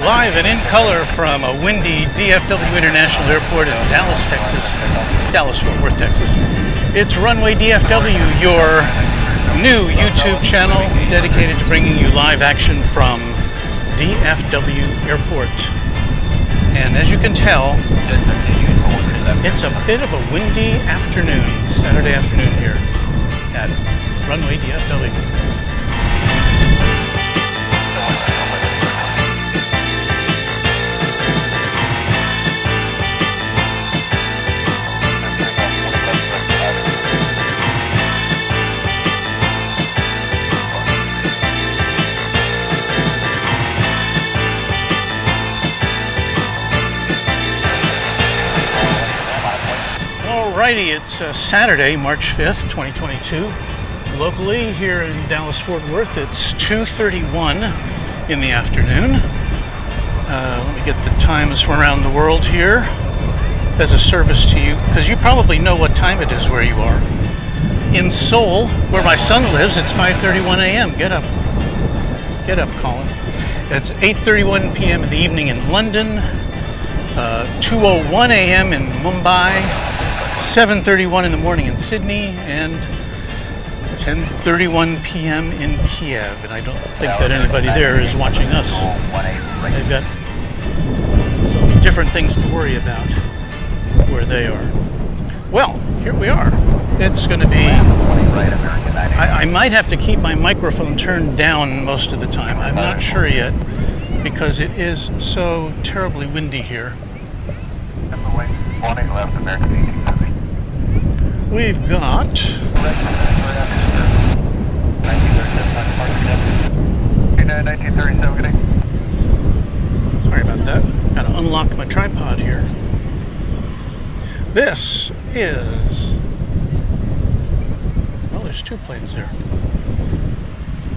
Live and in color from a windy DFW International Airport in Dallas, Texas. Dallas-Fort Worth, Texas. It's Runway DFW, your new YouTube channel dedicated to bringing you live action from DFW Airport. And as you can tell, it's a bit of a windy afternoon, Saturday afternoon here at Runway DFW. Alrighty, it's Saturday, March 5th, 2022. Locally here in Dallas-Fort Worth, it's 2:31 in the afternoon. Let me get the times from around the world here as a service to you, because you probably know what time it is where you are. In Seoul, where my son lives, it's 5:31 a.m. Get up, Colin. It's 8:31 p.m. in the evening in London, 2:01 a.m. in Mumbai, 7:31 in the morning in Sydney, and 10:31 p.m. in Kiev. And I don't think that anybody there is watching us. They've got so many different things to worry about where they are. Well, here we are. It's going to be... I might have to keep my microphone turned down most of the time. I'm not sure yet, because it is so terribly windy here. We've got... Sorry about that. Gotta unlock my tripod here. This is... Well, there's two planes there.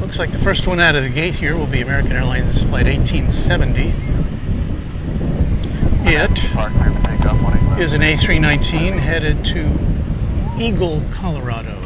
Looks like the first one out of the gate here will be American Airlines Flight 1870. It is an A319 headed to Eagle, Colorado.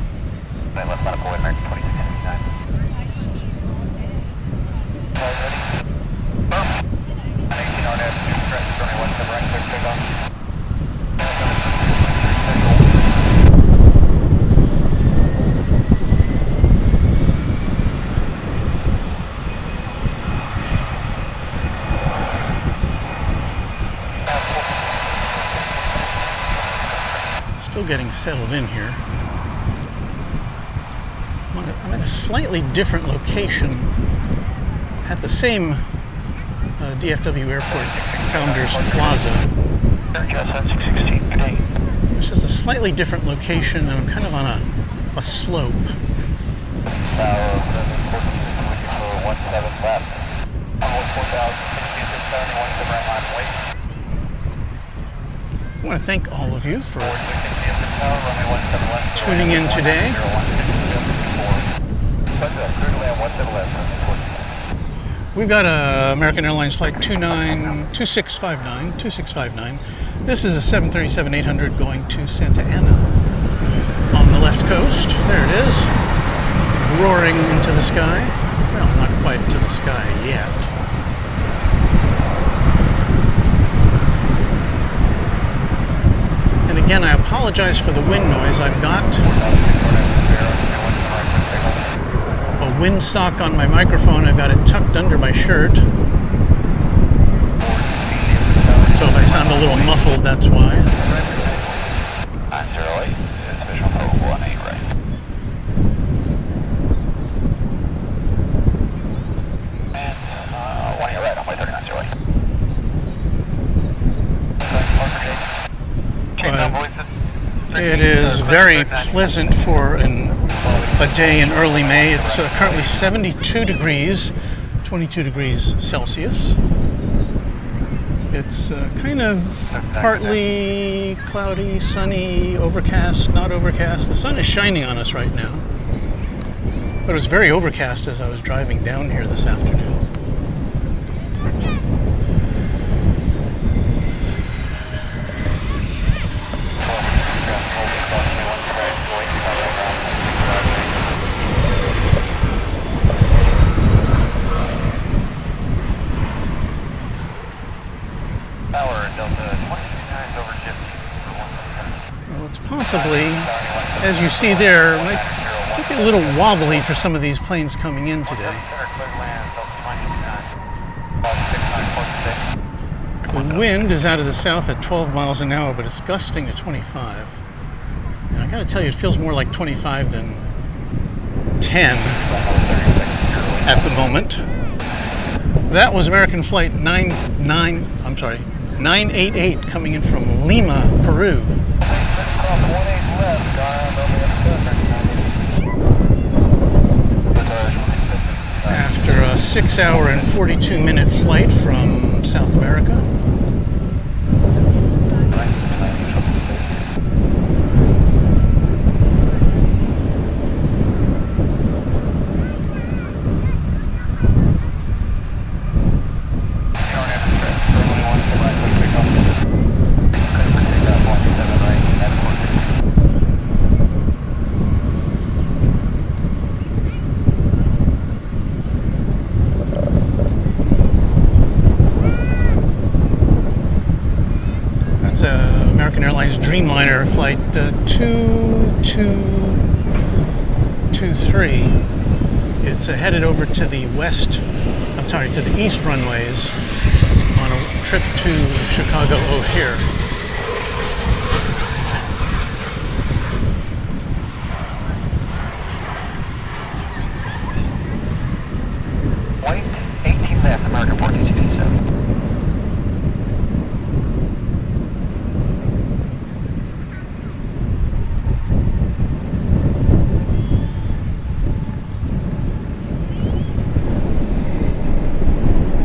Still getting settled in here. I'm at a slightly different location at the same DFW Airport Founders Plaza. It's just a slightly different location, and I'm kind of on a slope. I want to thank all of you for tuning in today. We've got American Airlines Flight 2659. This is a 737-800 going to Santa Ana on the left coast. There it is, roaring into the sky. Well, not quite to the sky yet. And again, I apologize for the wind noise. I've got a windsock on my microphone. I've got it tucked under my shirt. So if I sound a little muffled, that's why. It is very pleasant for a day in early May. It's currently 72 degrees, 22 degrees Celsius. It's kind of partly cloudy, sunny, overcast, not overcast. The sun is shining on us right now. But it was very overcast as I was driving down here this afternoon. possibly, as you see there, might be a little wobbly for some of these planes coming in today. The wind is out of the south at 12 miles an hour, but it's gusting to 25. And I gotta tell you, it feels more like 25 than 10 at the moment. That was American Flight 988 coming in from Lima, Peru. After a 6-hour and 42-minute flight from South America. American Airlines Dreamliner Flight 2223. It's headed over to the to the east runways on a trip to Chicago O'Hare. White, 18 left, American 1467.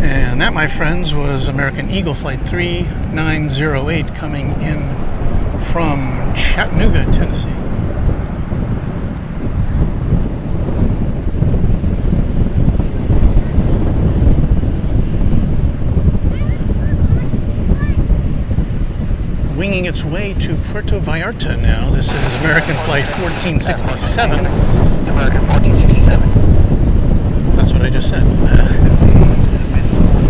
And that, my friends, was American Eagle Flight 3908 coming in from Chattanooga, Tennessee. Winging its way to Puerto Vallarta now. This is American Flight 1467. American 1467. That's what I just said.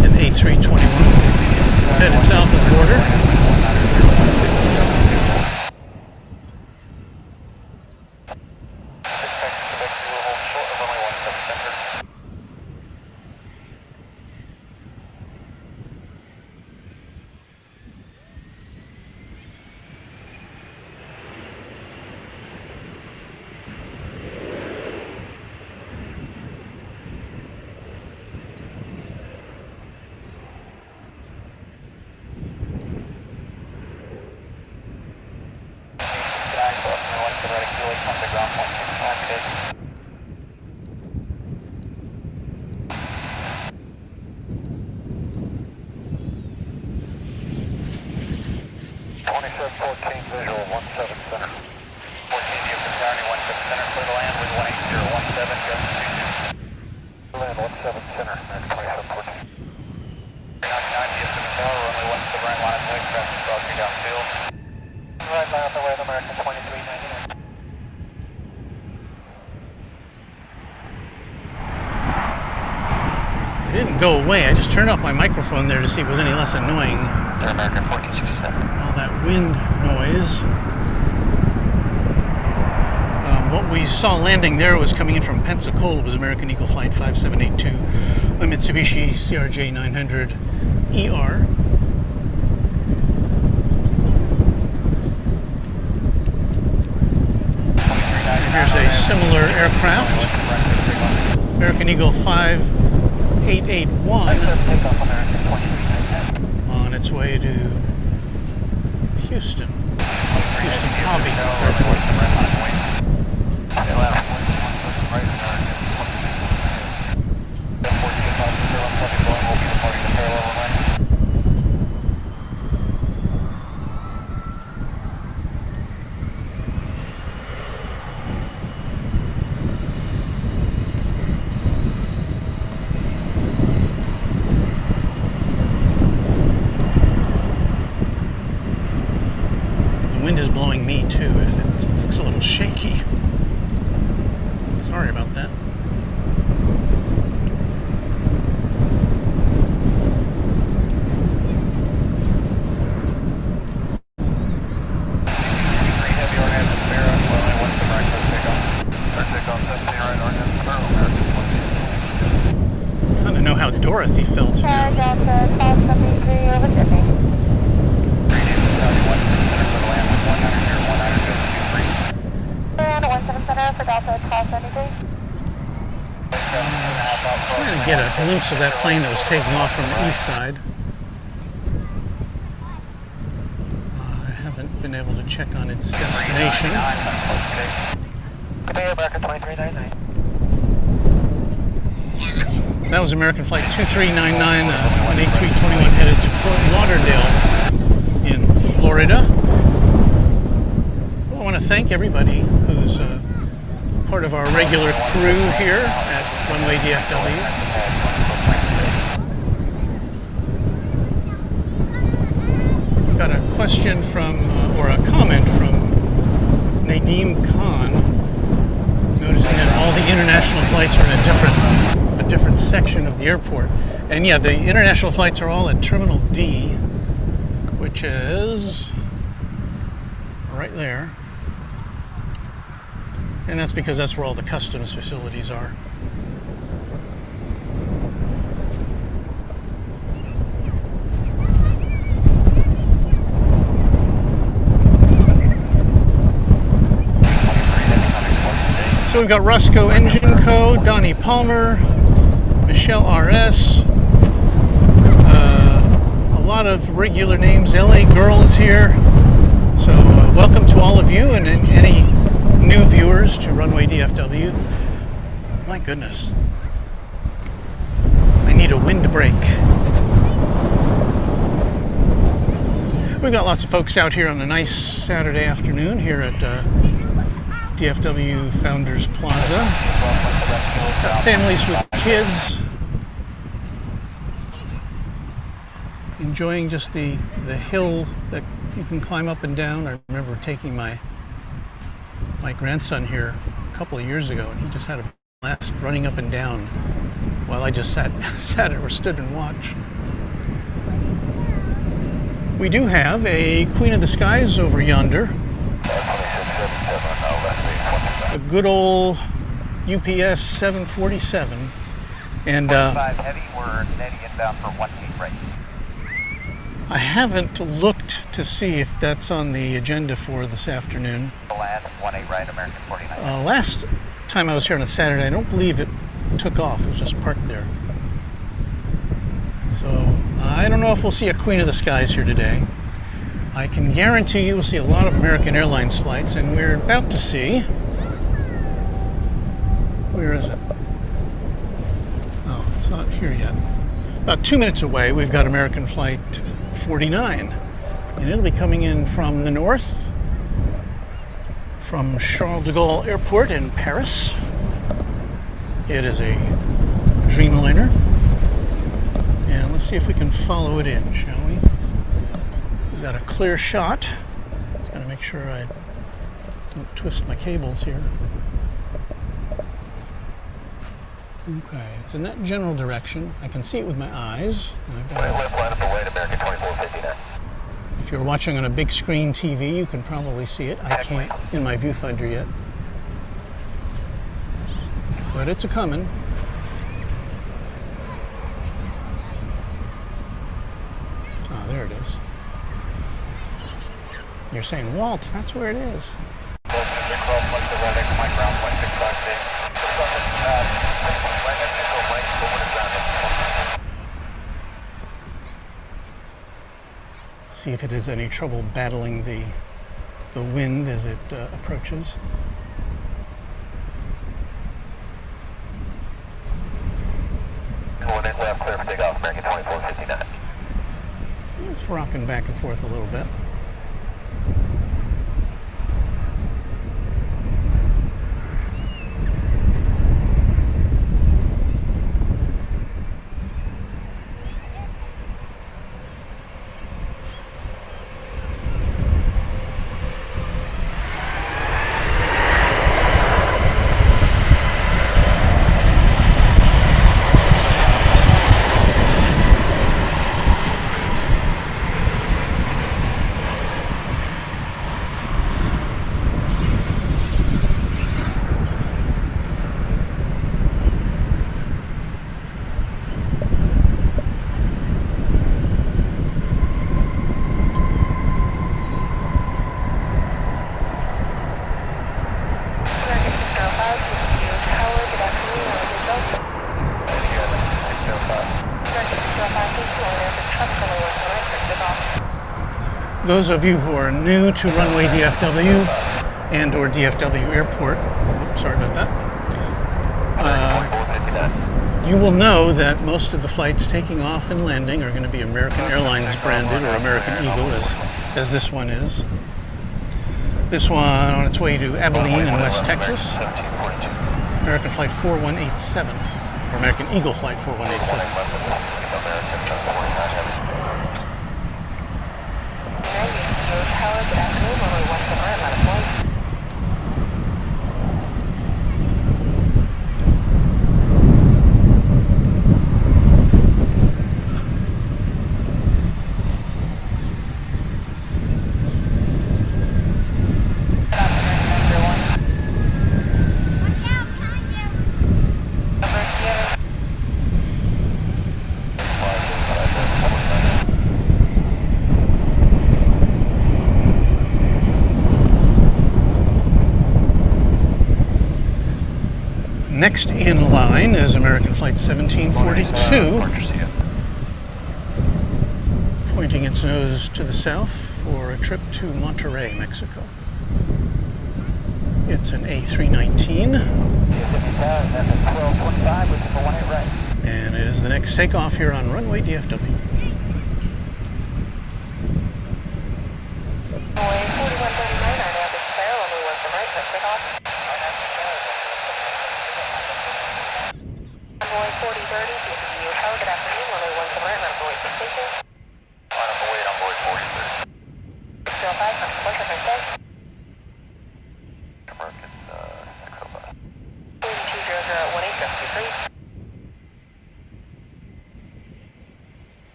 An A321 headed south of the border. It didn't go away. I just turned off my microphone there to see if it was any less annoying. American 1467. All that wind noise. What we saw landing there was coming in from Pensacola. It was American Eagle Flight 5782, a Mitsubishi CRJ 900 ER. Here's a similar aircraft, American Eagle 5881, on its way to Houston Hobby Airport. The wind is blowing me too. If it looks a little shaky. Sorry about that. glimpse of that plane that was taking off from the east side. I haven't been able to check on its destination. American 2399. That was American Flight 2399, an A321 headed to Fort Lauderdale in Florida. Well, I want to thank everybody who's part of our regular crew here at Runway DFW. Got a question from, or a comment from Nadeem Khan, noticing that all the international flights are in a different section of the airport. And yeah, the international flights are all at Terminal D, which is right there. And that's because that's where all the customs facilities are. So we've got Roscoe Engine Co., Donnie Palmer, Michelle RS, a lot of regular names. LA Girl is here. So welcome to all of you and any new viewers to Runway DFW. My goodness. I need a windbreak. We've got lots of folks out here on a nice Saturday afternoon here at DFW Founders Plaza. Got families with kids enjoying just the hill that you can climb up and down. I remember taking my grandson here a couple of years ago, and he just had a blast running up and down while I just sat or stood and watched. We do have a Queen of the Skies over yonder. A good old UPS 747, and heavy, we're netting inbound for 1 feet right. I haven't looked to see if that's on the agenda for this afternoon. Land 18 right, American 49. Last time I was here on a Saturday, I don't believe it took off. It was just parked there. So I don't know if we'll see a Queen of the Skies here today. I can guarantee you we'll see a lot of American Airlines flights, and we're about to see. Where is it? Oh, it's not here yet. About 2 minutes away, we've got American Flight 49. And it'll be coming in from the north, from Charles de Gaulle Airport in Paris. It is a Dreamliner. And let's see if we can follow it in, shall we? We've got a clear shot. Just gotta make sure I don't twist my cables here. Okay, it's in that general direction. I can see it with my eyes. If you're watching on a big screen TV, you can probably see it. I can't in my viewfinder yet. But it's a-coming. Ah, there it is. You're saying, Walt, that's where it is. See if it has any trouble battling the wind as it approaches. It's rocking back and forth a little bit. Those of you who are new to Runway DFW and or DFW Airport, sorry about that, you will know that most of the flights taking off and landing are going to be American Airlines branded or American Eagle as this one is. This one on its way to Abilene in West Texas, American Flight 4187, or American Eagle Flight 4187. Next in line is American Flight 1742, pointing its nose to the south for a trip to Monterrey, Mexico. It's an A319, and it is the next takeoff here on Runway DFW.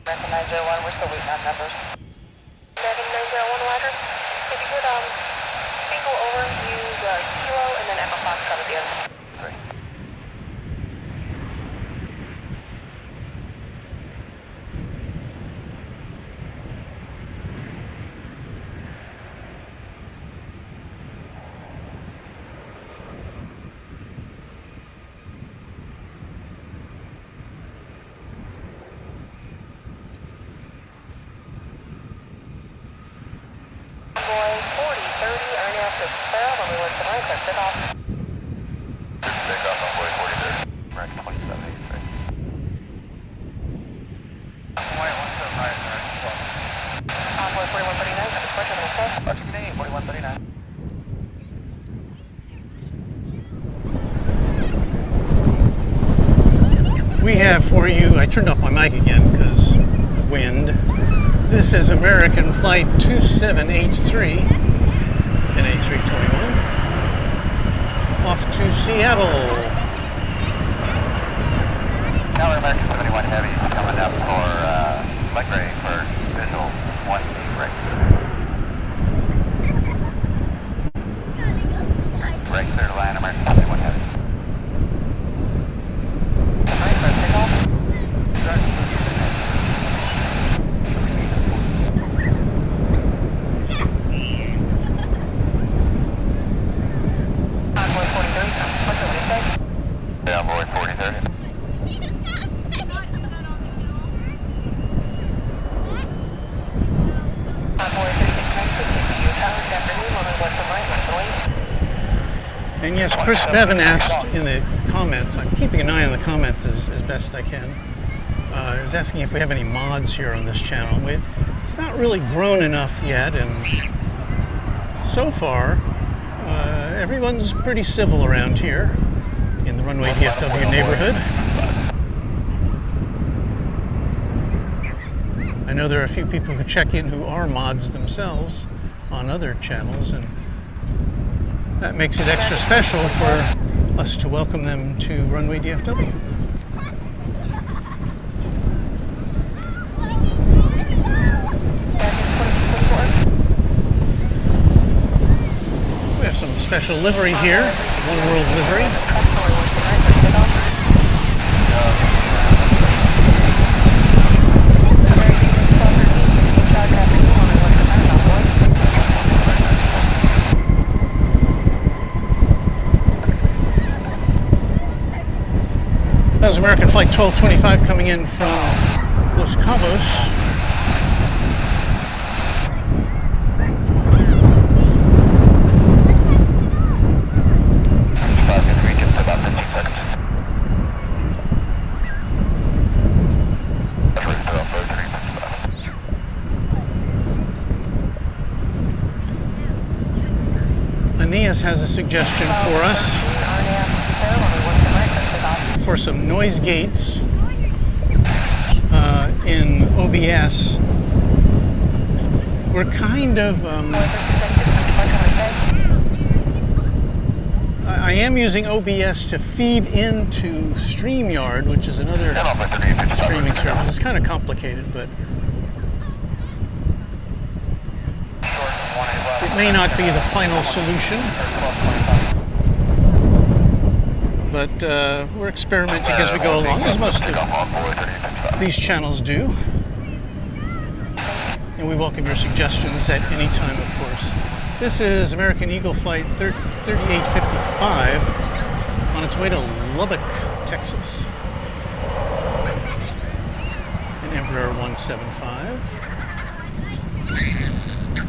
American 901, we're still waiting on numbers. American 901 Roger. If you could single over, use Kilo and then Echo Foxtrot at the end. Great. We have for you, I turned off my mic again because wind. This is American Flight 2783, an A321, off to Seattle. Tower American 71 Heavy coming up for leg ready for visual 1 right. Right clear to land, American 71 Heavy. And yes, Chris Bevan asked in the comments, I'm keeping an eye on the comments as best I can. He was asking if we have any mods here on this channel. It's not really grown enough yet, and so far, everyone's pretty civil around here in the Runway DFW neighborhood. I know there are a few people who check in who are mods themselves on other channels, and that makes it extra special for us to welcome them to Runway DFW. We have some special livery here, One World livery. That was American Flight 1225 coming in from Los Cabos. Aeneas has a suggestion for us for some noise gates in OBS. We're kind of I am using OBS to feed into StreamYard, which is another streaming service. It's kind of complicated, but it may not be the final solution. But we're experimenting as we go along, as most of these channels do. And we welcome your suggestions at any time, of course. This is American Eagle Flight 3855 on its way to Lubbock, Texas. An Embraer 175.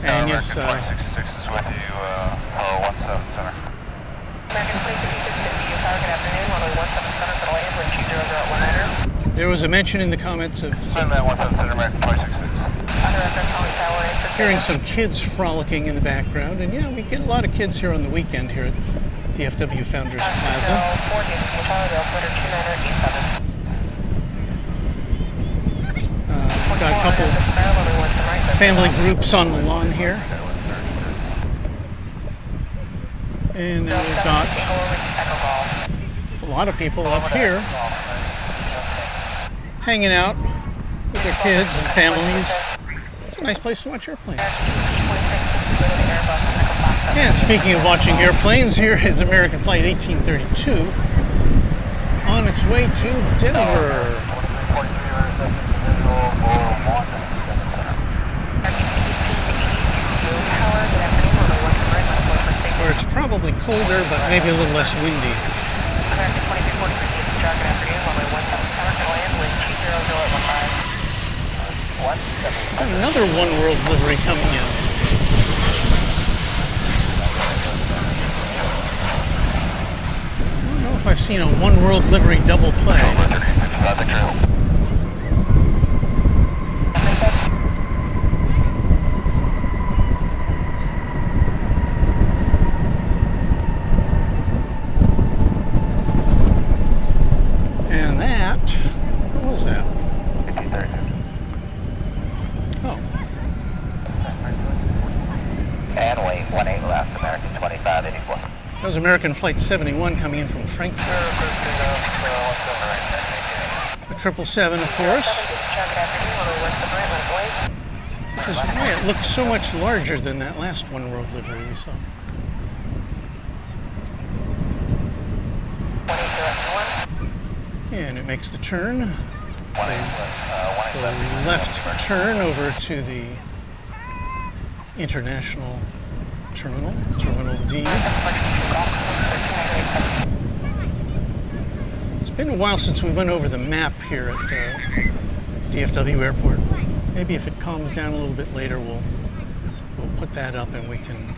And yes, there was a mention in the comments of hearing some kids frolicking in the background, and yeah, we get a lot of kids here on the weekend here at DFW Founders Plaza. Got a couple family groups on the lawn here. And then we've got a lot of people up here hanging out with their kids and families. It's a nice place to watch airplanes. And speaking of watching airplanes, here is American Flight 1832 on its way to Denver. Where it's probably colder, but maybe a little less windy. Got another One World livery coming in. I don't know if I've seen a One World livery double play. And that, what was that? Oh. And wait, 18 left, American 2584. That was American Flight 71 coming in from Frankfurt. A 777, of course. Which is why it looks so much larger than that last One World livery we saw. And it makes the turn. The left turn over to the International Terminal, Terminal D. It's been a while since we went over the map here at DFW Airport. Maybe if it calms down a little bit later, we'll put that up and we can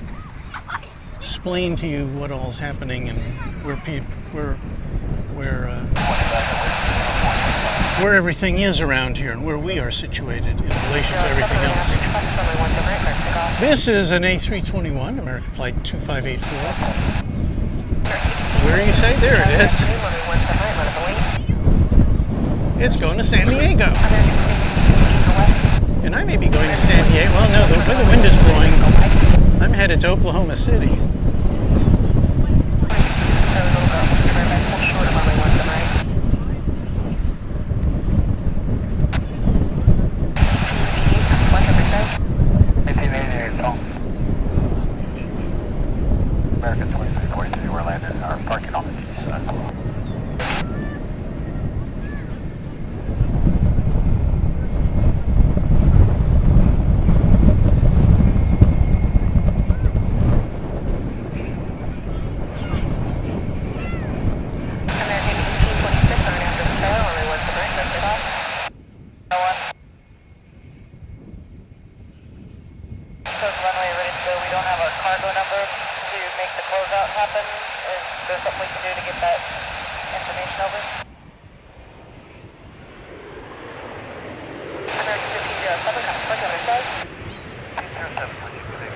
explain to you what all's happening and where everything is around here and where we are situated in relation to everything else. This is an A321, American Flight 2584. Where do you say? There it is. It's going to San Diego. And I may be going to San Diego. Well, no, the way the wind is blowing, I'm headed to Oklahoma City. American 2342, we're landing our parking on the east side. that information over. American 1507, confirm what it says. 207, would you believe?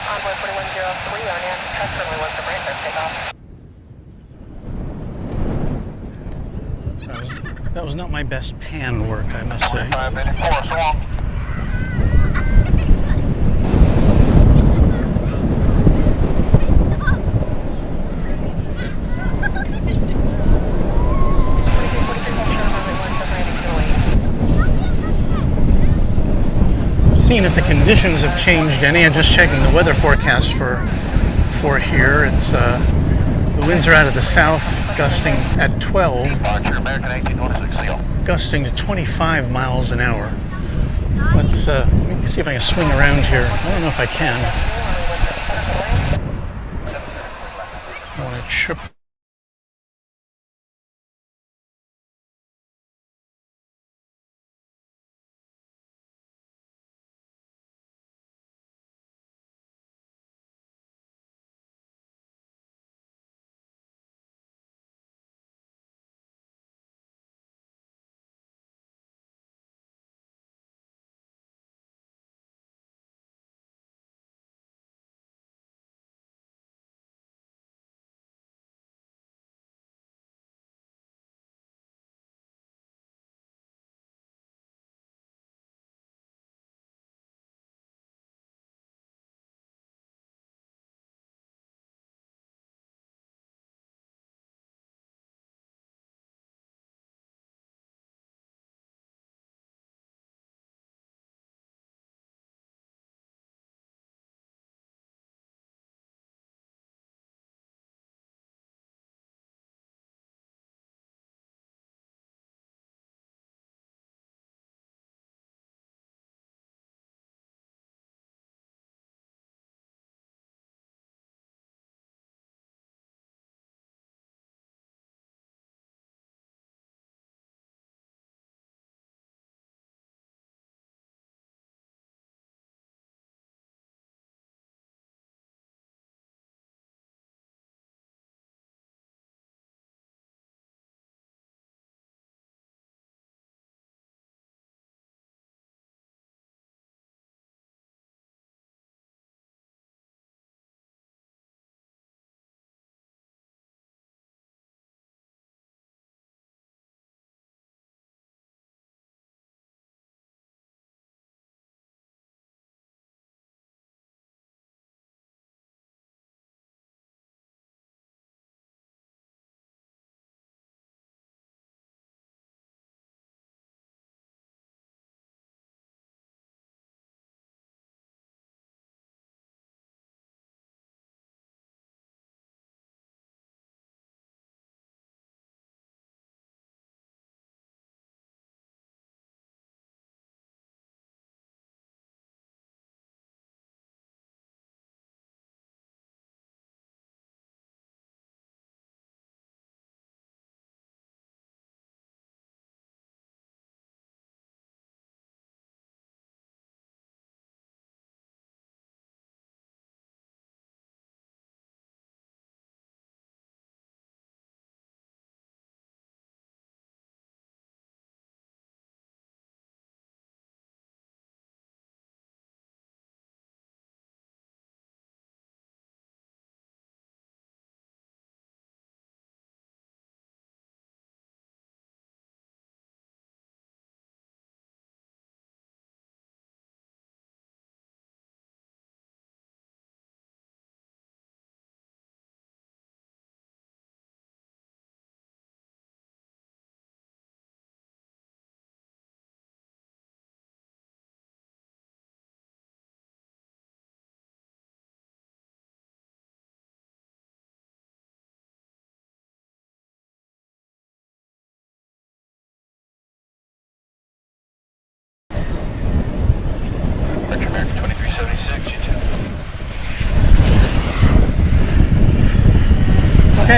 Envoy 4103 on in. Test runway 13 takeoff. That was not my best pan work, I must say. 584, so long. Seeing if the conditions have changed any. I'm just checking the weather forecast for here. It's the winds are out of the south, gusting at 12, Departure, American 1816. gusting to 25 miles an hour. Let me see if I can swing around here. I don't know if I can. I want to trip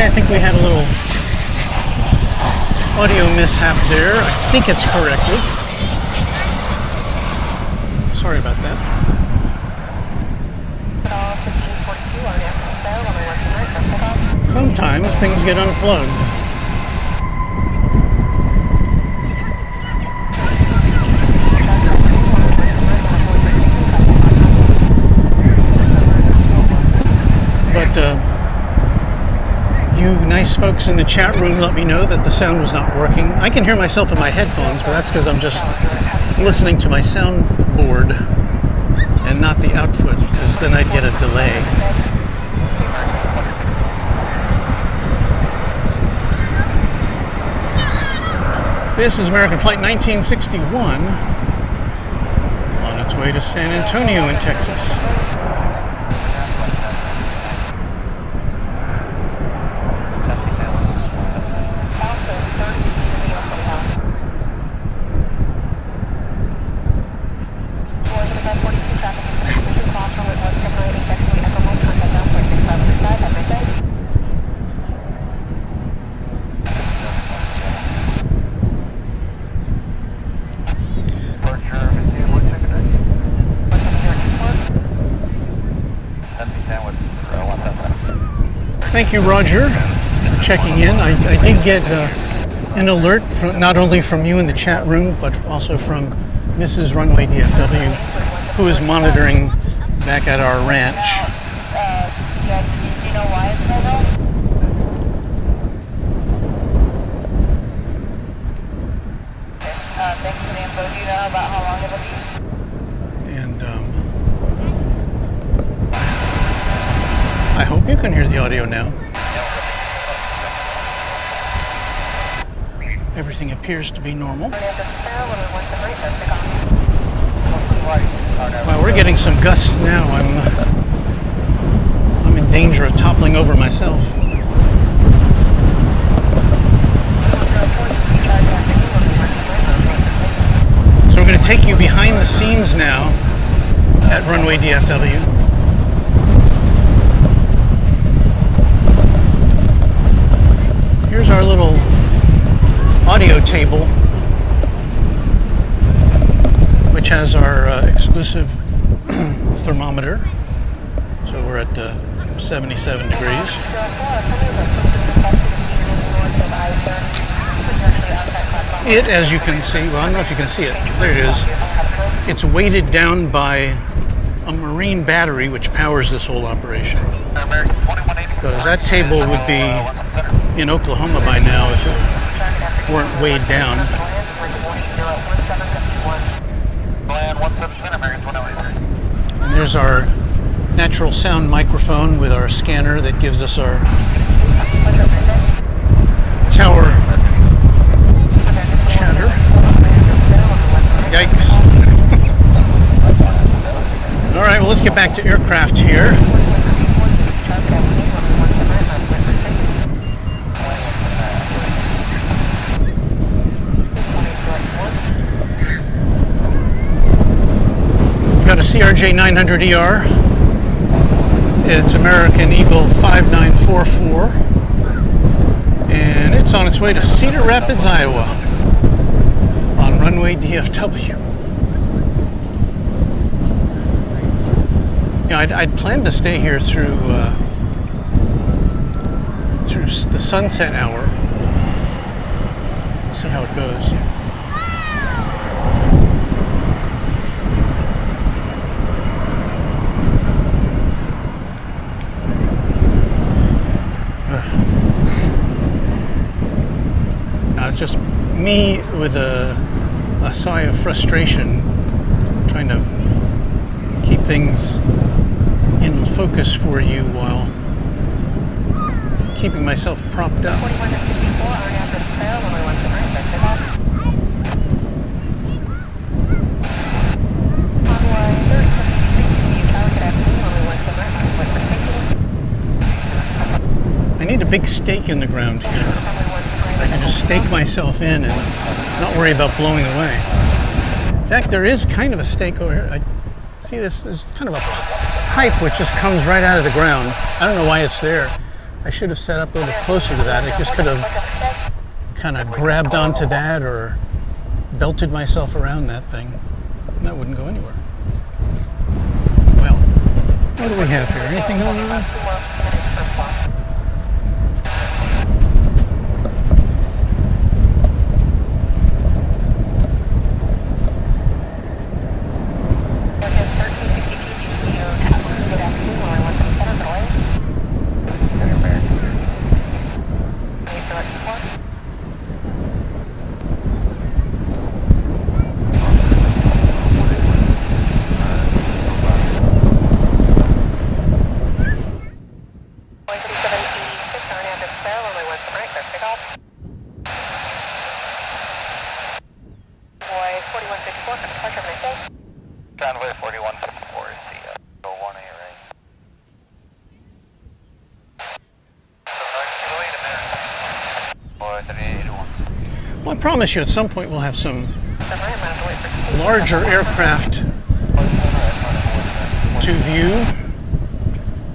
Okay, I think we had a little audio mishap there. I think it's corrected. Sorry about that. Sometimes things get unplugged. But you nice folks in the chat room let me know that the sound was not working. I can hear myself in my headphones, but that's because I'm just listening to my soundboard and not the output, because then I'd get a delay. This is American Flight 1961 on its way to San Antonio in Texas. Thank you, Roger, for checking in. I did get an alert from, not only from you in the chat room, but also from Mrs. Runway DFW, who is monitoring back at our ranch. Yeah, do you know why it's so low? Thanks for the info. Do you know about how long it'll be? And I hope you can hear the audio now. Everything appears to be normal. Well, we're getting some gusts now. I'm in danger of toppling over myself. So we're going to take you behind the scenes now at Runway DFW. Here's our little audio table, which has our exclusive thermometer. So we're at 77 degrees. It, as you can see, well, I don't know if you can see it. There it is. It's weighted down by a marine battery which powers this whole operation. Because that table would be in Oklahoma by now if it weren't weighed down. And there's our natural sound microphone with our scanner that gives us our tower chatter. Yikes. All right, well, let's get back to aircraft here. Got a CRJ 900ER. It's American Eagle 5944. And it's on its way to Cedar Rapids, Iowa on Runway DFW. You know, I'd planned to stay here through the sunset hour. We'll see how it goes. It's just me with a sigh of frustration, trying to keep things in focus for you while keeping myself propped up. I need a big stake in the ground here. I can just stake myself in and not worry about blowing away. In fact, there is kind of a stake over here. I see this is kind of a pipe which just comes right out of the ground. I don't know why it's there. I should have set up a little closer to that. I just could have kind of grabbed onto that or belted myself around that thing. And that wouldn't go anywhere. Well, what do we have here? Anything going on? Runway 4154 is the 1A right. Well, I promise you at some point we'll have some larger aircraft to view,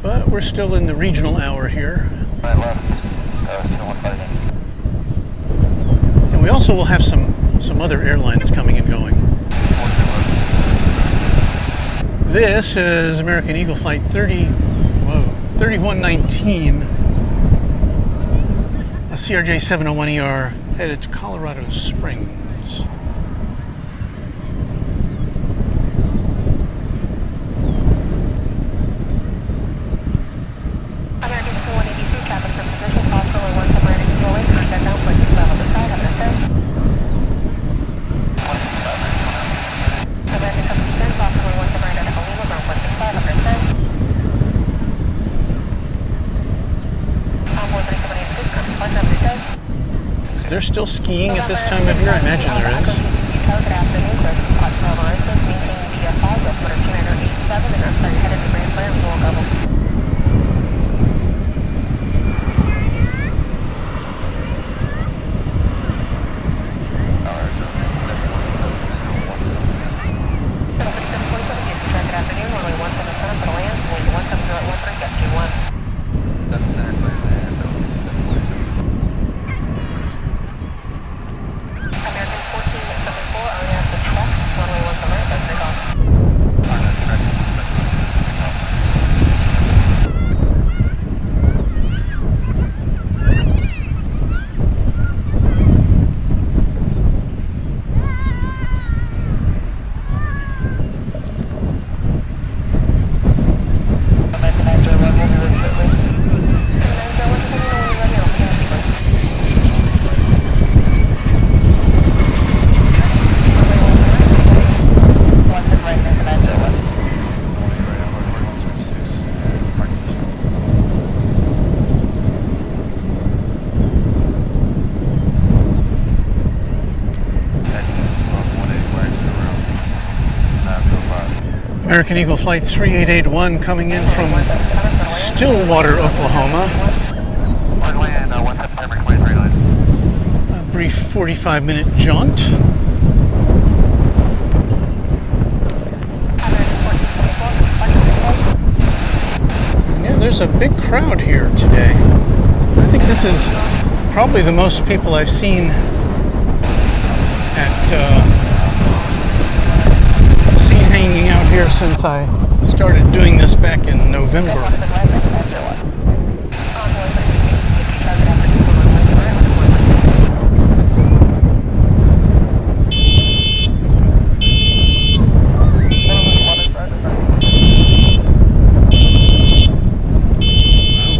but we're still in the regional hour here. And we also will have some other airlines coming and going. This is American Eagle Flight 3119, a CRJ 701ER headed to Colorado Springs. American 182, cabin for position, possible 1 submarine fuel in, contact down, place level to side, have a descent. American 710, possible 1 submarine at Lima, ground place 65, have a descent. Onboard 3786, ground place, have a descent. Is there still skiing at this time of year? I imagine there is. Good afternoon, sir. Foxtrot license, maintaining DFW, Westwater 287, and outside headed to Grand Slam, dual double. American Eagle Flight 3881 coming in from Stillwater, Oklahoma. A brief 45-minute jaunt. Yeah, there's a big crowd here today. I think this is probably the most people I've seen hanging out here since I started doing this back in November. Well,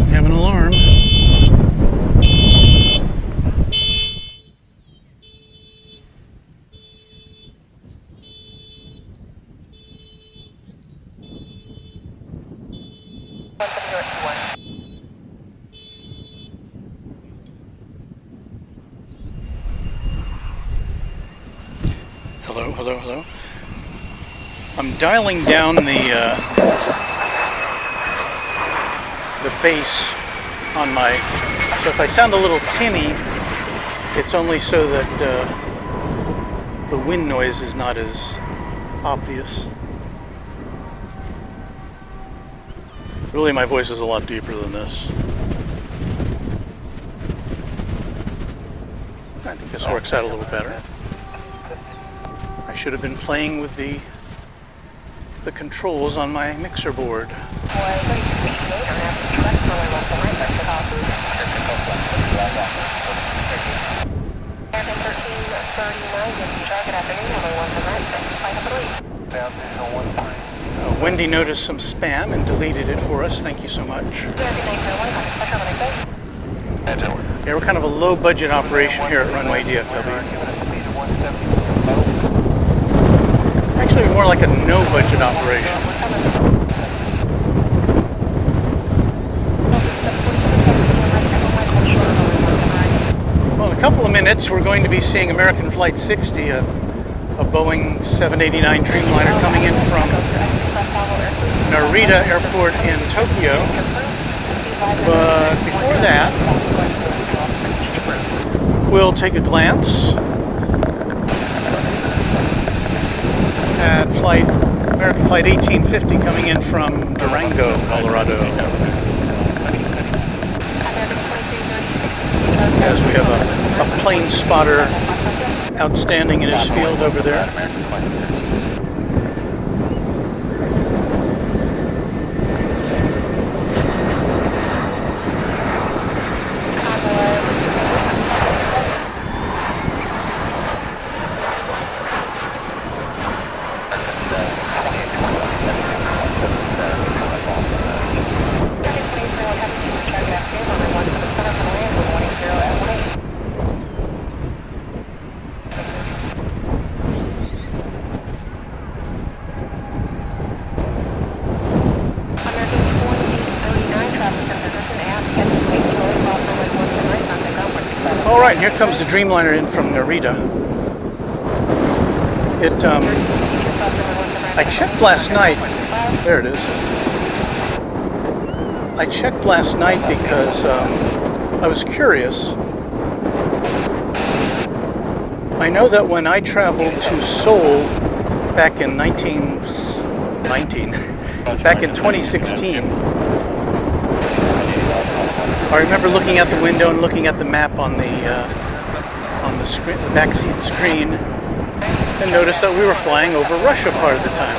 we have an alarm. Hello. I'm dialing down the bass on my, so if I sound a little tinny, it's only so that the wind noise is not as obvious. Really, my voice is a lot deeper than this. I think this works out a little better. I should have been playing with the controls on my mixer board. Wendy noticed some spam and deleted it for us. Thank you so much. Yeah, we're kind of a low budget operation here at Runway DFW. Actually, more like a no budget operation. Well, in a couple of minutes, we're going to be seeing American Flight 60, a Boeing 789 Dreamliner coming in from Narita Airport in Tokyo. But before that, we'll take a glance at American Flight 1850 coming in from Durango, Colorado. As we have a plane spotter outstanding in his field over there. All right, here comes the Dreamliner in from Narita. I checked last night. There it is. I checked last night because I was curious. I know that when I traveled to Seoul back in 2016, I remember looking out the window and looking at the map on the screen, the backseat screen, and noticed that we were flying over Russia part of the time.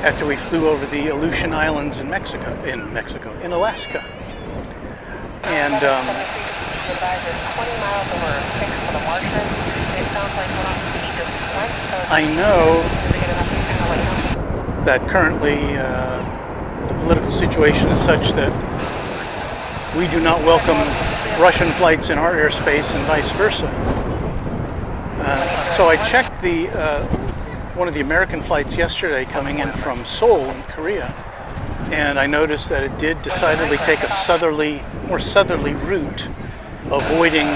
After we flew over the Aleutian Islands in Alaska, and I know that currently the political situation is such that we do not welcome Russian flights in our airspace and vice versa. So I checked one of the American flights yesterday coming in from Seoul in Korea, and I noticed that it did decidedly take a more southerly route, avoiding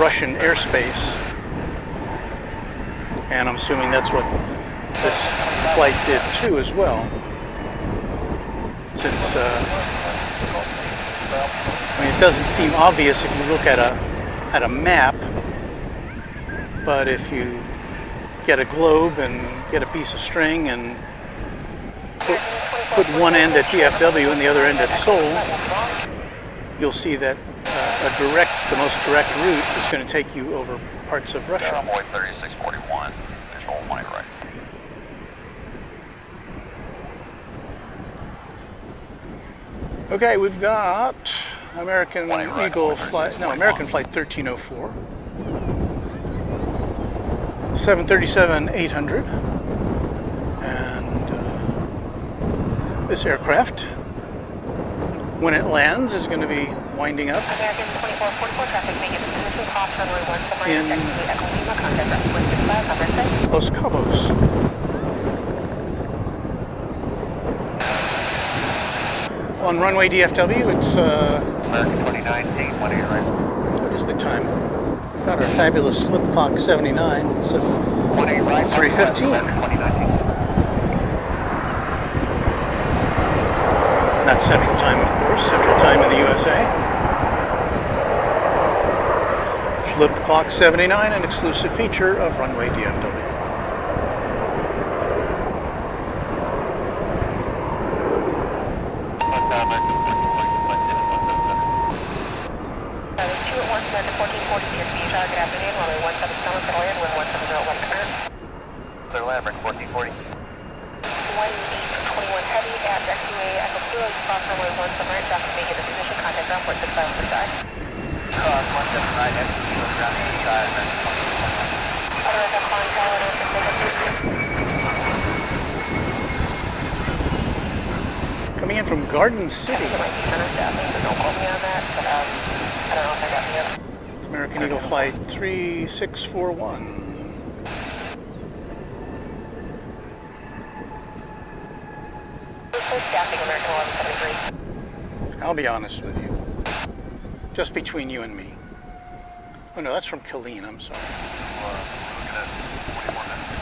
Russian airspace. And I'm assuming that's what this flight did too as well. Since it doesn't seem obvious if you look at a map, but if you get a globe and get a piece of string and put one end at DFW and the other end at Seoul, you'll see that the most direct route is going to take you over parts of Russia. Runway 3641, control my right. Okay, we've got American American Flight 1304, 737-800, and this aircraft, when it lands, is going to be winding up in Los Cabos. On Runway DFW, it's American 29, 818 right. What is the time? We've got our fabulous flip clock 79. It's a 3:15. That's Central Time, of course. Central Time in the USA. Flip clock 79, an exclusive feature of Runway DFW. American 1440 DFW, good afternoon, runway 17 Summer, settle in, wind 1701 current. Clear land, American 1440. 1821 heavy at XUA Echo Kilo, cross runway 17 right, traffic may get the position, contact ground port 65 for side. Cross 17 right, Echo Kilo, ground 85, American 1421. Otherwise, I'm calling Tower, I don't think Coming in from Garden City. it might be center staffing, but don't quote me on that, but I don't know if I got the answer. It's American Eagle Flight 3641. Staffing American 1173. I'll be honest with you. Just between you and me. Oh no, that's from Killeen, I'm sorry.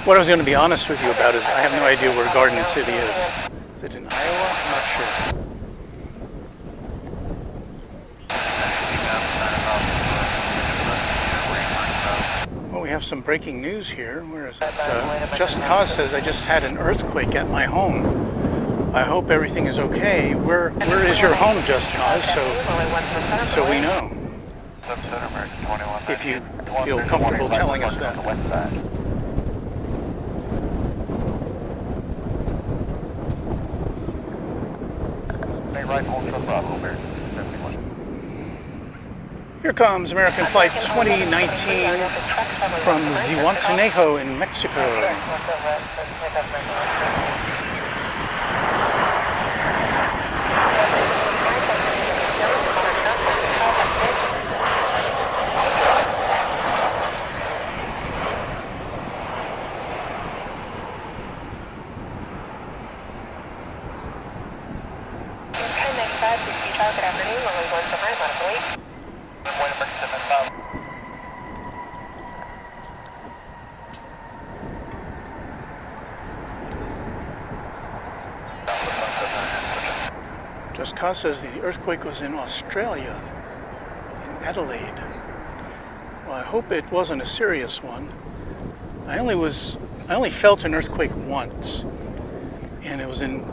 What I was going to be honest with you about is I have no idea where Garden City is. Is it in Iowa? I'm not sure. Well, we have some breaking news here. Where is it? Just Cause says I just had an earthquake at my home. I hope everything is okay. Where is your home, Just Cause? So we know. If you feel comfortable telling us that. Here comes American Flight 2019 from Zihuatanejo in Mexico. Good afternoon, runway 17 right, on its way. Just Cause says the earthquake was in Australia, in Adelaide. Well, I hope it wasn't a serious one. I only felt an earthquake once, and it was in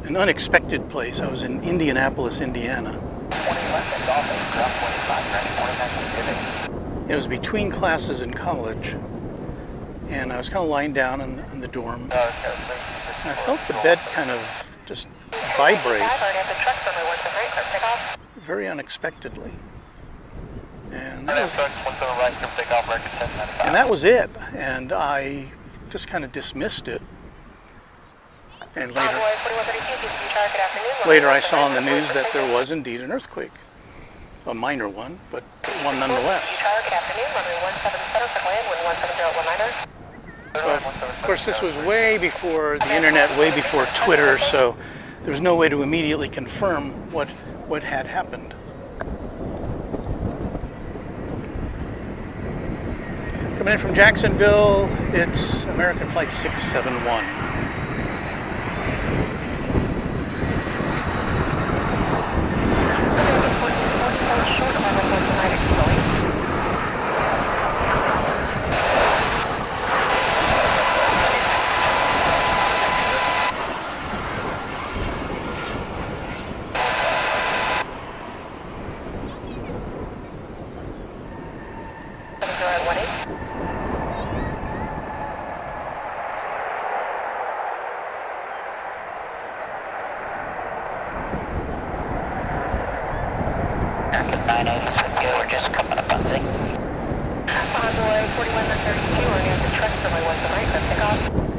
an unexpected place. I was in Indianapolis, Indiana. It was between classes in college, and I was kind of lying down in the dorm, and I felt the bed kind of just vibrate very unexpectedly. And that was it. And I just kind of dismissed it. And later I saw on the news that there was indeed an earthquake. A minor one, but one nonetheless. Of course, this was way before the internet, way before Twitter, so there was no way to immediately confirm what had happened. Coming in from Jacksonville, it's American Flight 671.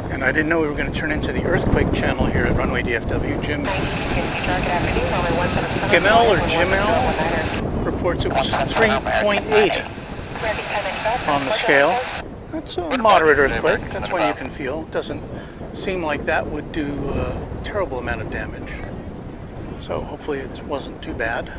And I didn't know we were going to turn into the earthquake channel here at Runway DFW. Gimel or Jimel reports it was 3.8 on the scale. That's a moderate earthquake. That's one you can feel. It doesn't seem like that would do a terrible amount of damage. So hopefully it wasn't too bad.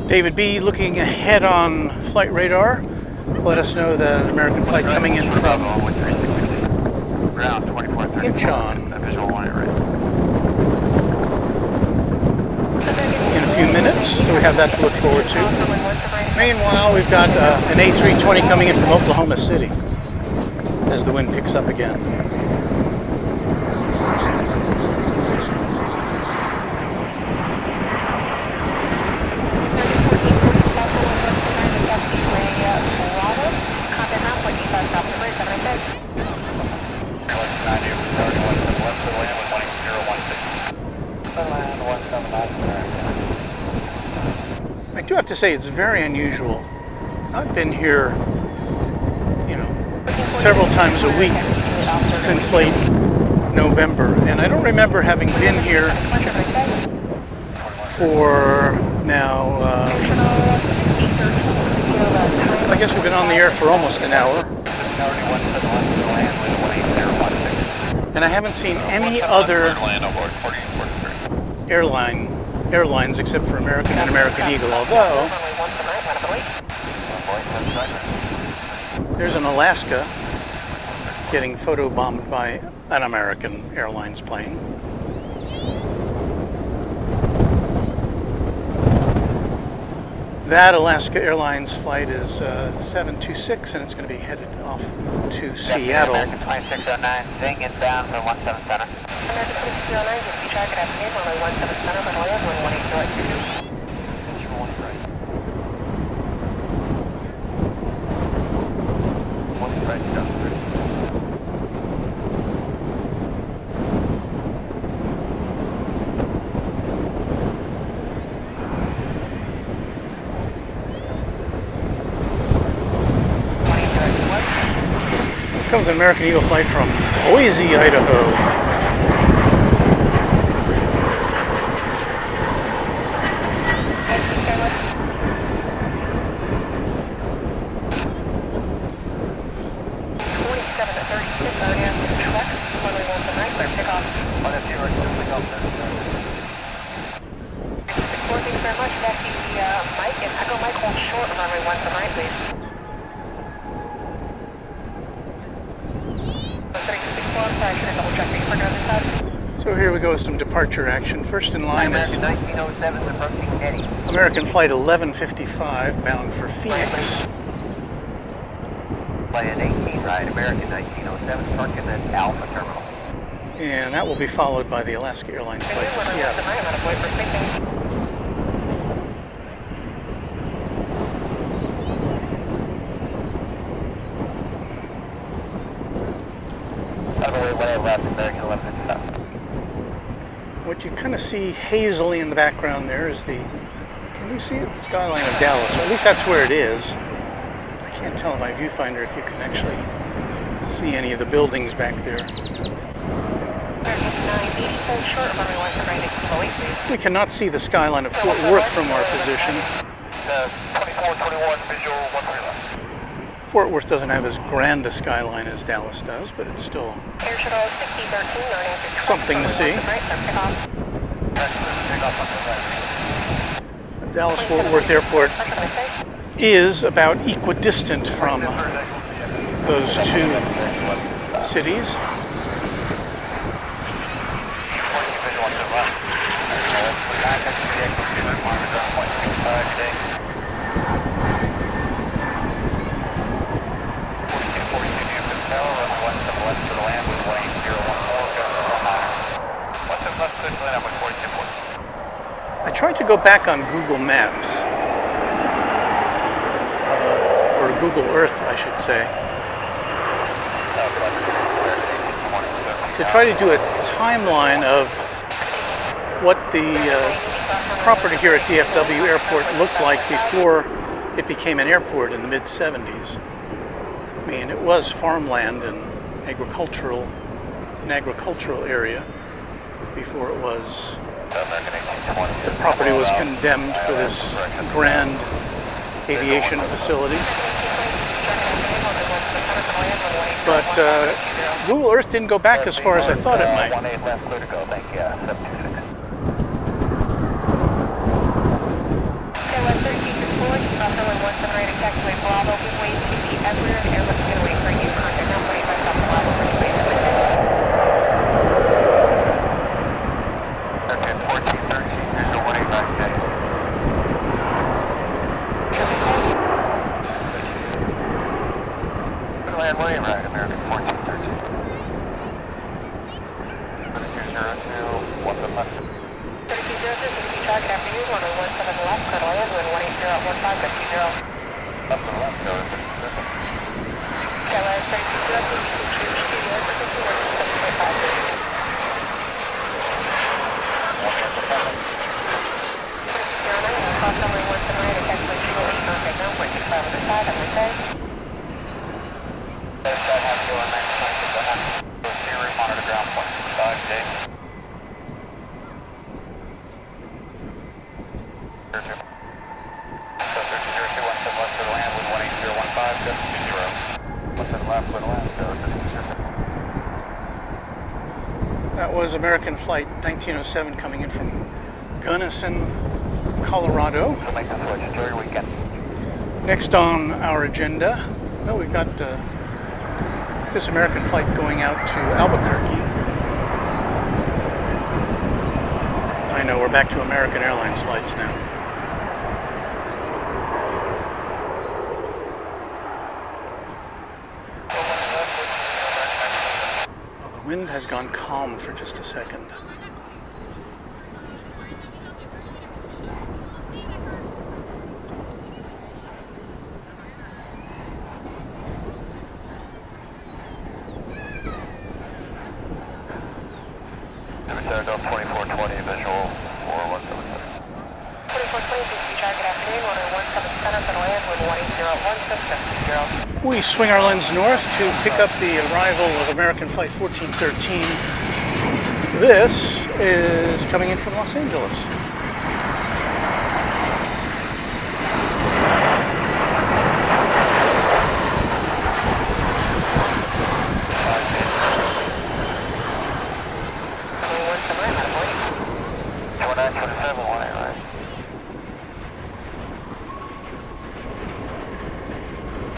David B. looking ahead on flight radar. Let us know that an American flight coming in from Incheon in a few minutes, so we have that to look forward to. Meanwhile, we've got an A320 coming in from Oklahoma City as the wind picks up again. I do have to say it's very unusual. I've been here, several times a week since late November, and I don't remember having been here for now, I guess we've been on the air for almost an hour. And I haven't seen any other airlines except for American and American Eagle, although there's an Alaska getting photobombed by an American Airlines plane. That Alaska Airlines flight is 726, and it's going to be headed off to Seattle. American 2609, staying inbound for 17 Center. American 2609, if you track it at name, runway 17 Center, but only 118 right. Comes an American Eagle flight from Boise, Idaho. So here we go with some departure action. First in line is American Flight 1155 bound for Phoenix. Flight 18 right, American 1907, parking at Alpha Terminal. And that will be followed by the Alaska Airlines flight to Seattle. What you kind of see hazily in the background there is can you see it? The skyline of Dallas, or at least that's where it is. I can't tell by viewfinder if you can actually see any of the buildings back there. We cannot see the skyline of Fort Worth from our position. 2421 visual 13 left. Fort Worth doesn't have as grand a skyline as Dallas does, but it's still something to see. Dallas-Fort Worth Airport is about equidistant from those two cities. I tried to go back on Google Maps, or Google Earth, I should say, to try to do a timeline of what the property here at DFW Airport looked like before it became an airport in the mid-70s. I mean, it was farmland and an agricultural area before it was. The property was condemned for this grand aviation facility. But Google Earth didn't go back as far as I thought it might. afternoon, runway 17 left, clear to land, wind 180 at 15, good 20. Left to the left, go to 6. Carolina 32 directly, you can change to the air frequency 167.5. Cross runway 17 right, attach my 08, contact ground, 0.65 on the side, have a nice day. Have you on 9.6, go see route, monitor ground, 0.65, Jake. So 1302, 17 left to the land with 18015, go to 20. 17 left to the land, go to 20. That was American Flight 1907 coming in from Gunnison, Colorado. So make the switch, enjoy your weekend. Next on our agenda, well, we've got this American flight going out to Albuquerque. I know, we're back to American Airlines flights now. Well, the wind has gone calm for just a second. Delta 2420, visual 4177. 2420, CC target afternoon, runway 17 center, clear to land, wind 180 at 16, 0. We swing our lens north to pick up the arrival of American Flight 1413. This is coming in from Los Angeles.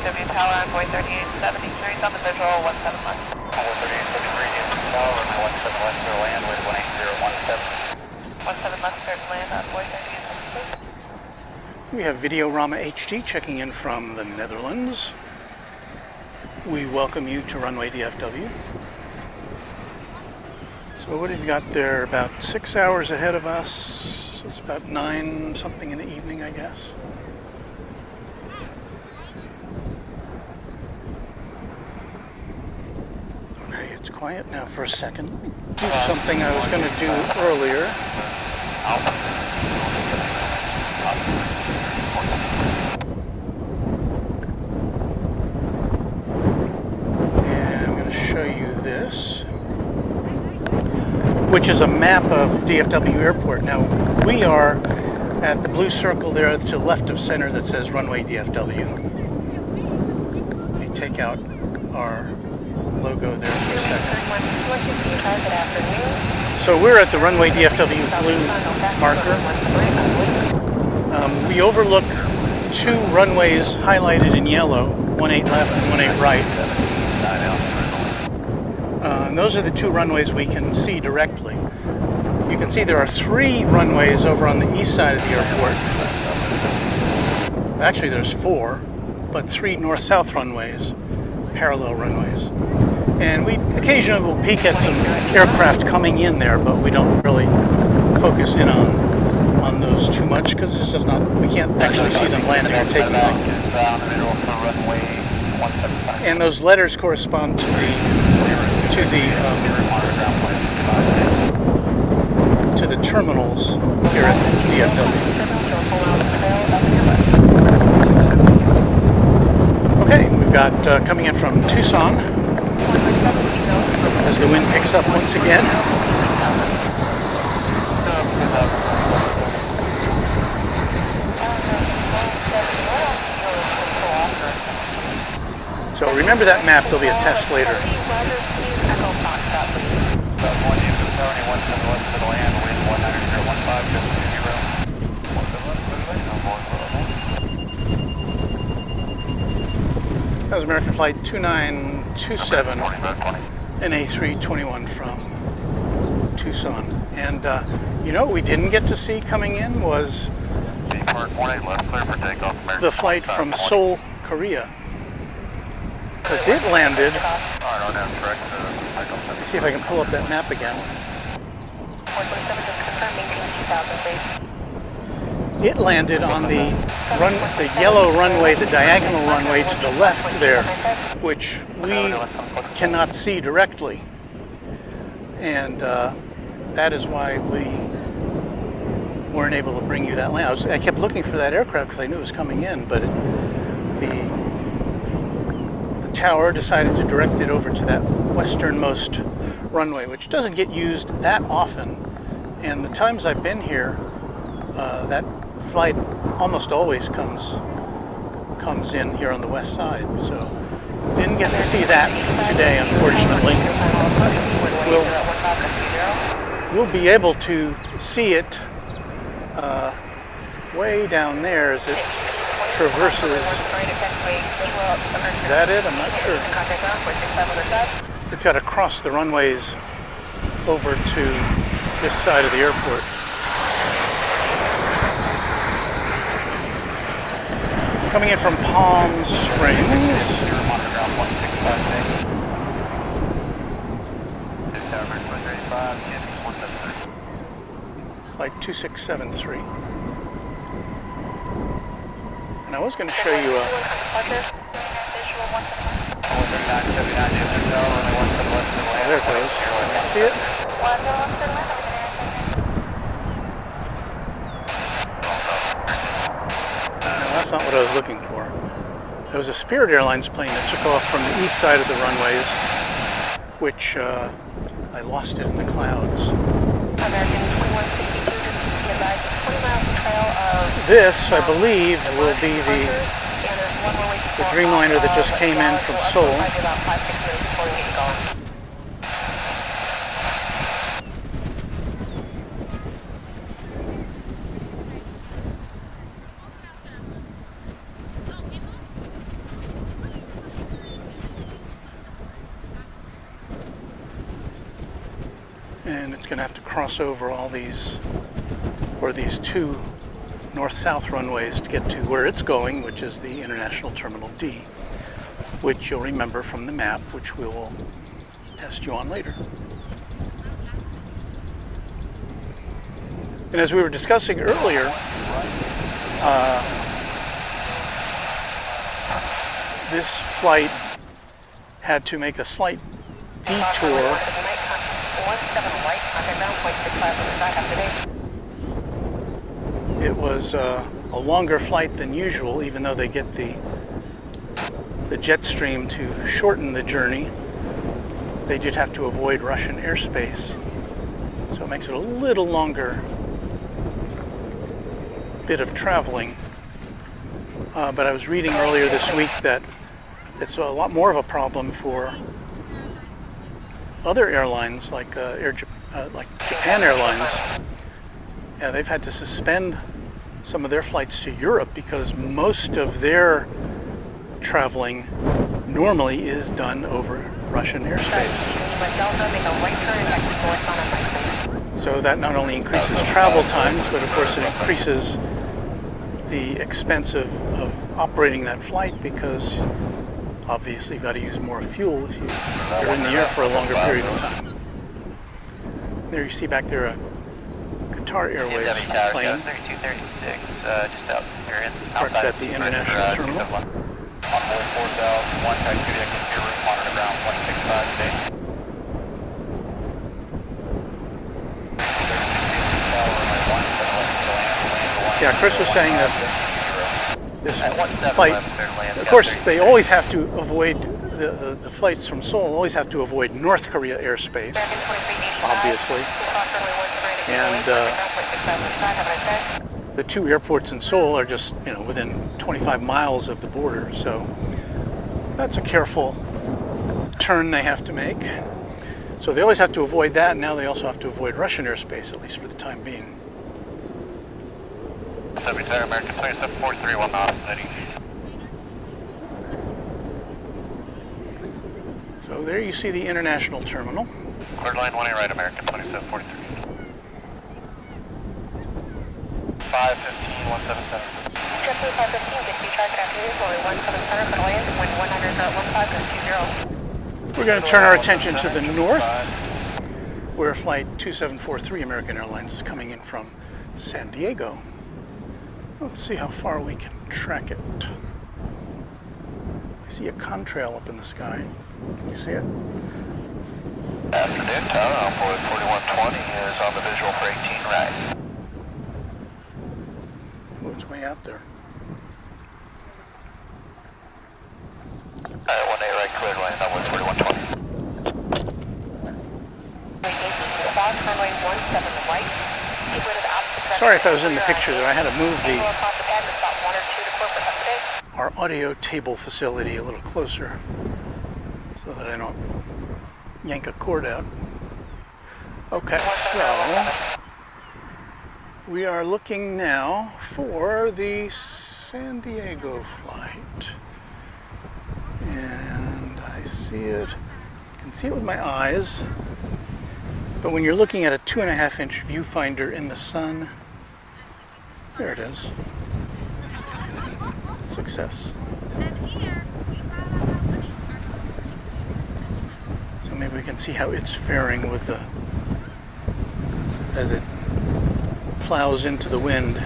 DFW Tower on boy 3873, summit visual 17 left. 3873, Tower, 17 left to land with 18017. 17 left, clear to land on boy 3873. We have Videorama HD checking in from the Netherlands. We welcome you to Runway DFW. So what have you got there? About 6 hours ahead of us. It's about 9 something in the evening, I guess. Okay, it's quiet now for a second. Do something I was going to do earlier. And I'm going to show you this, which is a map of DFW Airport. Now, we are at the blue circle there to the left of center that says Runway DFW. Let me take out our logo there for a second. So we're at the Runway DFW blue marker. We overlook 2 runways highlighted in yellow, 18 left and 18 right. And those are the 2 runways we can see directly. You can see there are 3 runways over on the east side of the airport. Actually, there's 4, but 3 north-south runways, parallel runways. And we occasionally will peek at some aircraft coming in there, but we don't really focus in on those too much because it's just not, we can't actually see them landing or taking off. And those letters correspond to the terminals here at DFW. Okay, we've got coming in from Tucson as the wind picks up once again. So remember that map, there'll be a test later. That was American Flight 2927 and A321 from Tucson. And you know what we didn't get to see coming in was the flight from Seoul, Korea. Because it landed. Let's see if I can pull up that map again. It landed on the yellow runway, the diagonal runway to the left there, which we cannot see directly. And that is why we weren't able to bring you that land. I kept looking for that aircraft because I knew it was coming in, but the tower decided to direct it over to that westernmost runway, which doesn't get used that often. And the times I've been here, that flight almost always comes in here on the west side. So didn't get to see that today, unfortunately. We'll be able to see it way down there as it traverses. Is that it? I'm not sure. It's got to cross the runways over to this side of the airport. Coming in from Palm Springs. Flight 2673. And I was going to show you a... Oh, there it goes. Can you see it? No, that's not what I was looking for. There was a Spirit Airlines plane that took off from the east side of the runways, which I lost it in the clouds. This, I believe, will be the Dreamliner that just came in from Seoul. And it's going to have to cross over all these, or these two north-south runways to get to where it's going, which is the International Terminal D, which you'll remember from the map, which we will test you on later. And as we were discussing earlier, this flight had to make a slight detour It was a longer flight than usual, even though they get the jet stream to shorten the journey. They did have to avoid Russian airspace, so it makes it a little longer bit of traveling. But I was reading earlier this week that it's a lot more of a problem for other airlines like Japan Airlines. Yeah, they've had to suspend some of their flights to Europe because most of their traveling normally is done over Russian airspace. So that not only increases travel times, but of course it increases the expense of operating that flight, because obviously you've got to use more fuel if you're in the air for a longer period of time. There you see back there a Qatar Airways plane parked at the International Terminal. Yeah, Chris was saying that this flight, of course, they always have to avoid, the flights from Seoul always have to avoid North Korea airspace, obviously. And the two airports in Seoul are just, within 25 miles of the border, so that's a careful turn they have to make. So they always have to avoid that, and now they also have to avoid Russian airspace, at least for the time being. American 2743, 1 knot, steady. So there you see the International Terminal. Cleared line 1A right, American 2743. 515, 177. Just 515, get you track afternoon, runway 17 for land, wind 100.15 We're going to turn our attention to the north, where flight 2743 American Airlines is coming in from San Diego. Let's see how far we can track it. I see a contrail up in the sky. Can you see it? Afternoon, tower onboard 4120 is on the visual for 18 right. Oh, it's way out there. 18 right, cleared line, onboard 4120. Runway 17 right. Sorry if I was in the picture there. I had to move our audio table facility a little closer so that I don't yank a cord out. Okay, so we are looking now for the San Diego flight. And I see it, I can see it with my eyes. But when you're looking at a 2.5-inch viewfinder in the sun, there it is. Success. So maybe we can see how it's faring with the, as it plows into the wind.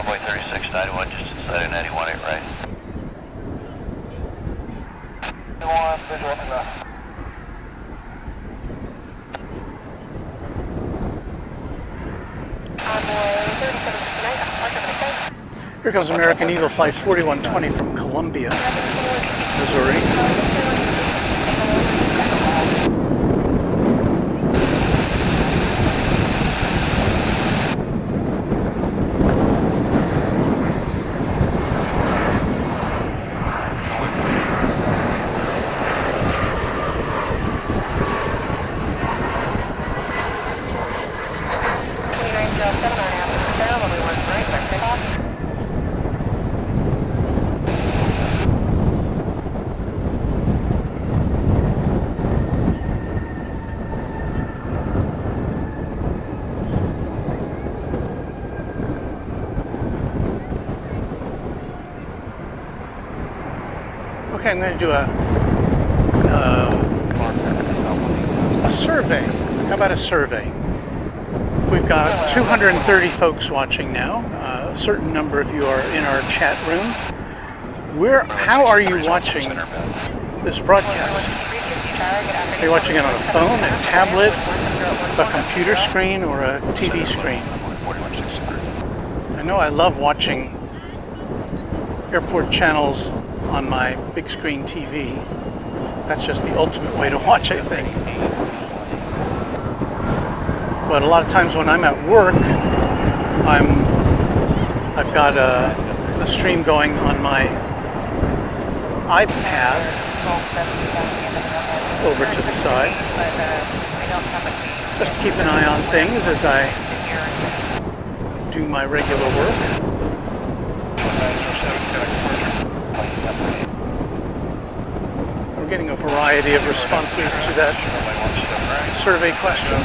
Runway 3691, just inside of 91.8 right. 1, visual enough. Here comes American Eagle Flight 4120 from Columbia, Missouri. Okay, I'm going to do a survey. How about a survey? We've got 230 folks watching now. A certain number of you are in our chat room. How are you watching this broadcast? Are you watching it on a phone, a tablet, a computer screen, or a TV screen? I know I love watching airport channels on my big screen TV. That's just the ultimate way to watch, I think. But a lot of times when I'm at work, I've got a stream going on my iPad over to the side, just to keep an eye on things as I do my regular work. We're getting a variety of responses to that survey question.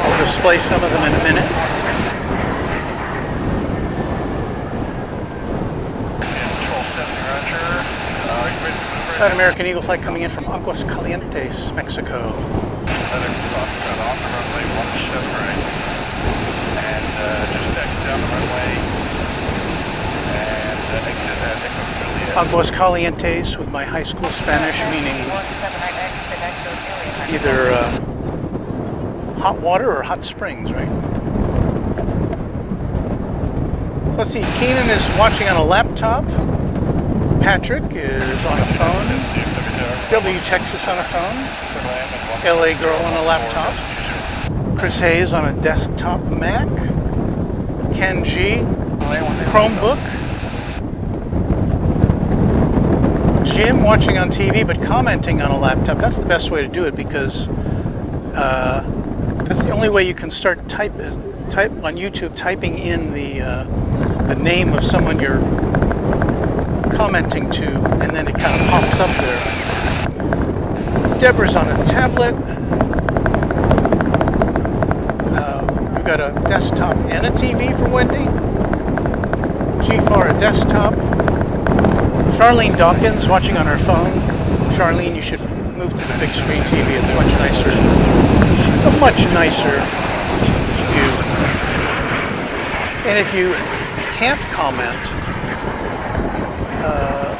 I'll display some of them in a minute. An American Eagle flight coming in from Aguas Calientes, Mexico. Aguas Calientes with my high school Spanish, meaning either hot water or hot springs, right? So let's see, Keenan is watching on a laptop. Patrick is on a phone. W Texas on a phone. LA Girl on a laptop. Chris Hayes on a desktop Mac. Ken G, Chromebook. Jim watching on TV but commenting on a laptop. That's the best way to do it, because that's the only way you can start type on YouTube, typing in the name of someone you're commenting to, and then it kind of pops up there. Deborah's on a tablet. We've got a desktop and a TV for Wendy. GFAR a desktop. Charlene Dawkins watching on her phone. Charlene, you should move to the big screen TV. It's much nicer. It's a much nicer view. And if you can't comment,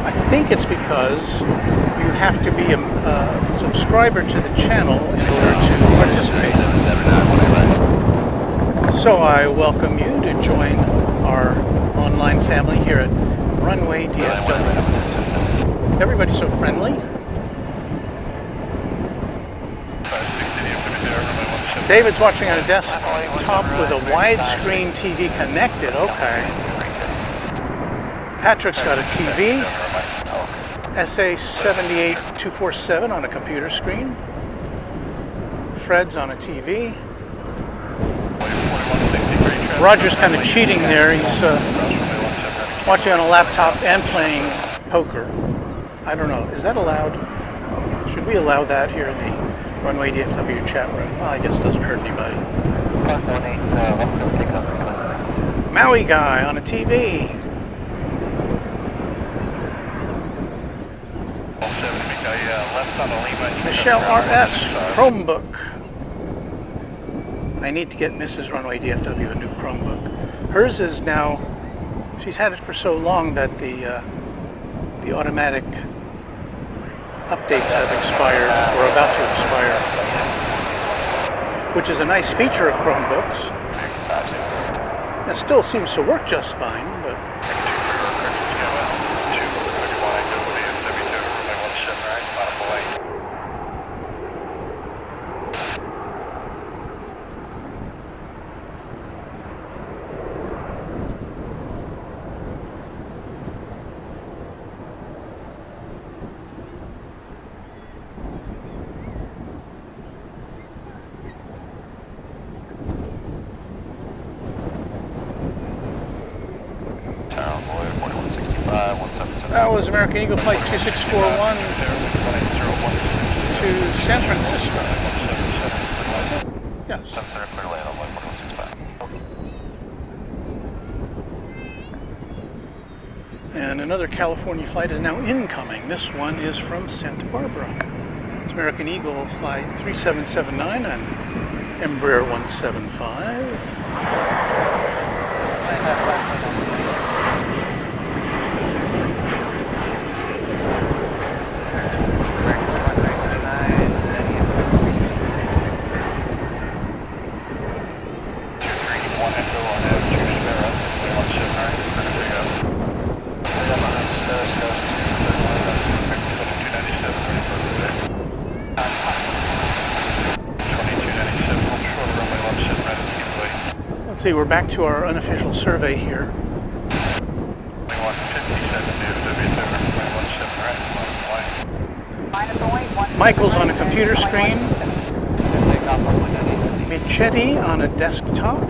I think it's because you have to be a subscriber to the channel in order to participate. So I welcome you to join our online family here at Runway DFW. Everybody's so friendly. David's watching on a desktop with a widescreen TV connected. Okay. Patrick's got a TV. SA78247 on a computer screen. Fred's on a TV. Roger's kind of cheating there. He's watching on a laptop and playing poker. I don't know. Is that allowed? Should we allow that here in the Runway DFW chat room? Well, I guess it doesn't hurt anybody. Maui guy on a TV. Michelle RS, Chromebook. I need to get Mrs. Runway DFW a new Chromebook. Hers is now, she's had it for so long that the automatic updates have expired, or about to expire, which is a nice feature of Chromebooks. It still seems to work just fine, but that was American Eagle Flight 2641 to San Francisco. Was it? Yes. And another California flight is now incoming. This one is from Santa Barbara. It's American Eagle Flight 3779 on Embraer 175. See, we're back to our unofficial survey here. Michael's on a computer screen. Michetti on a desktop.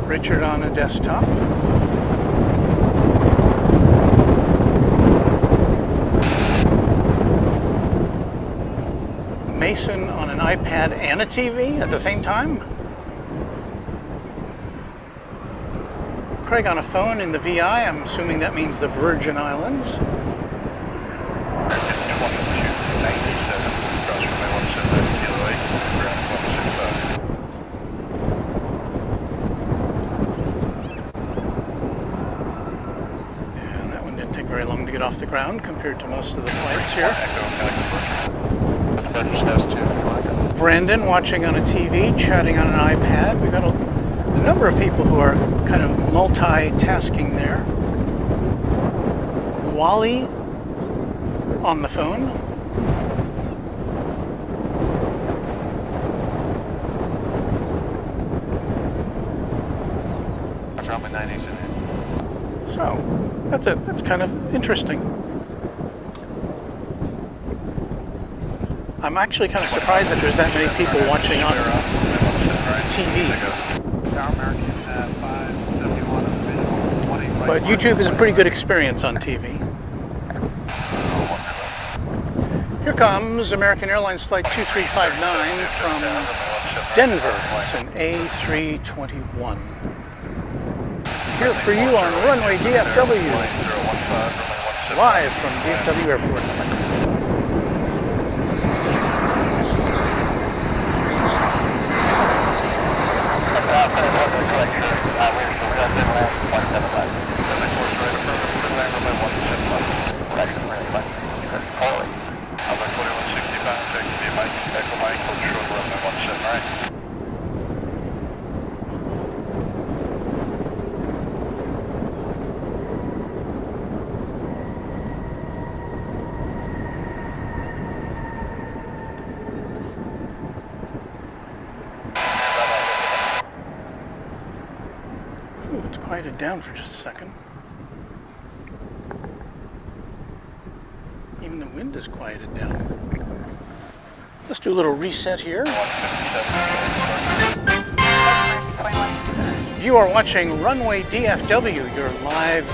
Richard on a desktop. Mason on an iPad and a TV at the same time. Craig on a phone in the VI. I'm assuming that means the Virgin Islands. And that one didn't take very long to get off the ground compared to most of the flights here. Brandon watching on a TV, chatting on an iPad. We've got a number of people who are kind of multitasking there. Wally on the phone. So that's kind of interesting. I'm actually kind of surprised that there's that many people watching on TV. But YouTube is a pretty good experience on TV. Here comes American Airlines Flight 2359 from Denver. It's an A321. Here for you on Runway DFW, live from DFW Airport. It's quieted down for just a second. Even the wind is quieted down. Let's do a little reset here. You are watching Runway DFW, your live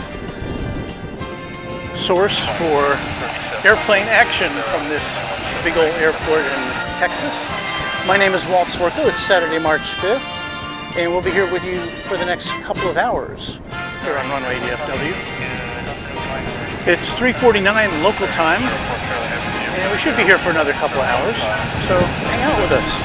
source for airplane action from this big old airport in Texas. My name is Walt Swerko. It's Saturday, March 5th. And we'll be here with you for the next couple of hours here on Runway DFW. It's 3:49 local time, and we should be here for another couple of hours, so hang out with us.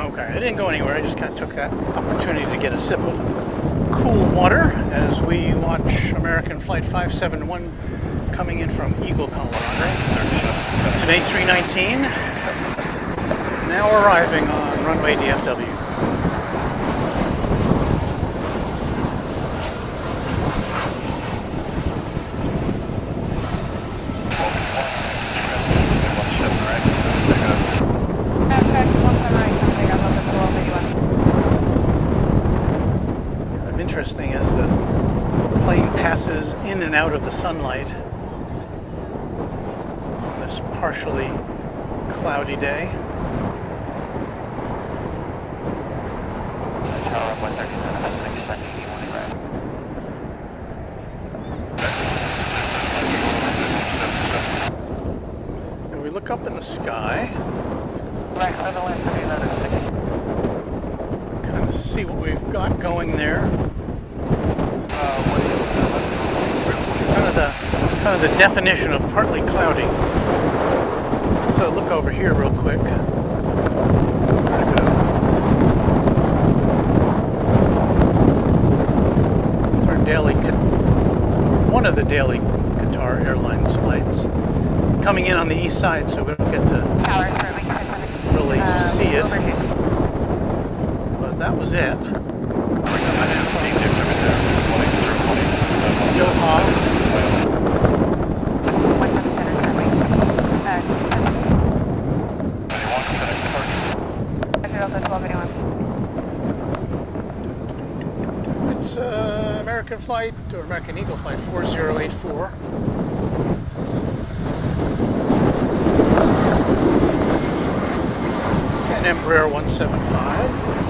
Okay, I didn't go anywhere. I just kind of took that opportunity to get a sip of cool water as we watch American Flight 571 coming in from Eagle, Colorado. It's an A319, now arriving on Runway DFW. Interesting as the plane passes in and out of the sunlight on this partially cloudy day. Right, another line for me, another 6. Kind of see what we've got going there. What do you Kind of the definition of partly cloudy. So look over here real quick. Where'd it go? It's our daily, one of the daily Qatar Airlines flights. Coming in on the east side, so we don't get to really see it. But that was it. Coming in from Doha. It's American flight, or American Eagle flight 4084. And Embraer 175.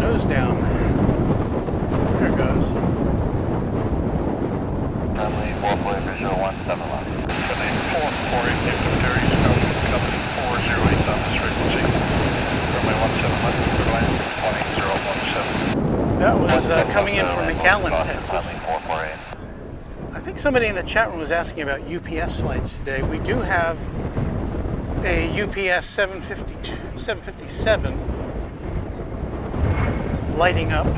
Nose down. There it goes. Runway 44017 company 408 on this frequency. Runway 171, good line, 28017. That was coming in from McAllen, Texas. 448. I think somebody in the chat room was asking about UPS flights today. We do have a UPS 757 lighting up.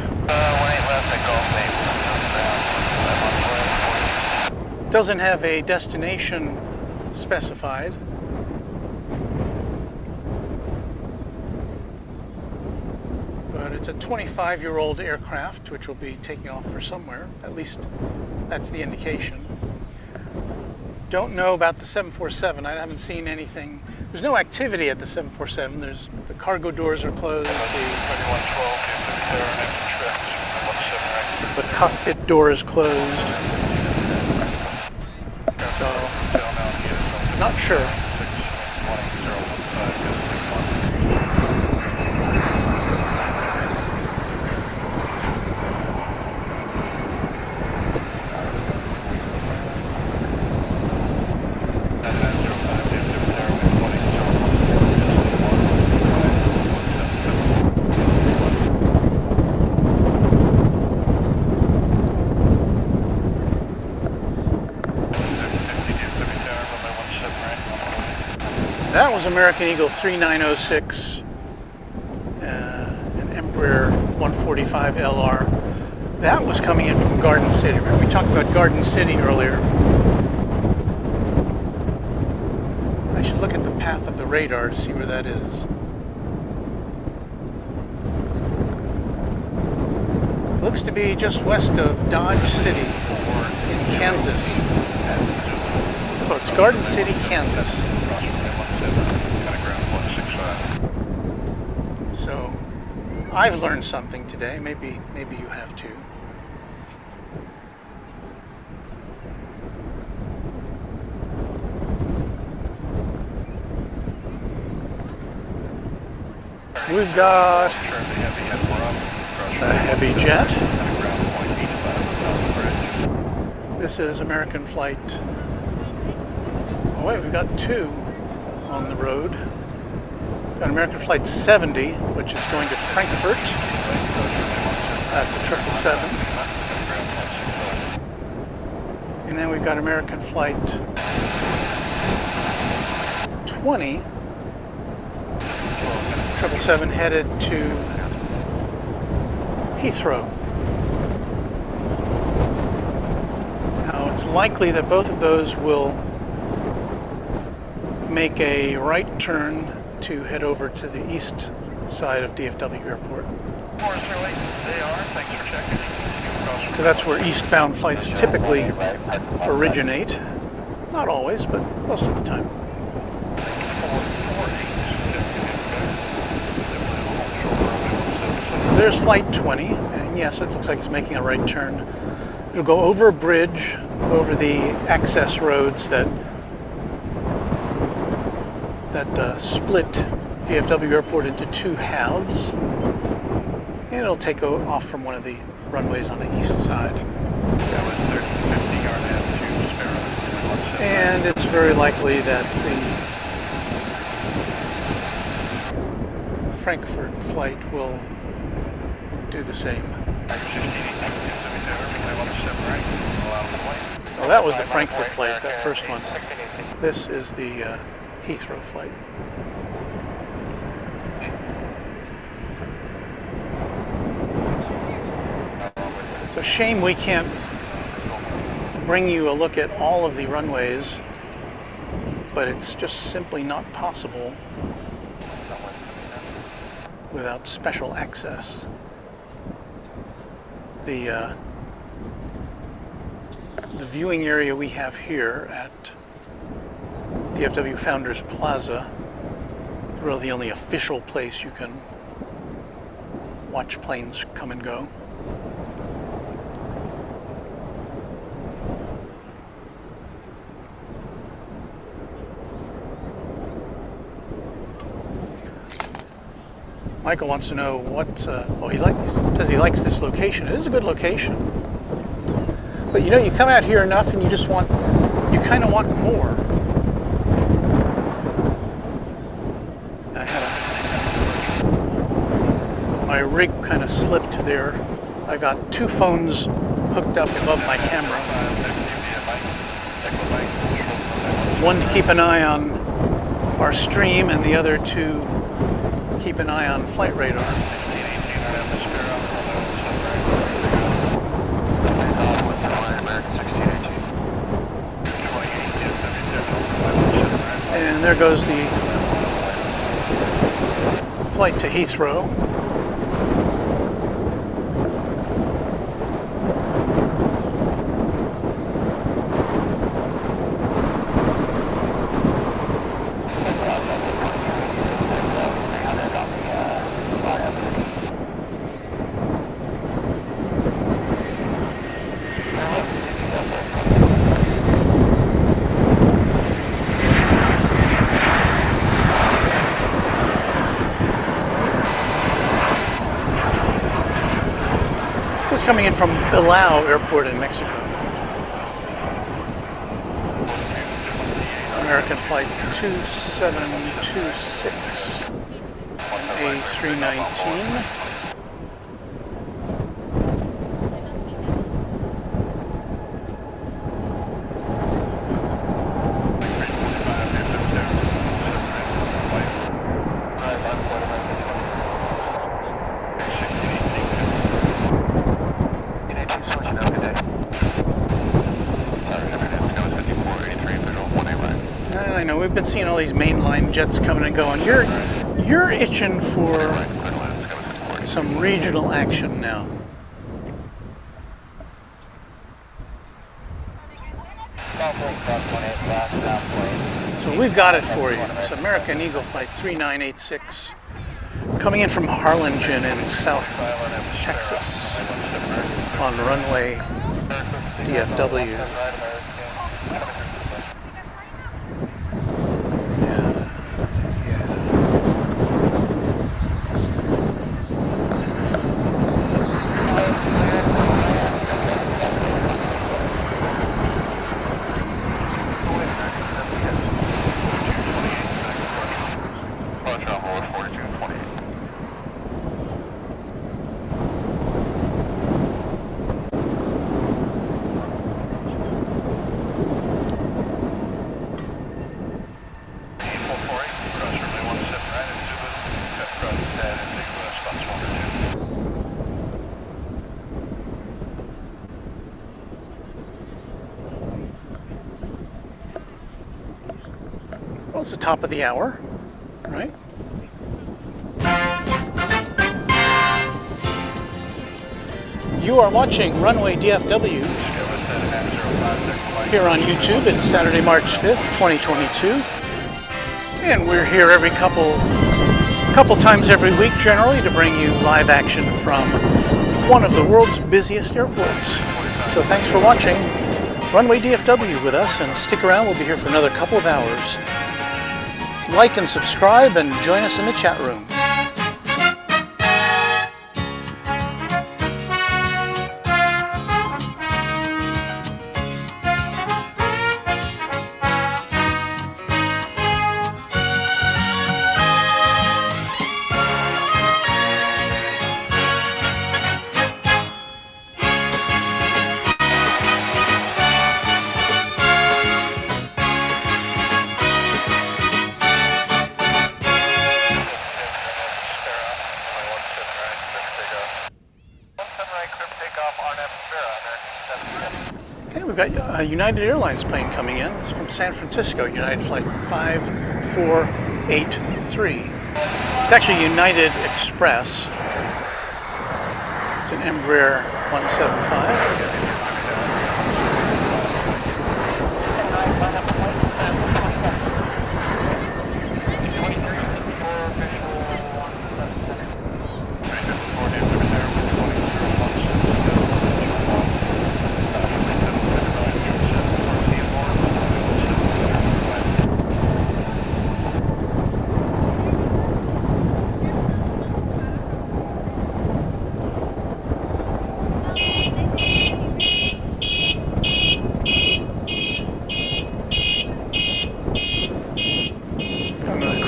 Doesn't have a destination specified. But it's a 25-year-old aircraft, which will be taking off for somewhere. At least that's the indication. Don't know about the 747. I haven't seen anything. There's no activity at the 747. The cargo doors are closed. The cockpit door is closed. So, not sure. That was American Eagle 3906, an Embraer 145 LR. That was coming in from Garden City. Remember we talked about Garden City earlier. I should look at the path of the radar to see where that is. Looks to be just west of Dodge City in Kansas. So it's Garden City, Kansas. So I've learned something today. Maybe you have too. We've got a heavy jet. This is American flight. Oh wait, we've got two on the road. Got American flight 70, which is going to Frankfurt. That's a 777. And then we've got American flight 20, 777 headed to Heathrow. Now it's likely that both of those will make a right turn to head over to the east side of DFW Airport. Because that's where eastbound flights typically originate. Not always, but most of the time. So there's flight 20, and yes, it looks like it's making a right turn. It'll go over a bridge over the access roads that split DFW Airport into two halves. And it'll take off from one of the runways on the east side. And it's very likely that the Frankfurt flight will do the same. Well, that was the Frankfurt flight, that first one. This is the Heathrow flight. It's a shame we can't bring you a look at all of the runways, but it's just simply not possible without special access. The viewing area we have here at DFW Founders Plaza is really the only official place you can watch planes come and go. Michael wants to know what, says he likes this location. It is a good location. But you know, you come out here enough and you kind of want more. My rig kind of slipped there. I got two phones hooked up above my camera. One to keep an eye on our stream and the other to keep an eye on flight radar. And there goes the flight to Heathrow. This is coming in from Bilbao Airport in Mexico. American flight 2726 A319. I know we've been seeing all these mainline jets coming and going. You're itching for some regional action now. So we've got it for you. It's American Eagle Flight 3986 coming in from Harlingen in South Texas on runway DFW. Well, it's the top of the hour, right? You are watching Runway DFW here on YouTube. It's Saturday, March 5th, 2022. And we're here every couple times every week, generally, to bring you live action from one of the world's busiest airports. So thanks for watching Runway DFW with us, and stick around. We'll be here for another couple of hours. Like and subscribe and join us in the chat room. Okay, we've got a United Airlines plane coming in. It's from San Francisco, United Flight 5483. It's actually United Express. It's an Embraer 175.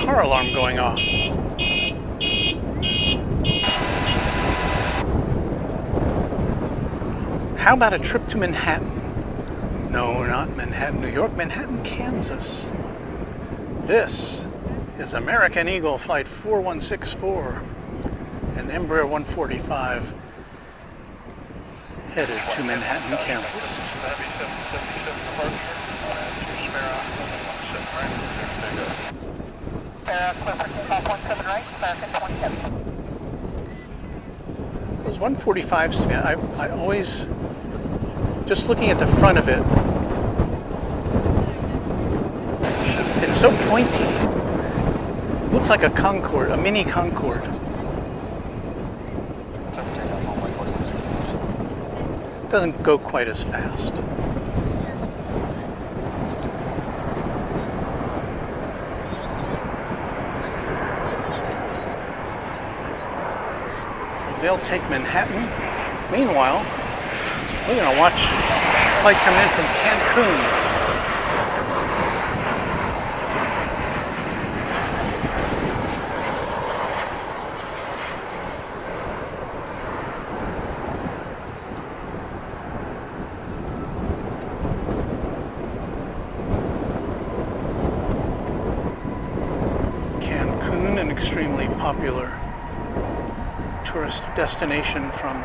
Car alarm going off. How about a trip to Manhattan? No, not Manhattan, New York, Manhattan, Kansas. This is American Eagle Flight 4164, an Embraer 145 headed to Manhattan, Kansas. Those 145s, I always, just looking at the front of it, it's so pointy. Looks like a Concorde, a mini Concorde. Doesn't go quite as fast. They'll take Manhattan. Meanwhile, we're going to watch a flight coming in from Cancun. Cancun, an extremely popular tourist destination from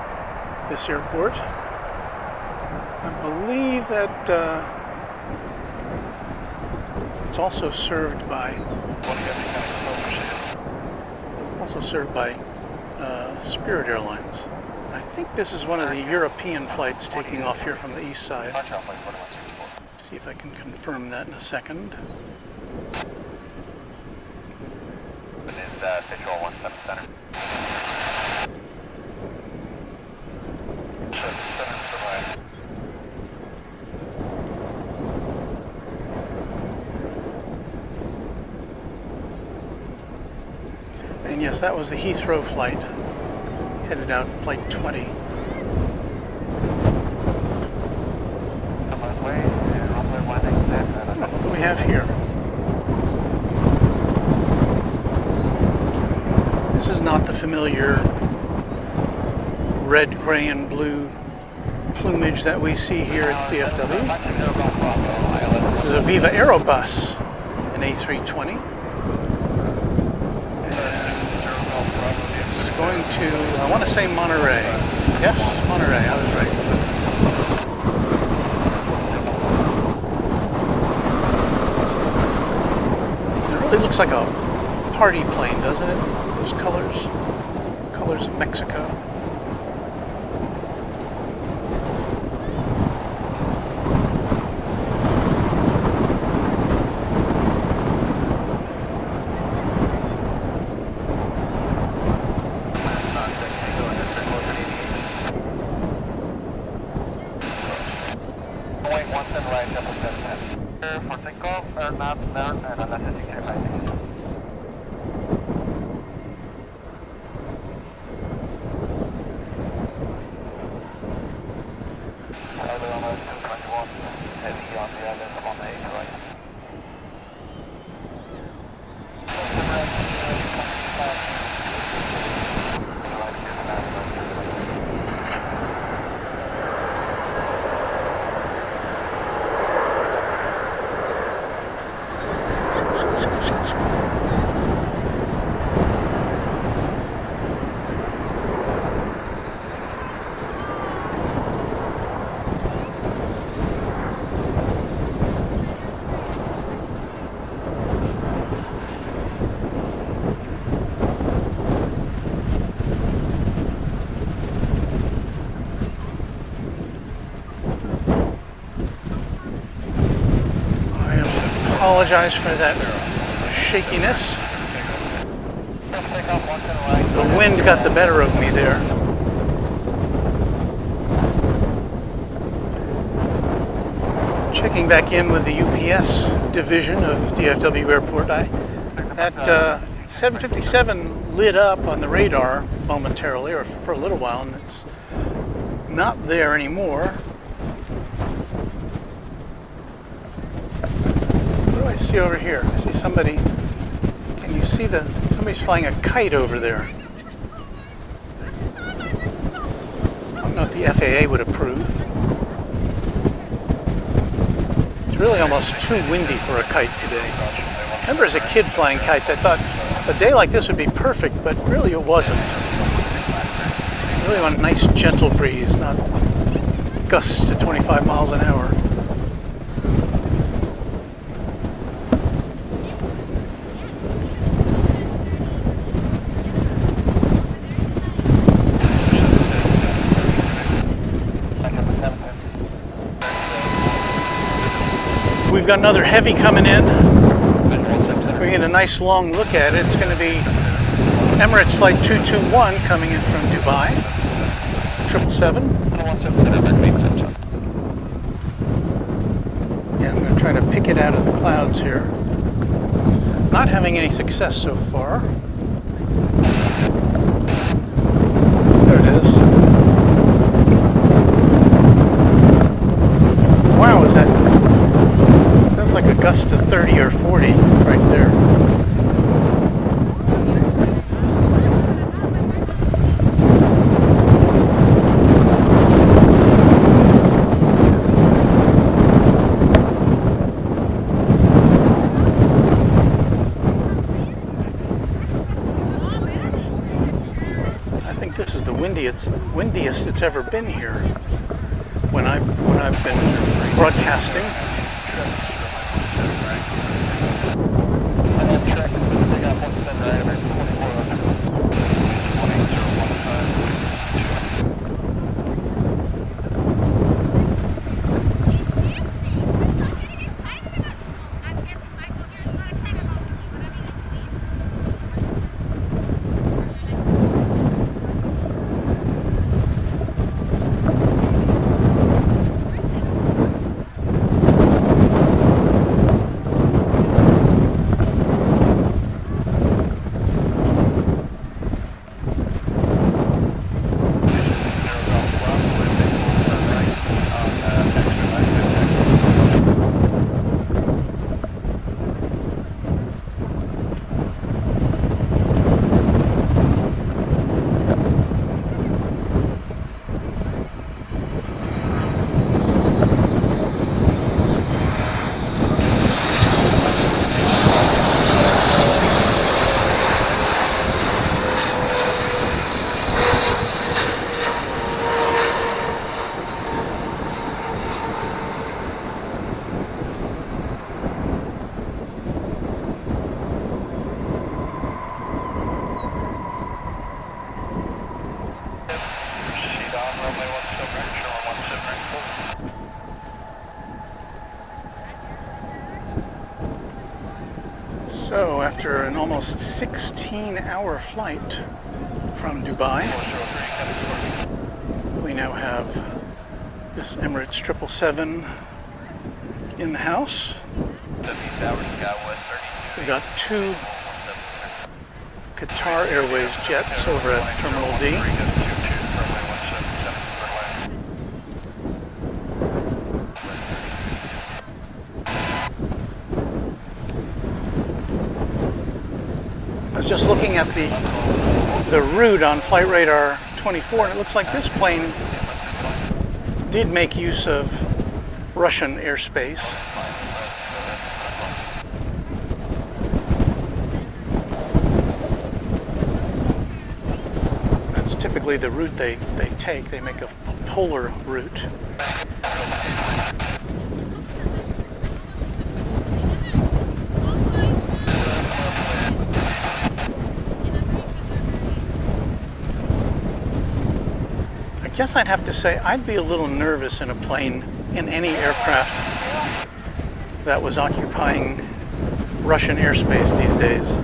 this airport. I believe that it's also served by Spirit Airlines. I think this is one of the European flights taking off here from the east side. See if I can confirm that in a second. And yes, that was the Heathrow flight, headed out flight 20. What do we have here? This is not the familiar red, gray, and blue plumage that we see here at DFW. This is a Viva Aerobus, an A320. Going to, I want to say Monterey. Yes, Monterey, I was right. It really looks like a party plane, doesn't it? Those colors. Colors of Mexico. right, 777. For takeoff, or not, and unless it's clear, heavy on the island on the 8 right. Apologize for that shakiness. The wind got the better of me there. Checking back in with the UPS division of DFW Airport. That 757 lit up on the radar momentarily, or for a little while, and it's not there anymore. I see over here. I see somebody. Can you see somebody's flying a kite over there? I don't know if the FAA would approve. It's really almost too windy for a kite today. I remember as a kid flying kites, I thought a day like this would be perfect, but really it wasn't. You really want a nice gentle breeze, not gusts to 25 miles an hour. We've got another heavy coming in. We're getting a nice long look at it. It's going to be Emirates Flight 221 coming in from Dubai, 777. Yeah, I'm going to try to pick it out of the clouds here. Not having any success so far. There it is. Wow, is that... That's like a gust of 30 or 40 right there. I think this is the windiest it's ever been here when I've been broadcasting. So after an almost 16-hour flight from Dubai, we now have this Emirates 777 in the house. We got 2 Qatar Airways jets over at Terminal D. I was just looking at the route on Flight Radar 24, and it looks like this plane did make use of Russian airspace. That's typically the route they take. They make a polar route. I guess I'd have to say I'd be a little nervous in a plane, in any aircraft that was occupying Russian airspace these days.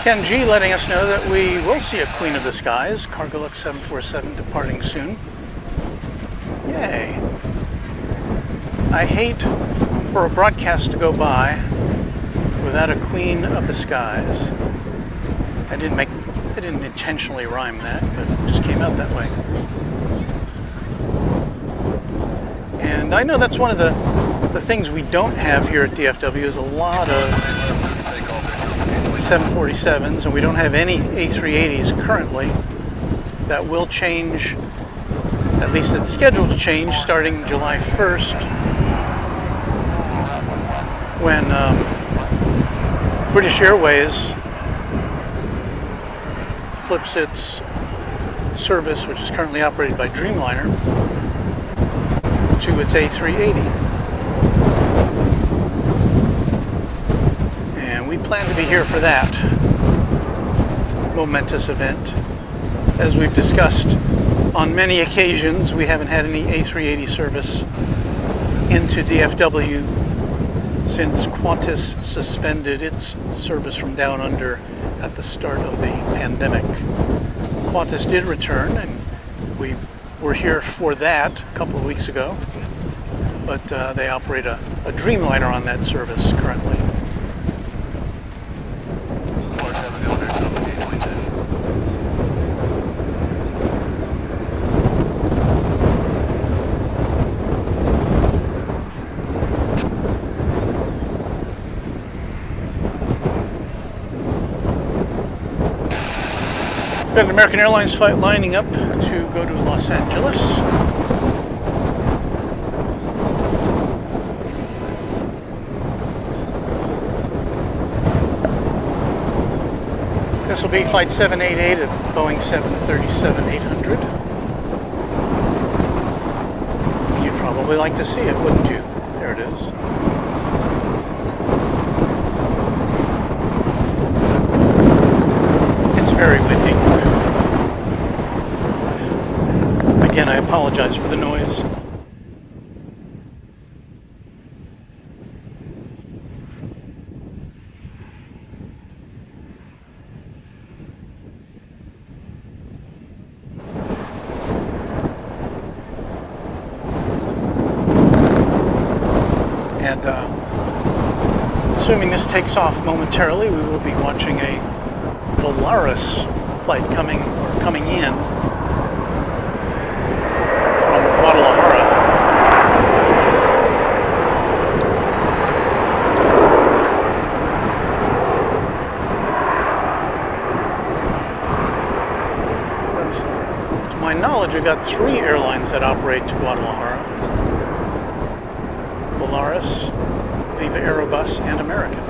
Ken G letting us know that we will see a Queen of the Skies, Cargolux 747 departing soon. Yay. I hate for a broadcast to go by without a Queen of the Skies. I didn't intentionally rhyme that, but it just came out that way. And I know that's one of the things we don't have here at DFW is a lot of 747s, and we don't have any A380s currently. That will change, at least it's scheduled to change, starting July 1st, when British Airways flips its service, which is currently operated by Dreamliner, to its A380. We plan to be here for that momentous event. As we've discussed on many occasions, we haven't had any A380 service into DFW since Qantas suspended its service from down under at the start of the pandemic. Qantas did return, and we were here for that a couple of weeks ago, but they operate a Dreamliner on that service currently. Got an American Airlines flight lining up to go to Los Angeles. This will be Flight 788 at Boeing 737-800. You'd probably like to see it, wouldn't you? There it is. It's very windy. Again, I apologize for the noise. And assuming this takes off momentarily, we will be watching a Volaris flight coming in from Guadalajara. To my knowledge, we've got 3 airlines that operate to Guadalajara: Volaris, Viva Aerobus, and American.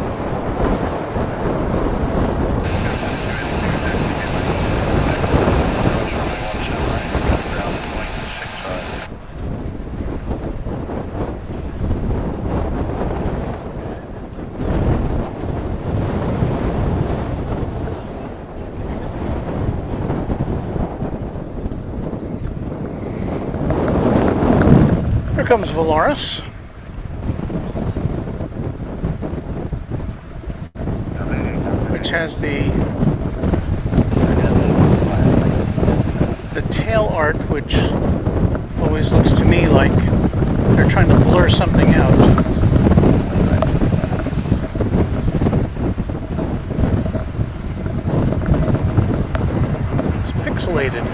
comes Valaris. Which has the tail art, which always looks to me like they're trying to blur something out. It's pixelated.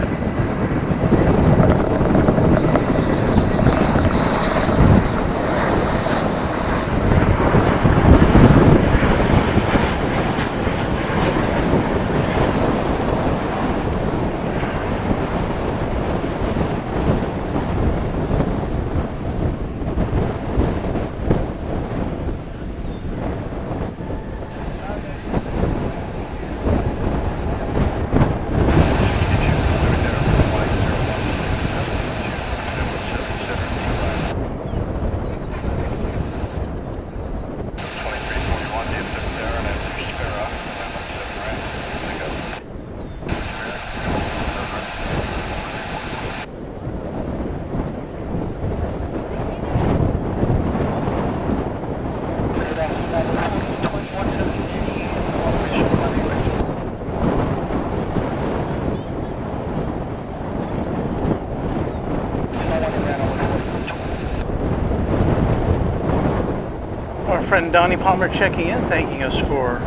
Our friend Donnie Palmer checking in, thanking us for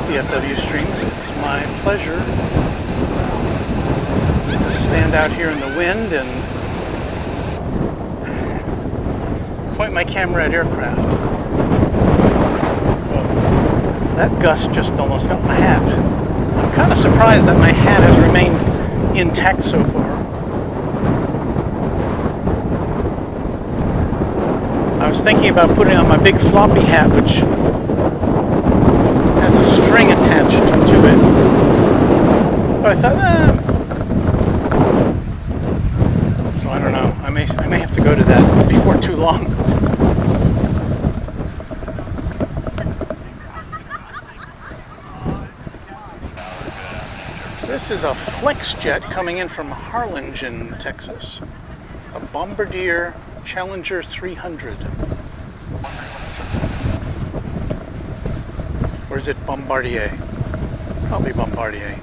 DFW streams. It's my pleasure to stand out here in the wind and point my camera at aircraft. Whoa. That gust just almost got my hat. I'm kind of surprised that my hat has remained intact so far. I was thinking about putting on my big floppy hat, which has a string attached to it. But I thought, So I don't know. I may have to go to that before too long. This is a flex jet coming in from Harlingen, Texas. A Bombardier Challenger 300. Or is it Bombardier? Probably Bombardier.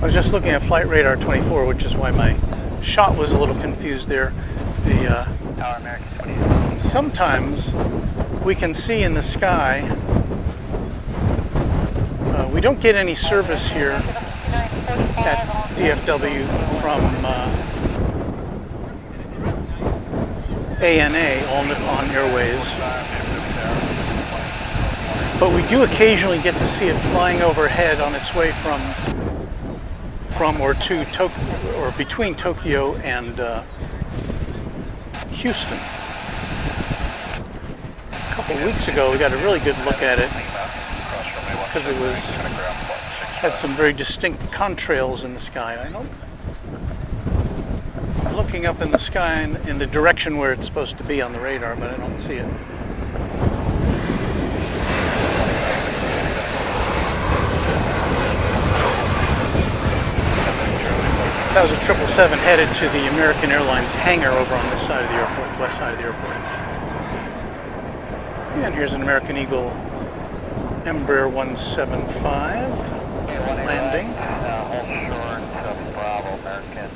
I was just looking at Flight Radar 24, which is why my shot was a little confused there. Sometimes we can see in the sky, we don't get any service here at DFW from ANA, All Nippon Airways. But we do occasionally get to see it flying overhead on its way from or to Tokyo, or between Tokyo and Houston. A couple of weeks ago, we got a really good look at it because it had some very distinct contrails in the sky. I'm looking up in the sky in the direction where it's supposed to be on the radar, but I don't see it. That was a 777 headed to the American Airlines hangar over on this side of the airport, the west side of the airport. And here's an American Eagle Embraer 175 landing. Hold short of Bravo, American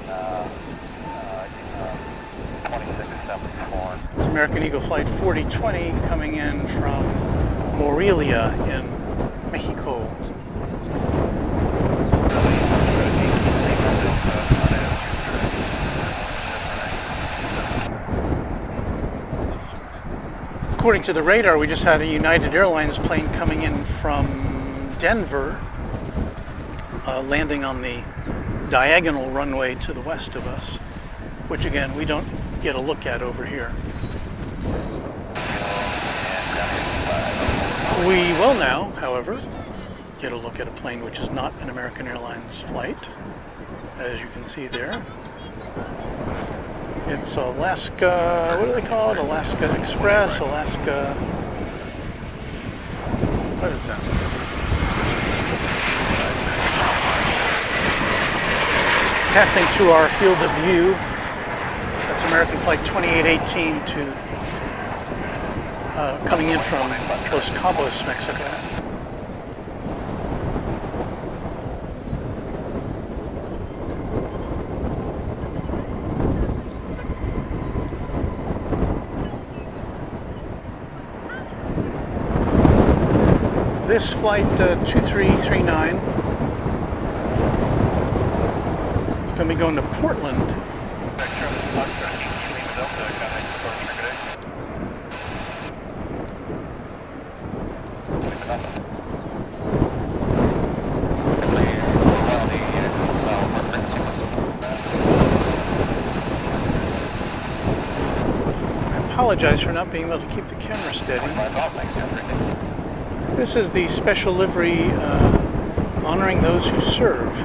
2674. It's American Eagle Flight 4020 coming in from Morelia in Mexico. According to the radar, we just had a United Airlines plane coming in from Denver, landing on the diagonal runway to the west of us, which again, we don't get a look at over here. We will now, however, get a look at a plane which is not an American Airlines flight, as you can see there. It's Alaska, what do they call it? Alaska Express, Alaska, what is that? Passing through our field of view, that's American Flight 2818 to, coming in from Los Cabos, Mexico. This flight 2339 is going to be going to Portland. I apologize for not being able to keep the camera steady. This is the special livery honoring those who serve.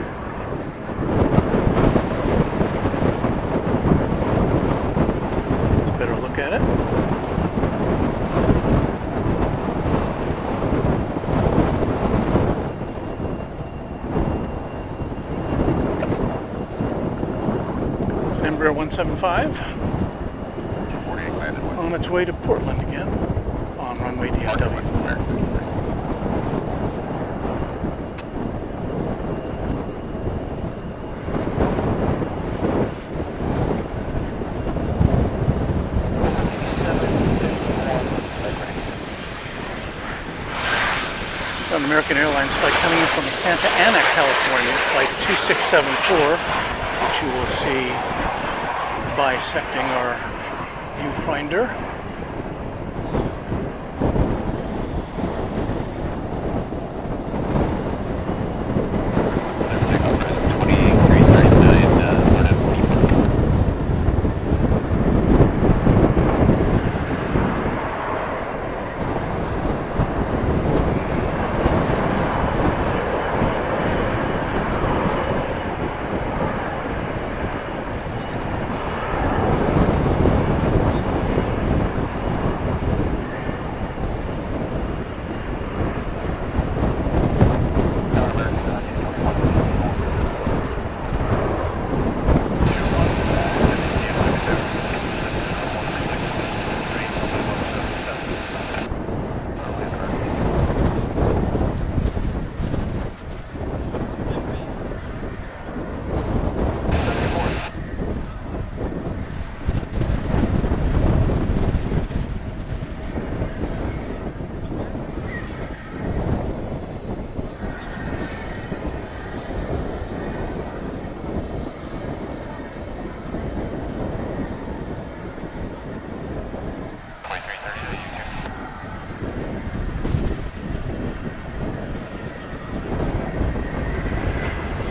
Let's a better look at it. It's an Embraer 175 on its way to Portland again on Runway DFW. An American Airlines flight coming in from Santa Ana, California, flight 2674, which you will see bisecting our viewfinder.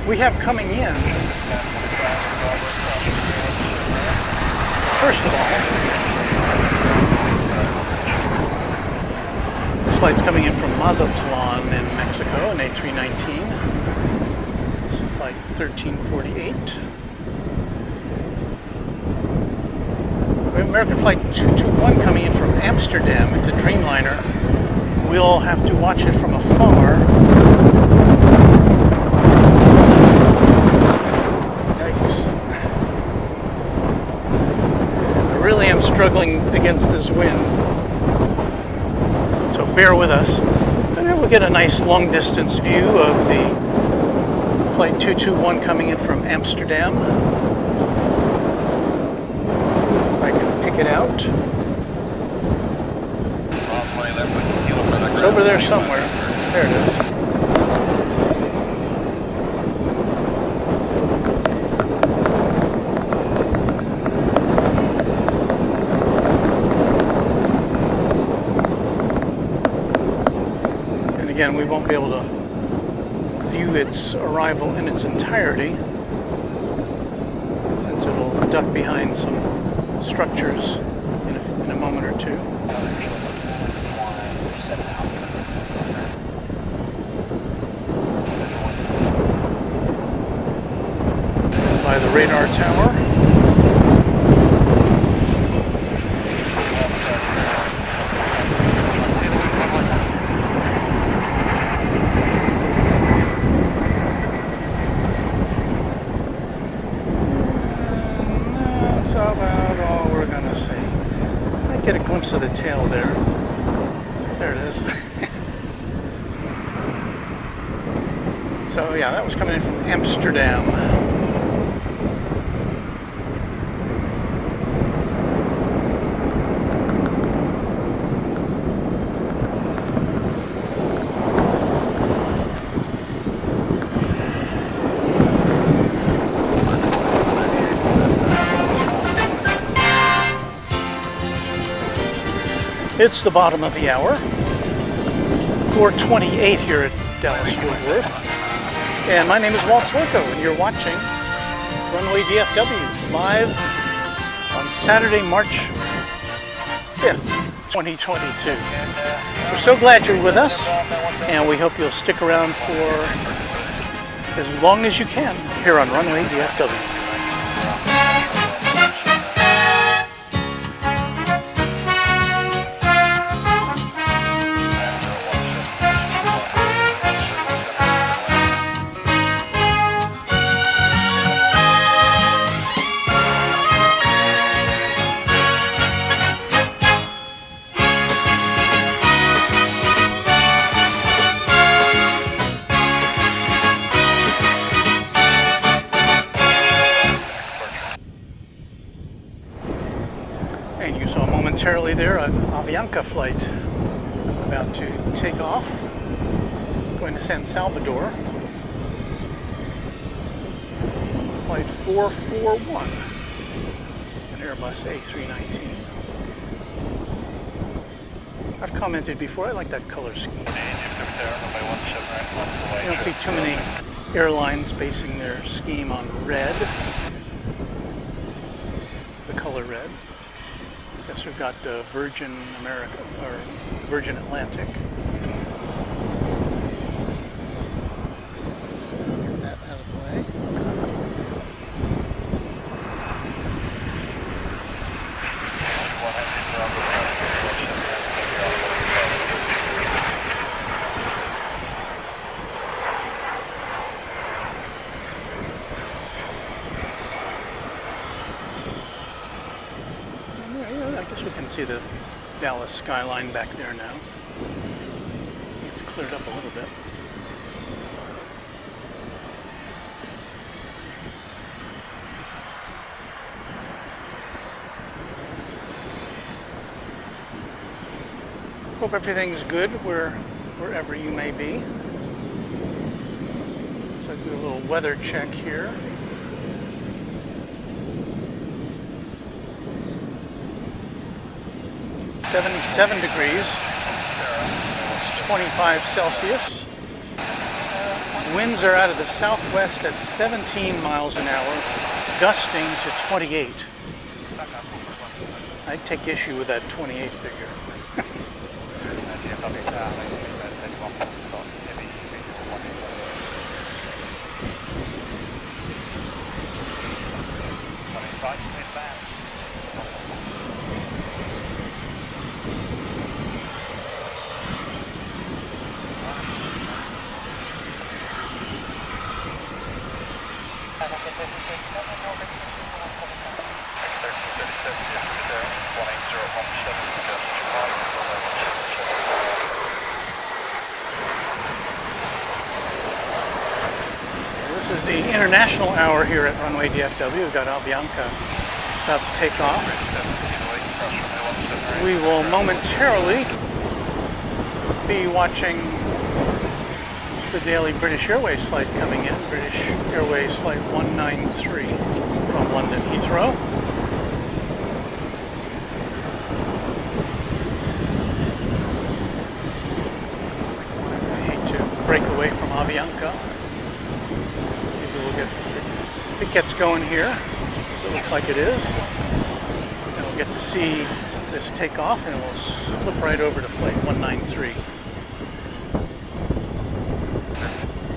We have coming in, first of all, this flight's coming in from Mazatlan in Mexico, an A319. It's flight 1348. We have American Flight 221 coming in from Amsterdam. It's a Dreamliner. We'll have to watch it from afar. I'm struggling against this wind, so bear with us. But we'll get a nice long distance view of the flight 221 coming in from Amsterdam. If I can pick it out. It's over there somewhere. There it is. Again, we won't be able to view its arrival in its entirety since it'll duck behind some structures in a moment or two. By the radar tower. That's about all we're gonna see. Might get a glimpse of the tail there. There it is. So yeah, that was coming in from Amsterdam. It's the bottom of the hour, 4:28 here at Dallas-Fort Worth. And my name is Walt Swerko, and you're watching Runway DFW live on Saturday, March 5th, 2022. We're so glad you're with us, and we hope you'll stick around for as long as you can here on Runway DFW. And you saw momentarily there an Avianca flight about to take off, going to San Salvador. Flight 441, an Airbus A319. I've commented before, I like that color scheme. You don't see too many airlines basing their scheme on red, the color red. Guess we've got Virgin America, or Virgin Atlantic. Get that out of the way. I guess we can see the Dallas skyline back there now. It's cleared up a little bit. Hope everything's good wherever you may be. So do a little weather check here. .77 degrees, it's 25 Celsius. Winds are out of the southwest at 17 miles an hour, gusting to 28. I'd take issue with that 28 figure. This is the international hour here at Runway DFW. We've got Avianca about to take off. We will momentarily be watching the daily British Airways flight coming in. British Airways flight 193 from London Heathrow. I hate to break away from Avianca. Maybe we'll get, if it gets going here, as it looks like it is, then we'll get to see this take off and we'll flip right over to flight 193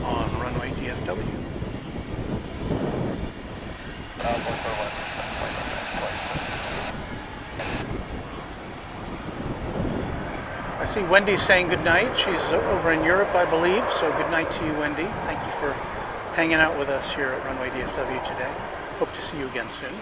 on Runway DFW. I see Wendy saying goodnight. She's over in Europe, I believe, so good night to you, Wendy. Thank you for hanging out with us here at Runway DFW today. Hope to see you again soon.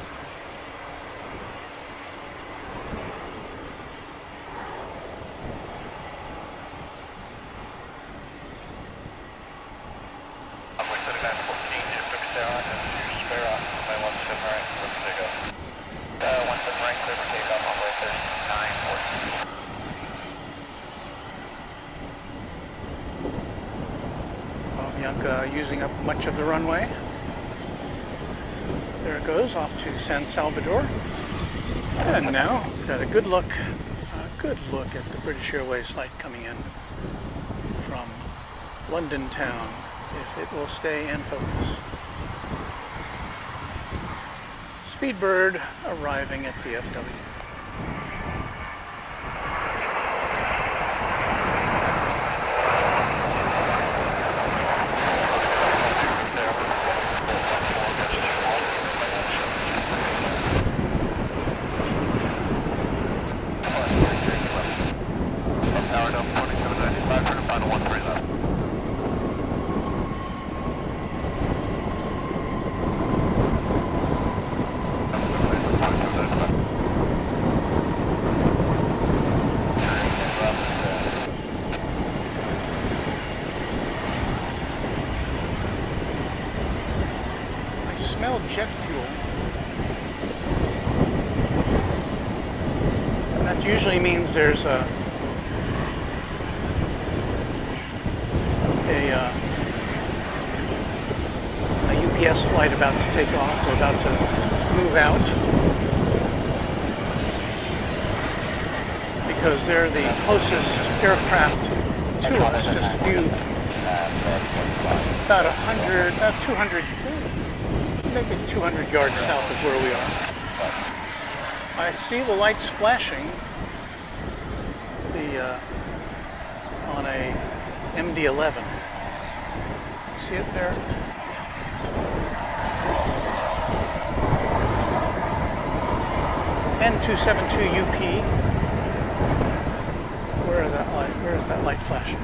Avianca using up much of the runway. There it goes, off to San Salvador. And now we've got a good look at the British Airways flight coming in from London town, if it will stay in focus. Speedbird arriving at DFW. Smell jet fuel, and that usually means there's a UPS flight about to take off or about to move out, because they're the closest aircraft to us, just a few, about 100, about 200, maybe 200 yards south of where we are. I see the lights flashing on a MD-11. You see it there? N272UP. Where is that light flashing?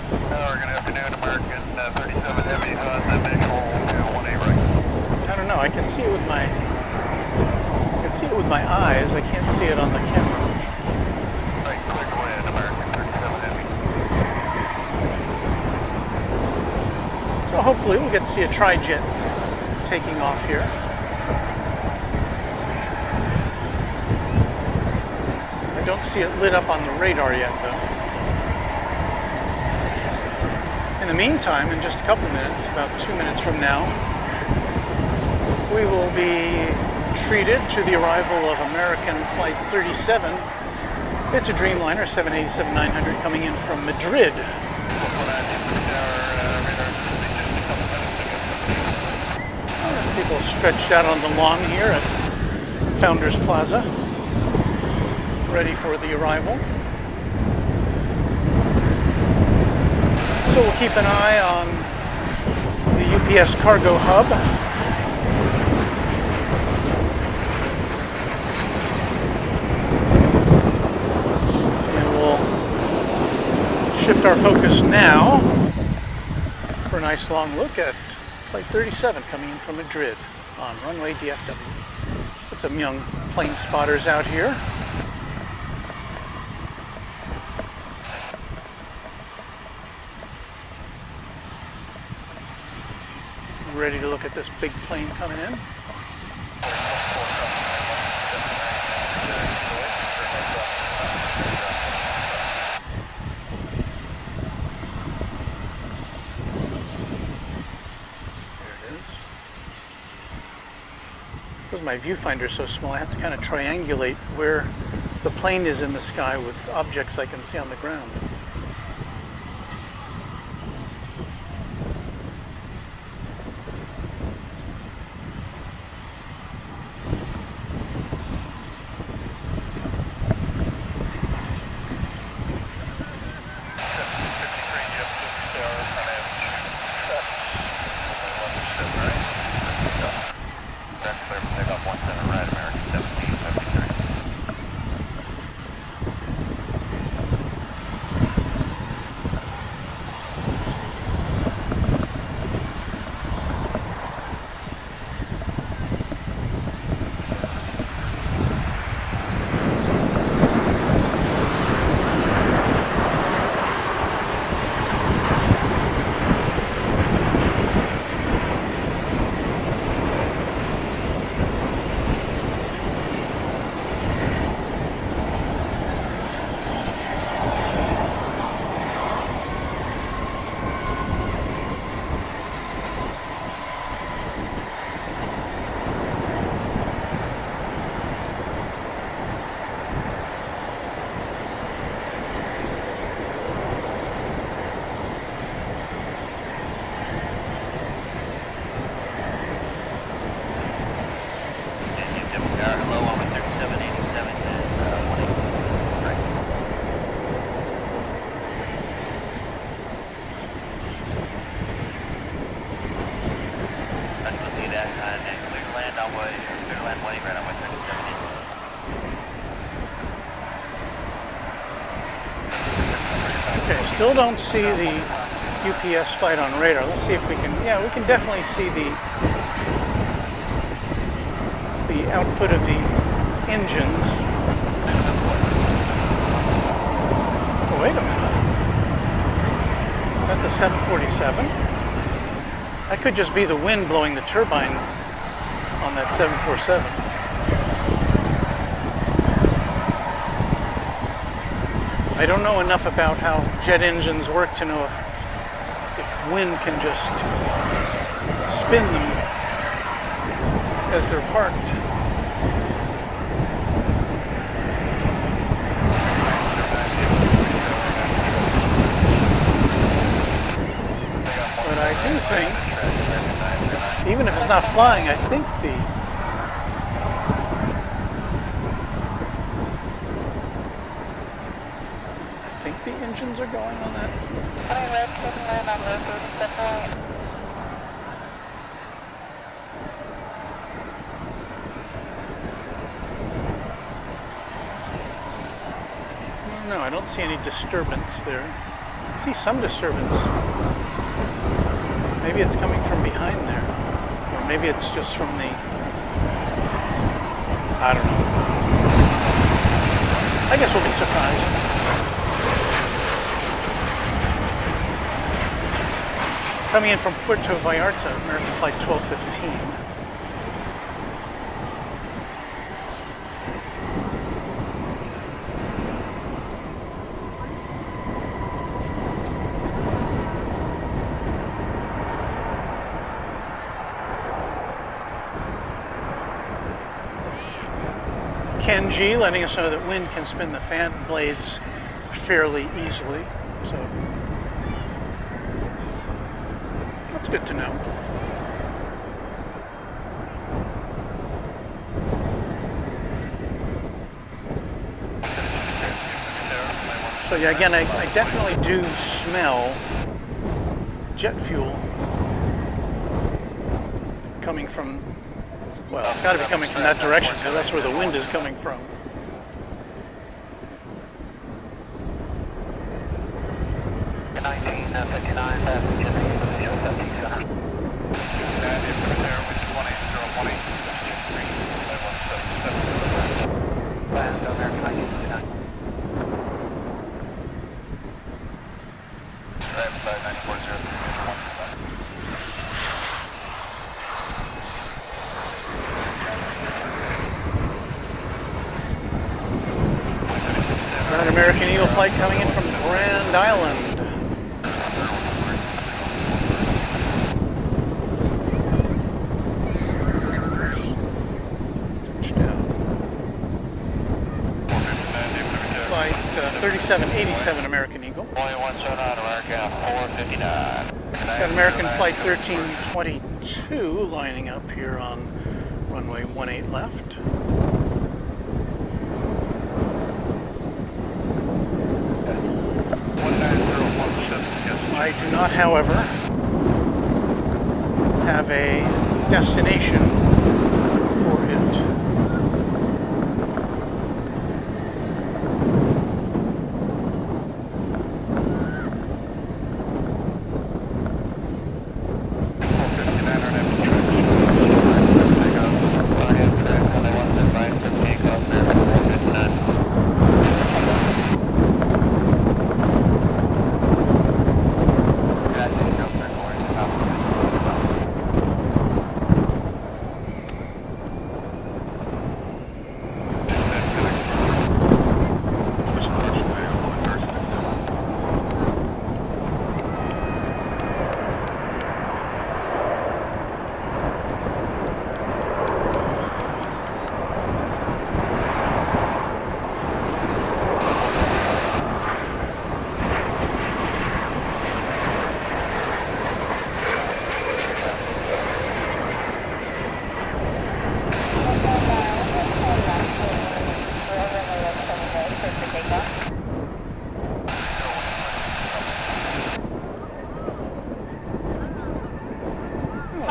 Good afternoon, American 37 Heavy, visual 1A right. I don't know. I can see it with my eyes. I can't see it on the camera. Right, clear to land, American 37 Heavy. So hopefully we'll get to see a tri-jet taking off here. I don't see it lit up on the radar yet, though. In the meantime, in just a couple minutes, about 2 minutes from now, we will be treated to the arrival of American Flight 37. It's a Dreamliner 787-900 coming in from Madrid. There's people stretched out on the lawn here at Founders Plaza, ready for the arrival. So we'll keep an eye on the UPS cargo hub. And we'll shift our focus now for a nice long look at Flight 37 coming in from Madrid on Runway DFW. Got some young plane spotters out here. ready to look at this big plane coming in. Because my viewfinder is so small, I have to kind of triangulate where the plane is in the sky with objects I can see on the ground. Still don't see the UPS flight on radar. Let's see if we can, yeah, we can definitely see the output of the engines. Oh, wait a minute. Is that the 747? That could just be the wind blowing the turbine on that 747. I don't know enough about how jet engines work to know if wind can just spin them as they're parked. But I do think, even if it's not flying, I think the engines are going on that. No, I don't see any disturbance there. I see some disturbance. Maybe it's coming from behind there. Or maybe it's just from the... I don't know. I guess we'll be surprised. Coming in from Puerto Vallarta, American Flight 1215. Ken G letting us know that wind can spin the fan blades fairly easily, so that's good to know. But yeah, again, I definitely do smell jet fuel coming from, well, it's got to be coming from that direction because that's where the wind is coming from. Eagle flight coming in from Grand Island. Touchdown. Flight 3787 American Eagle. Only 179 American 459. Got American Flight 1322 lining up here on runway 18 left. I do not, however, have a destination for it.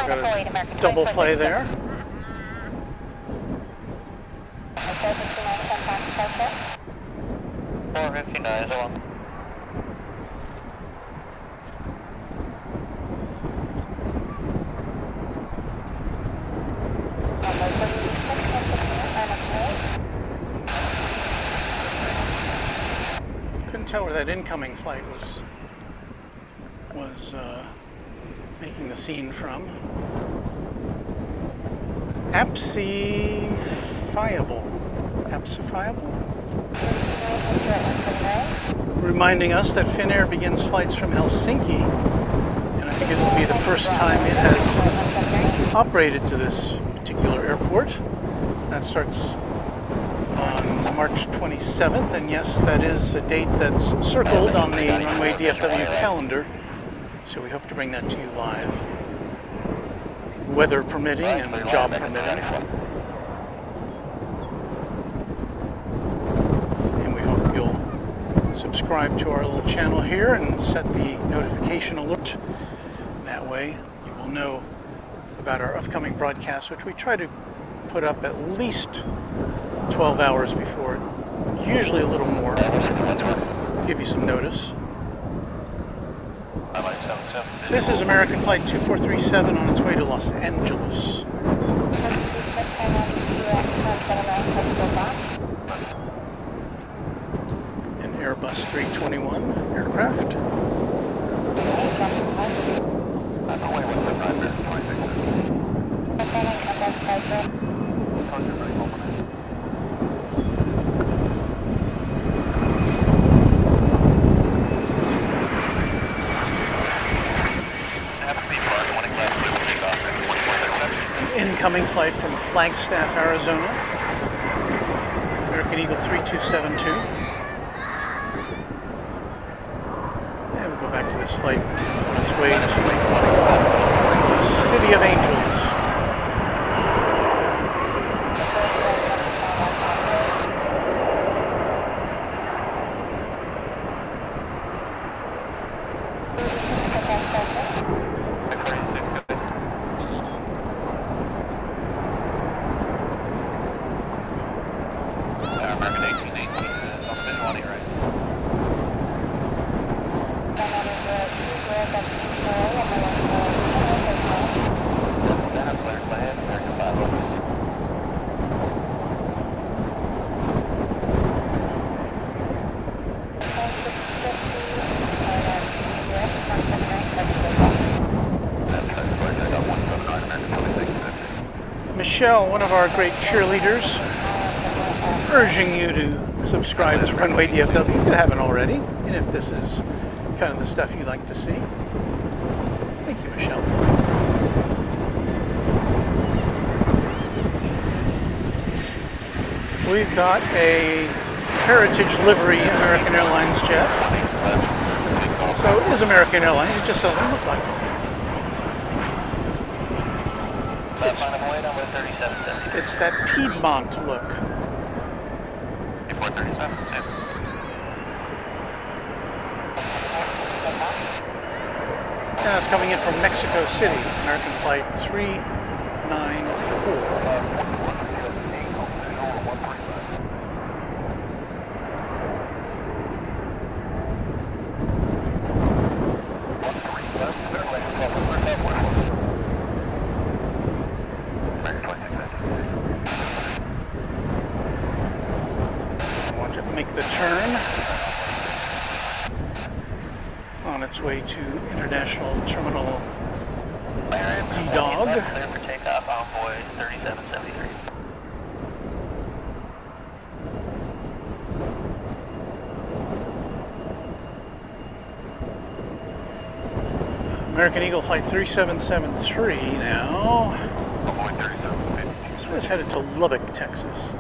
Got a double play there. Couldn't tell where that incoming flight was making the scene from. Apsifiable. Reminding us that Finnair begins flights from Helsinki, and I think it will be the first time it has operated to this particular airport. That starts on March 27th, and yes, that is a date that's circled on the Runway DFW calendar, so we hope to bring that to you live, weather permitting and job permitting. And we hope you'll subscribe to our little channel here and set the notification alert. That way you will know about our upcoming broadcasts, which we try to put up at least 12 hours before it, usually a little more, give you some notice. This is American Flight 2437 on its way to Los Angeles. An Airbus 321 aircraft. Incoming flight from Flagstaff, Arizona, American Eagle 3272. And we'll go back to this flight on its way to the City of Angels. Michelle, one of our great cheerleaders, urging you to subscribe to Runway DFW if you haven't already, and if this is kind of the stuff you like to see. Thank you, Michelle. We've got a Heritage livery American Airlines jet. So it is American Airlines, it just doesn't look like it. It's that Piedmont look. Yeah, it's coming in from Mexico City, American Flight 394. Make the turn on its way to International Terminal D-Dog. Clear for takeoff, envoy 3773. American Eagle Flight 3773 now. Envoy 3750. It's headed to Lubbock, Texas.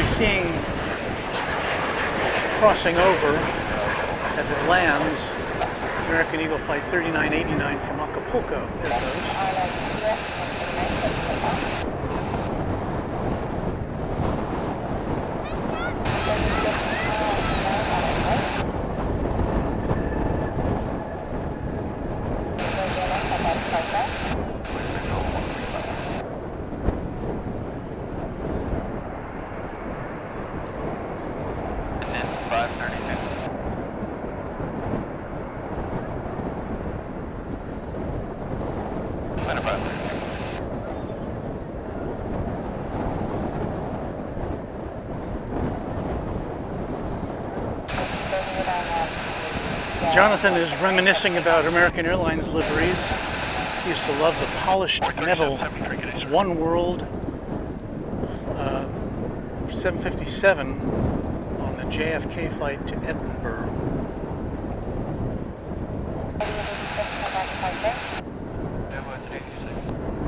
Seeing crossing over as it lands American Eagle Flight 3989 from Acapulco. There it goes. Jonathan is reminiscing about American Airlines liveries. He used to love the polished metal One World 757 on the JFK flight to Edinburgh.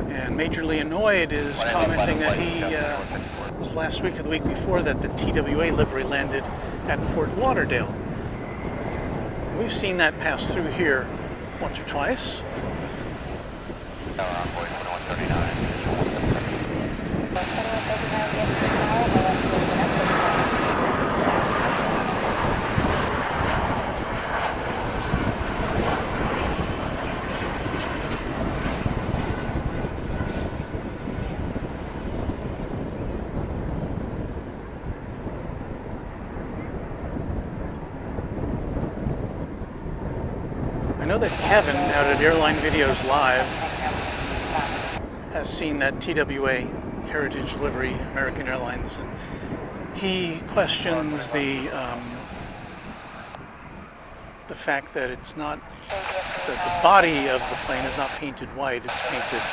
And Major Leonoid is commenting that he was last week or the week before that the TWA livery landed at Fort Lauderdale. We've seen that pass through here once or twice. I know that Kevin out at Airline Videos Live has seen that TWA Heritage livery American Airlines, and he questions the fact that it's not that the body of the plane is not painted white; it's painted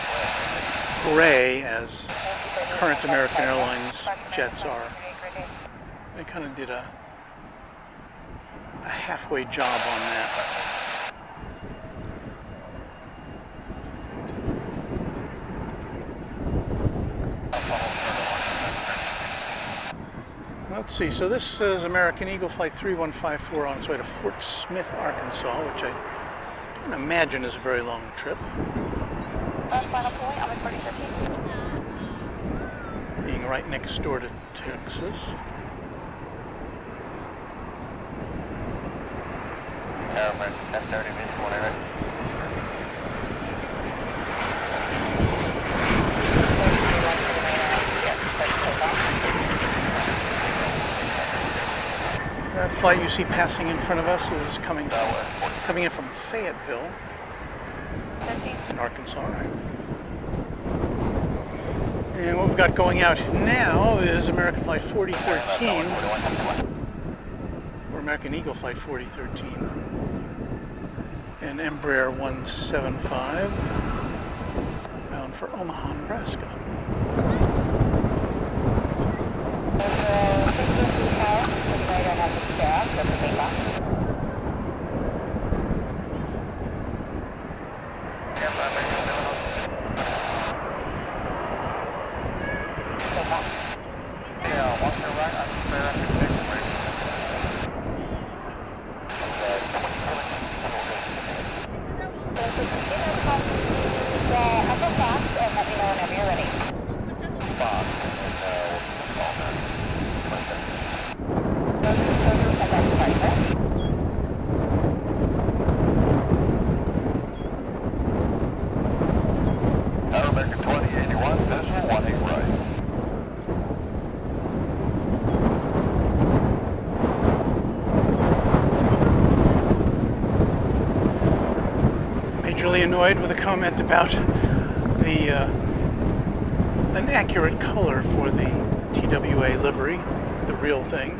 gray, as current American Airlines jets are. They kind of did a halfway job on that. Let's see, so this is American Eagle Flight 3154 on its way to Fort Smith, Arkansas, which I don't imagine is a very long trip. Being right next door to Texas. That flight you see passing in front of us is coming in from Fayetteville. It's in Arkansas, right? And what we've got going out now is American Flight 4013. We're American Eagle Flight 4013 and Embraer 175 bound for Omaha, Nebraska. Majorly annoyed with a comment about the inaccurate color for the TWA livery, the real thing.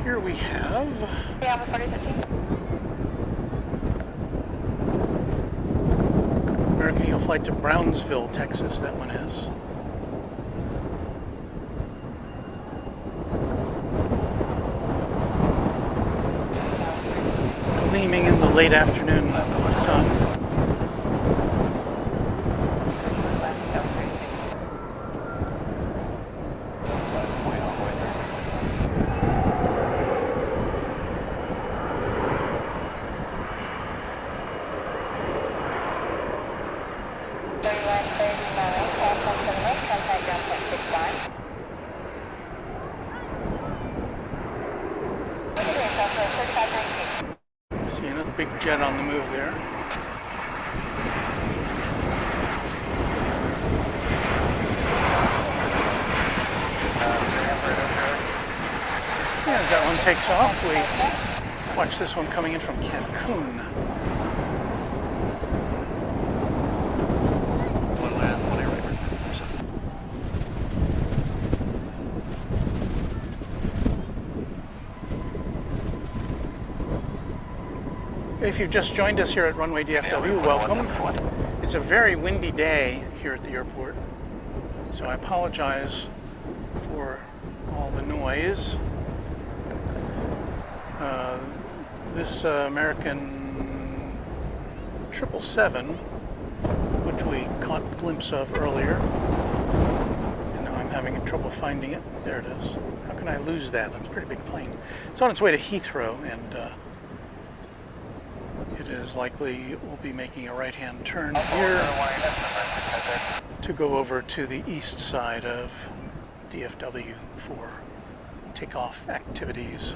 Here we have American Eagle flight to Brownsville, Texas, that one is. Gleaming in the late afternoon sun. See another big jet on the move there. As that one takes off, we watch this one coming in from Cancun. If you've just joined us here at Runway DFW, welcome. It's a very windy day here at the airport, so I apologize for all the noise. This American 777, which we caught a glimpse of earlier, and now I'm having trouble finding it. There it is. How can I lose that? That's a pretty big plane. It's on its way to Heathrow, and it is likely it will be making a right-hand turn here to go over to the east side of DFW for takeoff activities.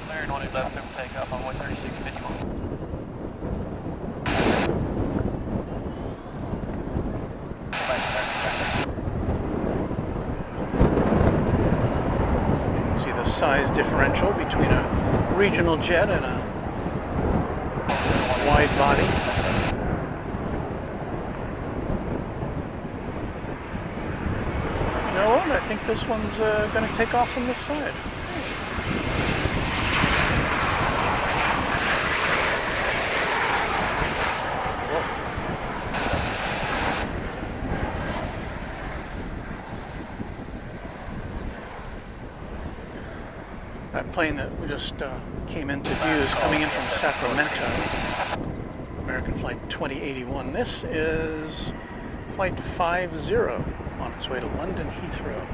Clearing on it left over takeoff on 136.51. See the size differential between a regional jet and a wide body. You know what? I think this one's going to take off from this side. That plane that we just came into view is coming in from Sacramento, American Flight 2081. This is Flight 50 on its way to London Heathrow.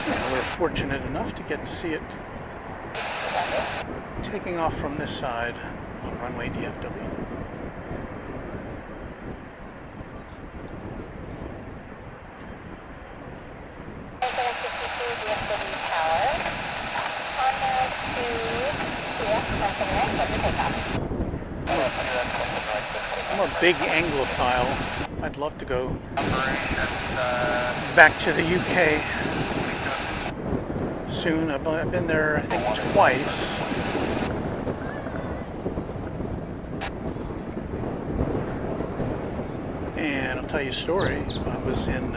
And we're fortunate enough to get to see it taking off from this side on Runway DFW. I'm a big Anglophile. I'd love to go back to the UK soon. I've been there, I think, twice. And I'll tell you a story. I was in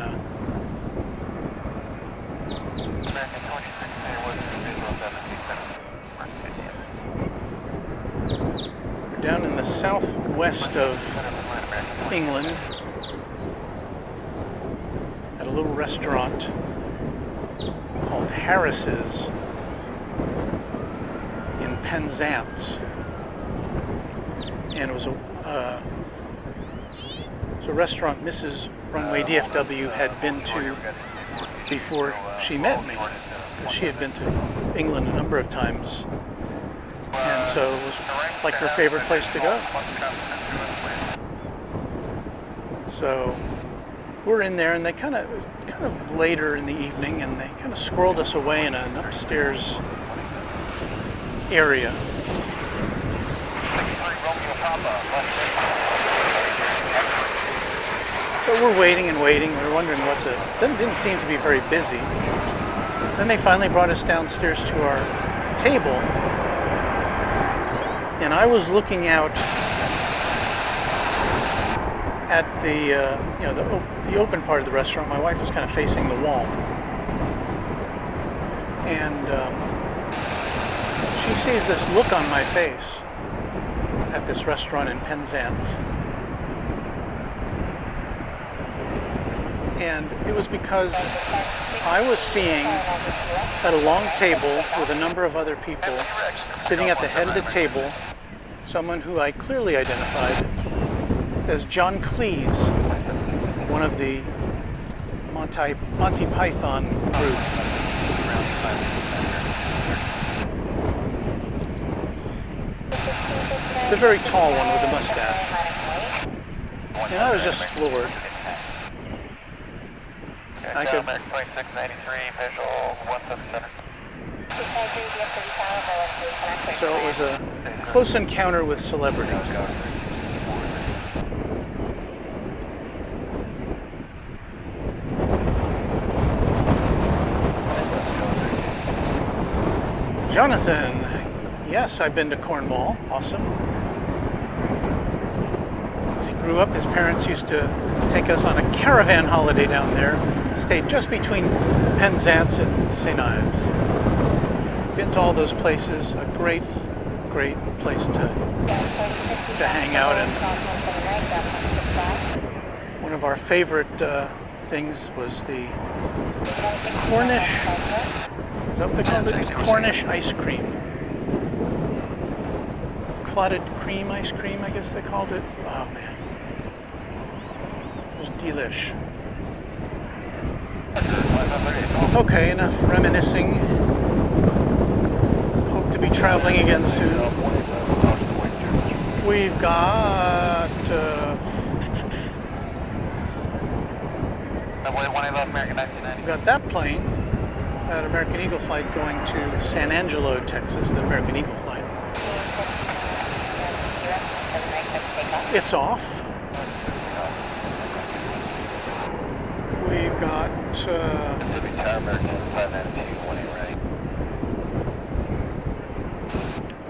down in the southwest of England at a little restaurant called Harris's in Penzance, and it was a restaurant Mrs. Runway DFW had been to before she met me, because she had been to England a number of times, and so it was like her favorite place to go. So we're in there, and they kind of later in the evening, and they kind of squirreled us away in an upstairs area. So we're waiting and waiting. We're wondering what didn't seem to be very busy. Then they finally brought us downstairs to our table, and I was looking out at the open part of the restaurant. My wife was kind of facing the wall, and she sees this look on my face at this restaurant in Penzance, and it was because I was seeing at a long table with a number of other people, sitting at the head of the table, someone who I clearly identified as John Cleese, one of the Monty Python group. The very tall one with the mustache. And I was just floored. I could... So it was a close encounter with celebrity. Jonathan, yes, I've been to Cornwall. Awesome. As he grew up, his parents used to take us on a caravan holiday down there. Stayed just between Penzance and St. Ives. Been to all those places. A great, great place to hang out. And one of our favorite things was the Cornish. Is that what they called it? Cornish ice cream. Clotted cream ice cream, I guess they called it. Oh man. It was delish. Okay, enough reminiscing. Hope to be traveling again soon. We've got... we've got that plane. That American Eagle flight going to San Angelo, Texas, the American Eagle flight. It's off. We've got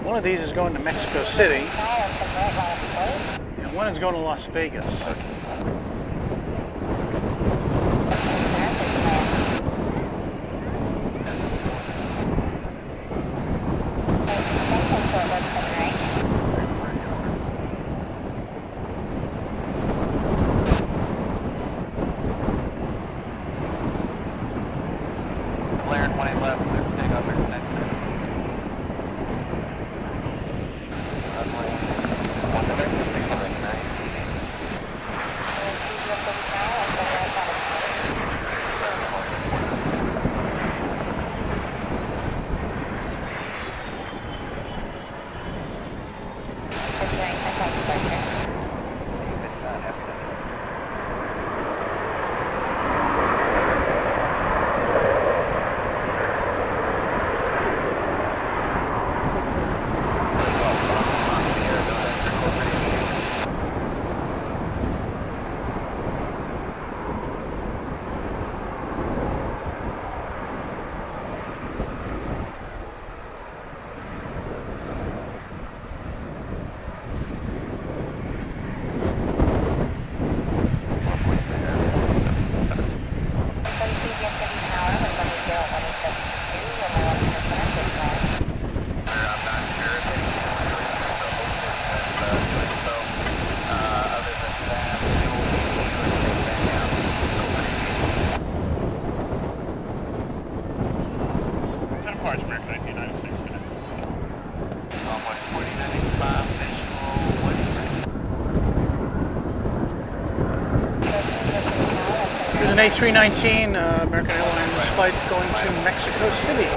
one of these is going to Mexico City, and one is going to Las Vegas. There's an A319 American Airlines flight going to Mexico City.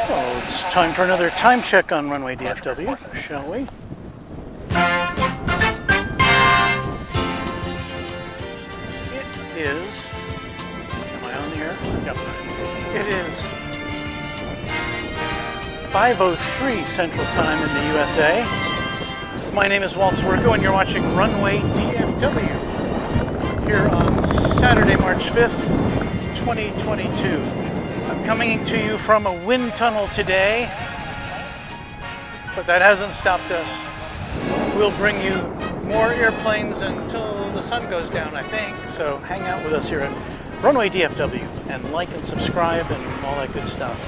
Well, it's time for another time check on Runway DFW, shall we? It is, am I on the air? Yep. It is 5:03 Central Time in the USA. My name is Walt Zwerko and you're watching Runway DFW here on Saturday, March 5th, 2022. I'm coming to you from a wind tunnel today, but that hasn't stopped us. We'll bring you more airplanes until the sun goes down, I think. So hang out with us here at Runway DFW and like and subscribe and all that good stuff.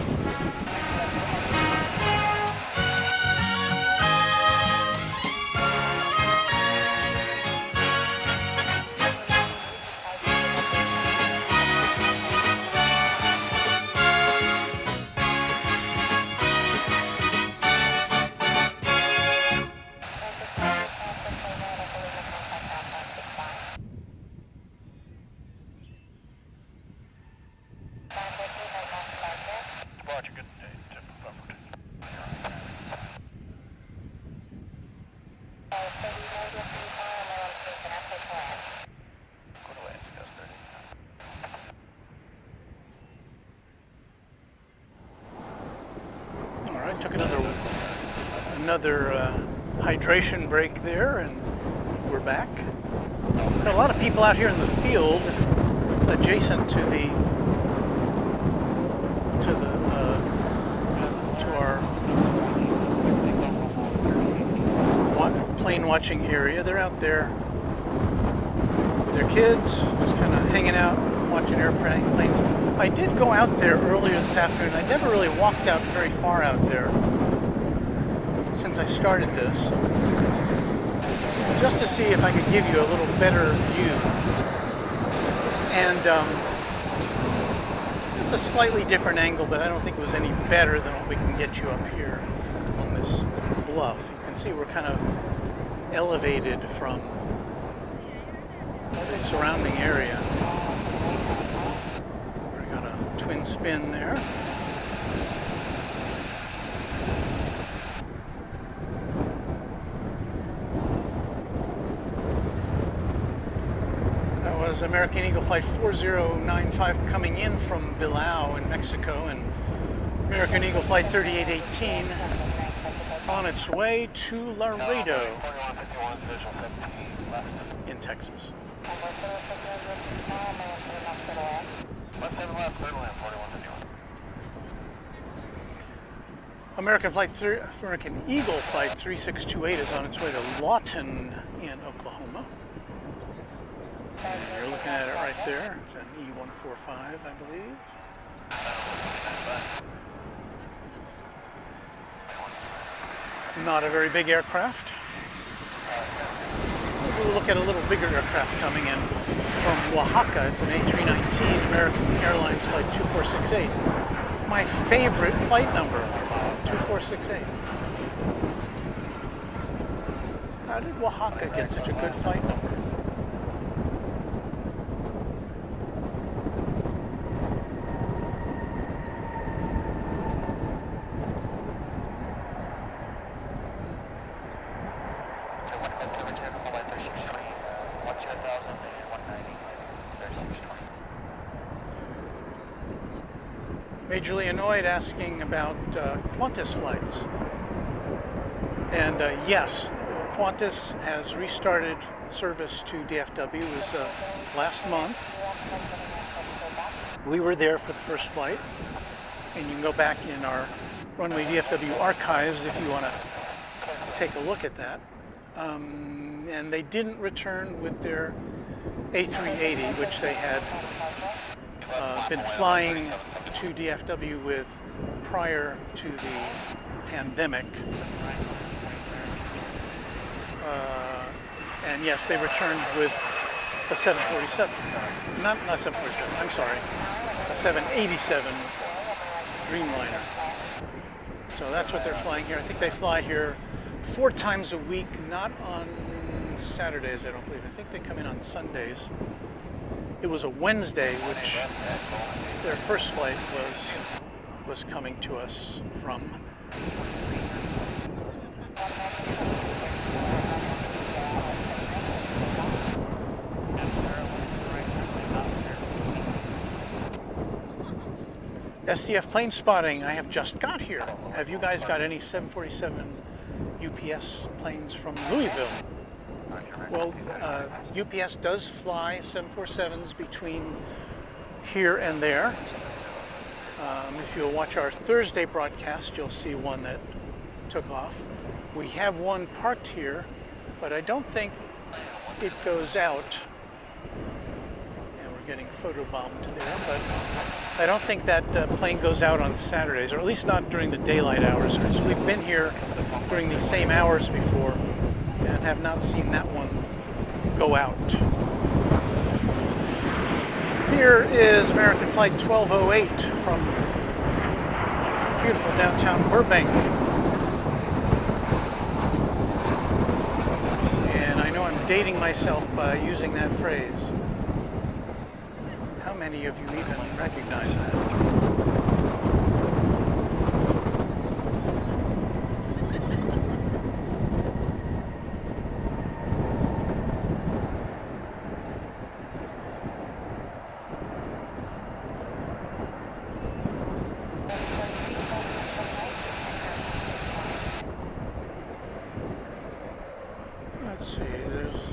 Took another hydration break there, and we're back. Got a lot of people out here in the field, adjacent to our plane watching area. They're out there with their kids, just kind of hanging out, watching airplanes. I did go out there earlier this afternoon. I never really walked out very far out there since I started this, just to see if I could give you a little better view. And it's a slightly different angle, but I don't think it was any better than what we can get you up here on this bluff. You can see we're kind of elevated from the surrounding area. Twin spin there. That was American Eagle Flight 4095 coming in from Bilbao in Mexico, and American Eagle Flight 3818 on its way to Laredo in Texas. American Eagle Flight 3628 is on its way to Lawton in Oklahoma. And you're looking at it right there. It's an E145, I believe. Not a very big aircraft. We'll look at a little bigger aircraft coming in from Oaxaca. It's an A319 American Airlines Flight 2468. My favorite flight number, 2468. How did Oaxaca get such a good flight number? majorly annoyed asking about Qantas flights. And yes, Qantas has restarted service to DFW. It was last month. We were there for the first flight, and you can go back in our Runway DFW archives if you want to take a look at that. And they didn't return with their A380, which they had been flying to DFW with prior to the pandemic. And yes, they returned with a 747. Not 747, I'm sorry. A 787 Dreamliner. So that's what they're flying here. I think they fly here 4 times a week, not on Saturdays, I don't believe. I think they come in on Sundays. It was a Wednesday, which their first flight was coming to us from. SDF plane spotting. I have just got here. Have you guys got any 747 UPS planes from Louisville? Well, UPS does fly 747s between here and there. If you'll watch our Thursday broadcast, you'll see one that took off. We have one parked here, but I don't think it goes out. And we're getting photobombed there, but I don't think that plane goes out on Saturdays, or at least not during the daylight hours, because we've been here during these same hours before and have not seen that one go out. Here is American Flight 1208 from beautiful downtown Burbank. And I know I'm dating myself by using that phrase. How many of you even recognize that? Let's see, there's...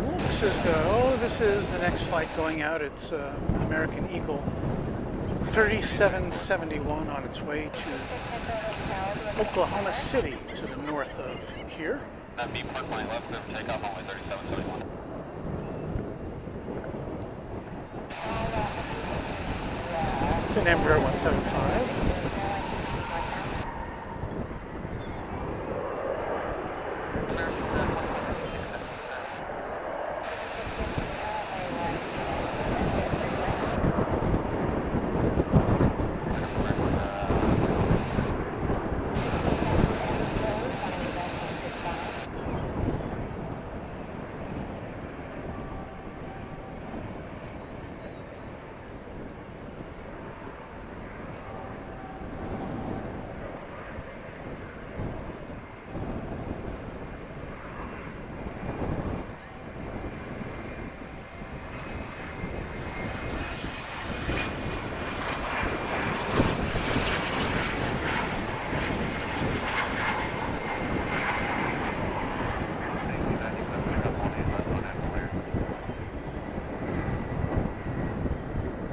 Looks as though this is the next flight going out. It's American Eagle 3771 on its way to Oklahoma City, to the north of here. Be park line left, clear for takeoff, only 3771. It's an Embraer 175.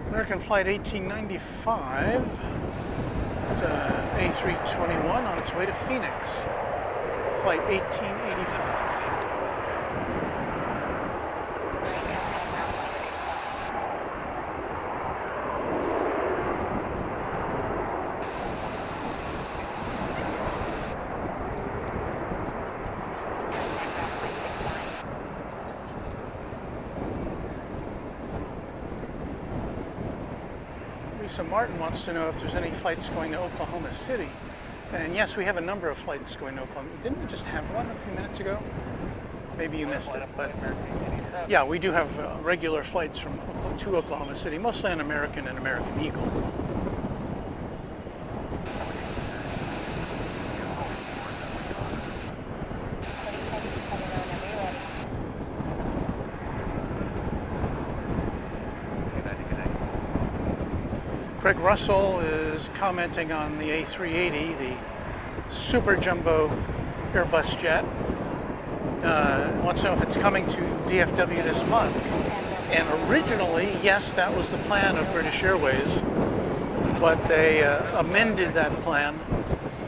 American Flight 1895. It's an A321 on its way to Phoenix. Flight 1885. Lisa Martin wants to know if there's any flights going to Oklahoma City. And yes, we have a number of flights going to Oklahoma. Didn't we just have one a few minutes ago? Maybe you missed it, but yeah, we do have regular flights to Oklahoma City, mostly on American and American Eagle. Craig Russell is commenting on the A380, the super jumbo Airbus jet. Wants to know if it's coming to DFW this month. And originally, yes, that was the plan of British Airways, but they amended that plan,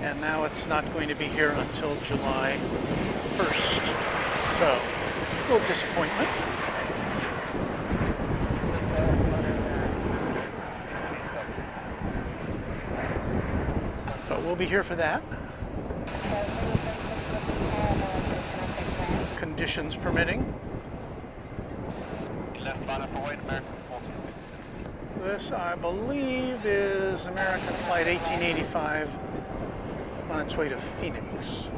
and now it's not going to be here until July 1st. So, a little disappointment. But we'll be here for that. Conditions permitting. This, I believe, is American Flight 1885 on its way to Phoenix.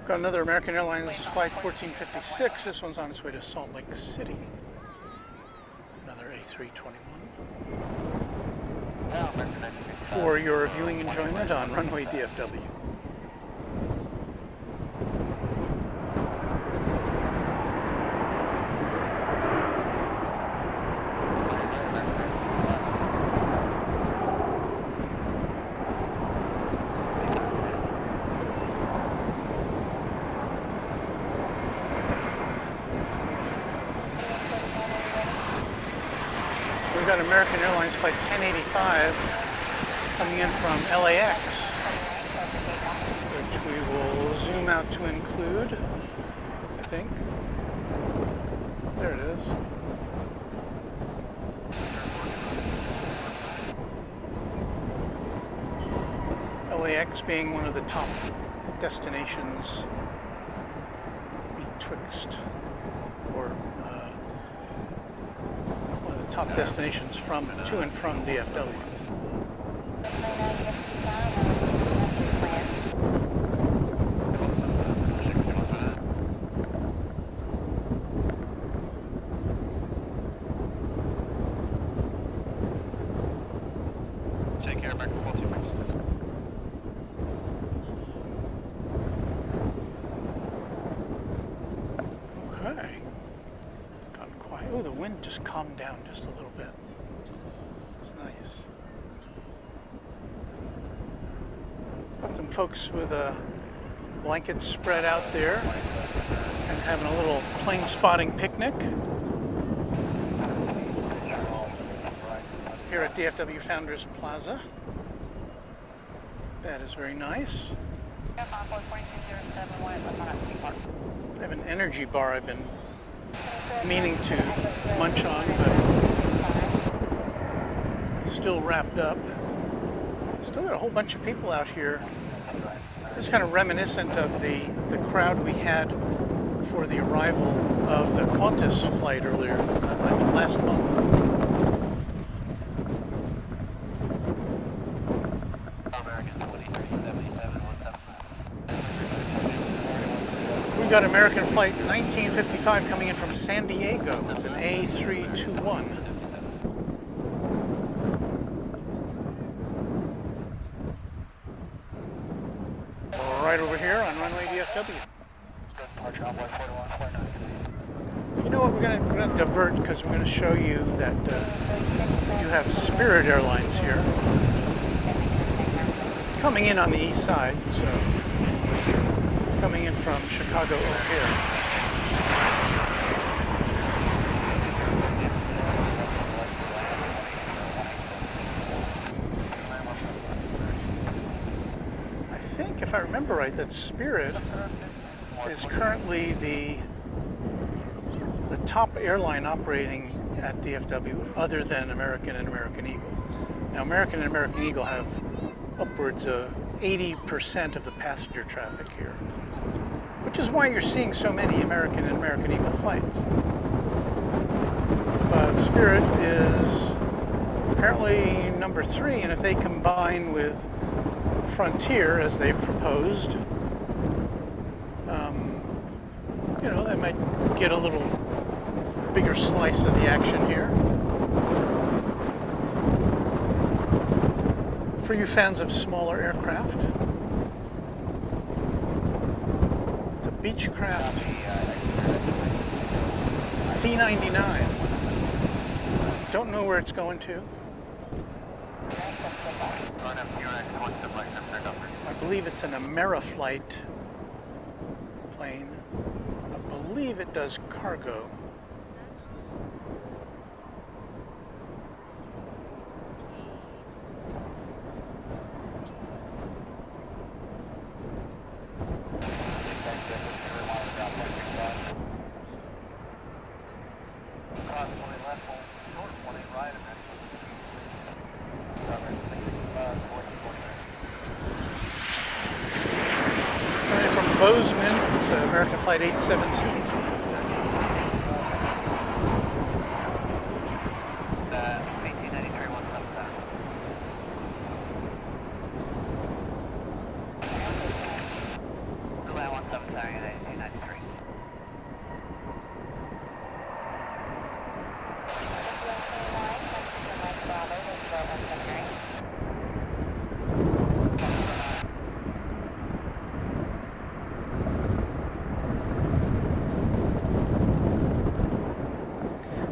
Got another American Airlines Flight 1456. This one's on its way to Salt Lake City. Another A321. For your viewing enjoyment on Runway DFW. We've got American Airlines Flight 1085 coming in from LAX, which we will zoom out to include, I think. There it is. LAX being one of the top destinations betwixt, or one of the top destinations to and from DFW. Take care, American 14. Okay. It's gotten quiet. Oh, the wind just calmed down just a little bit. It's nice. Got some folks with a blanket spread out there and having a little plane spotting picnic here at DFW Founders Plaza. That is very nice. I have an energy bar I've been meaning to munch on, but it's still wrapped up. Still got a whole bunch of people out here. This is kind of reminiscent of the crowd we had for the arrival of the Qantas flight earlier, last month. We've got American Flight 1955 coming in from San Diego. It's an A321. Right over here on Runway DFW. You know what, we're going to divert because we're going to show you that we do have Spirit Airlines here. It's coming in on the east side, so it's coming in from Chicago O'Hare. I think, if I remember right, that Spirit is currently the top airline operating at DFW other than American and American Eagle. Now, American and American Eagle have upwards of 80% of the passenger traffic here, which is why you're seeing so many American and American Eagle flights. But Spirit is apparently number 3, and if they combine with Frontier as they've proposed, you know, they might get a little bigger slice of the action here. For you fans of smaller aircraft, the Beechcraft C-99. Don't know where it's going to. I believe it's an Ameriflight plane. I believe it does cargo. Bozeman, it's American Flight 817.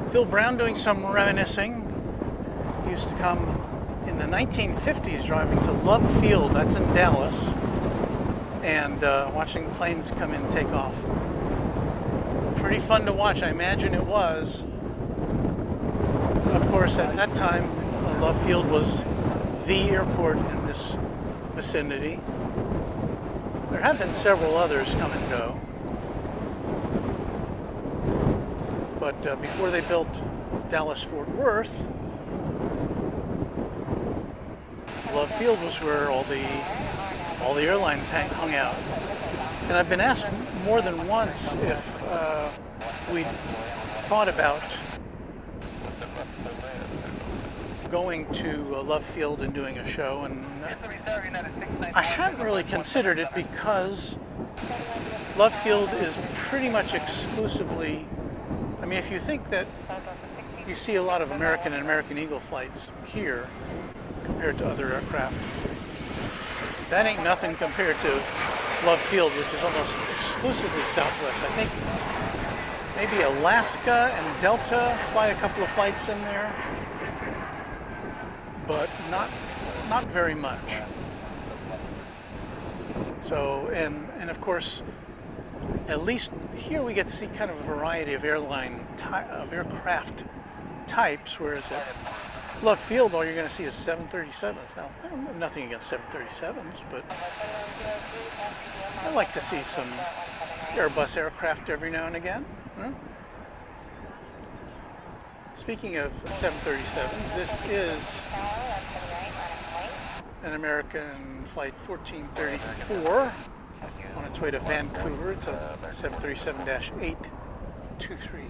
Phil Brown doing some reminiscing. He used to come in the 1950s driving to Love Field, that's in Dallas, and watching planes come in and take off. Pretty fun to watch, I imagine it was. Of course, at that time, Love Field was the airport in this vicinity. There have been several others come and go. But before they built Dallas-Fort Worth, Love Field was where all the airlines hung out. And I've been asked more than once if we'd thought about going to Love Field and doing a show, and I hadn't really considered it because Love Field is pretty much exclusively, I mean, if you think that you see a lot of American and American Eagle flights here compared to other aircraft, that ain't nothing compared to Love Field, which is almost exclusively Southwest. I think maybe Alaska and Delta fly a couple of flights in there, but not very much. So, and of course, at least here we get to see kind of a variety of aircraft types, whereas at Love Field all you're going to see is 737s. Now, I don't have nothing against 737s, but I like to see some Airbus aircraft every now and again. Speaking of 737s, this is an American Flight 1434 on its way to Vancouver. It's a 737-823.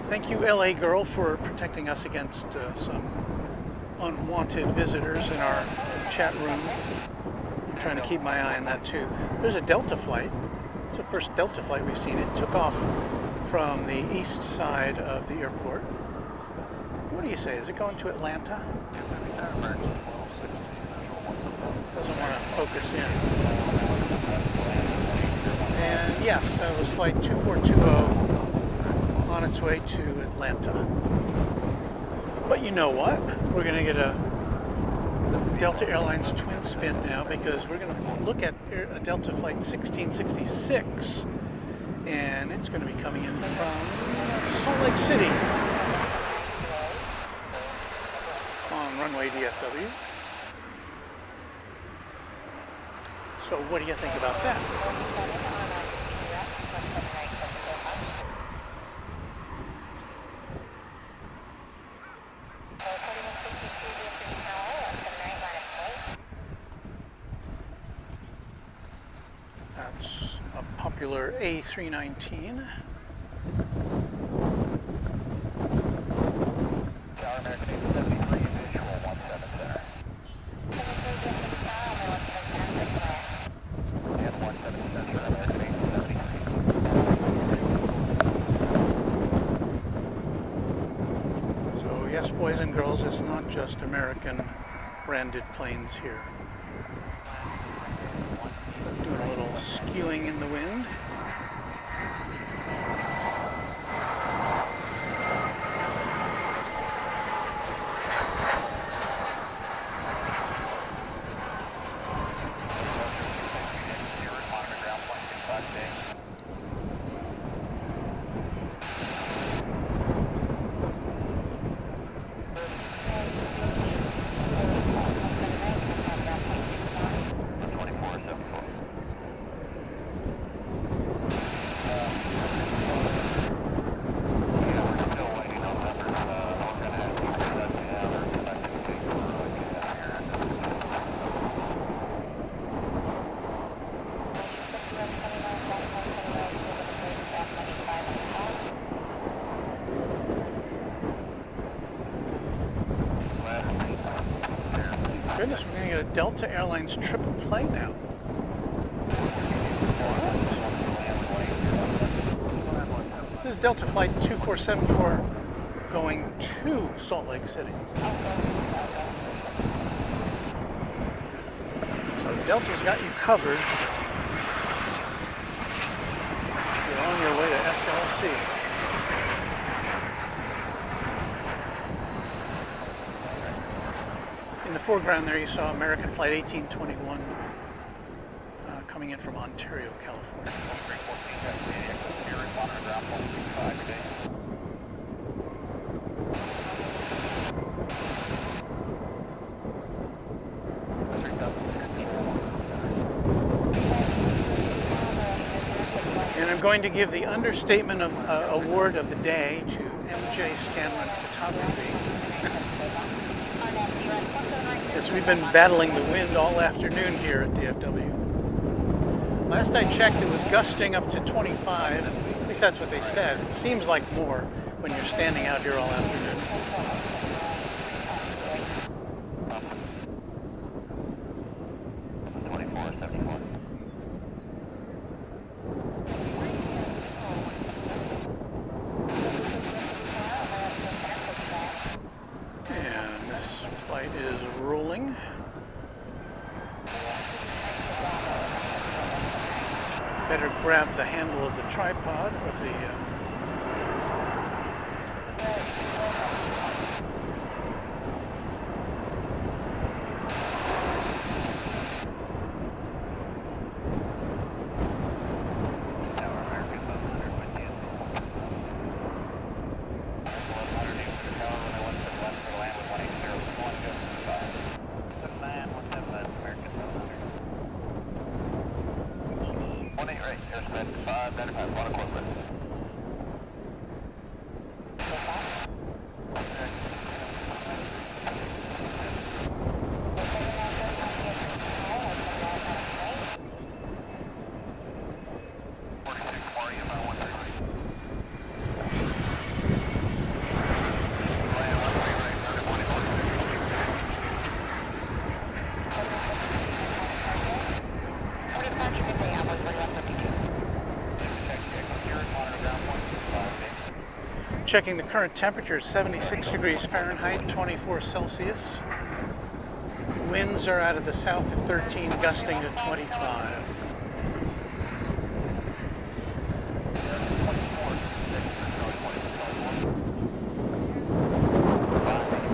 Thank you, LA Girl, for protecting us against some unwanted visitors in our chat room. I'm trying to keep my eye on that too. There's a Delta flight. It's the first Delta flight we've seen. It took off from the east side of the airport. What do you say? Is it going to Atlanta? Doesn't want to focus in. And yes, that was flight 2420 on its way to Atlanta. But you know what? We're going to get a Delta Airlines twin spin now, because we're going to look at a Delta flight 1666, and it's going to be coming in from Salt Lake City on Runway DFW. So what do you think about that? That's a popular A319. So yes, boys and girls, it's not just American branded planes here. Doing a little skewing in the wind. Goodness, we're going to get a Delta Airlines triple play now. What? This is Delta flight 2474 going to Salt Lake City. So Delta's got you covered if you're on your way to SLC. In the foreground there you saw American Flight 1821 coming in from Ontario, California. And I'm going to give the understatement of, award of the day to MJ Scanlon Photography. Yes, we've been battling the wind all afternoon here at DFW. Last I checked, it was gusting up to 25. At least that's what they said. It seems like more when you're standing out here all afternoon. And this flight is rolling. Better grab the handle of the tripod of the checking the current temperature, 76 degrees Fahrenheit, 24 Celsius. Wind winds are out of the south at 13, gusting to 25.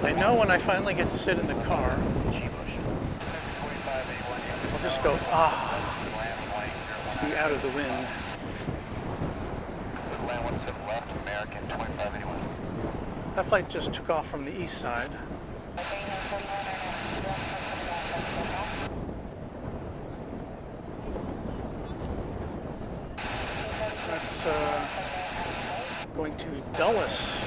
I know when I finally get to sit in the car, I'll just go, to be out of the wind. That flight just took off from the east side. That's going to Dulles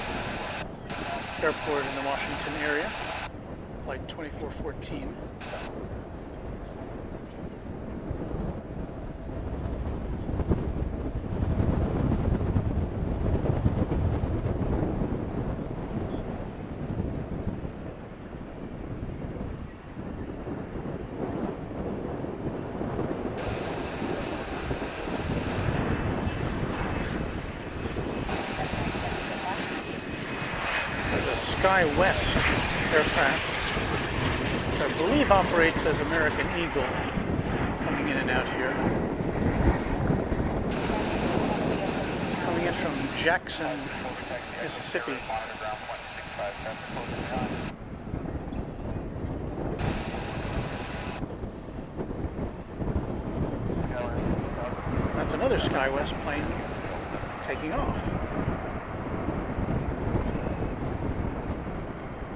Airport in the Washington area, flight 2414. Sky West aircraft, which I believe operates as American Eagle, coming in and out here. Coming in from Jackson, Mississippi. That's another Sky West plane taking off.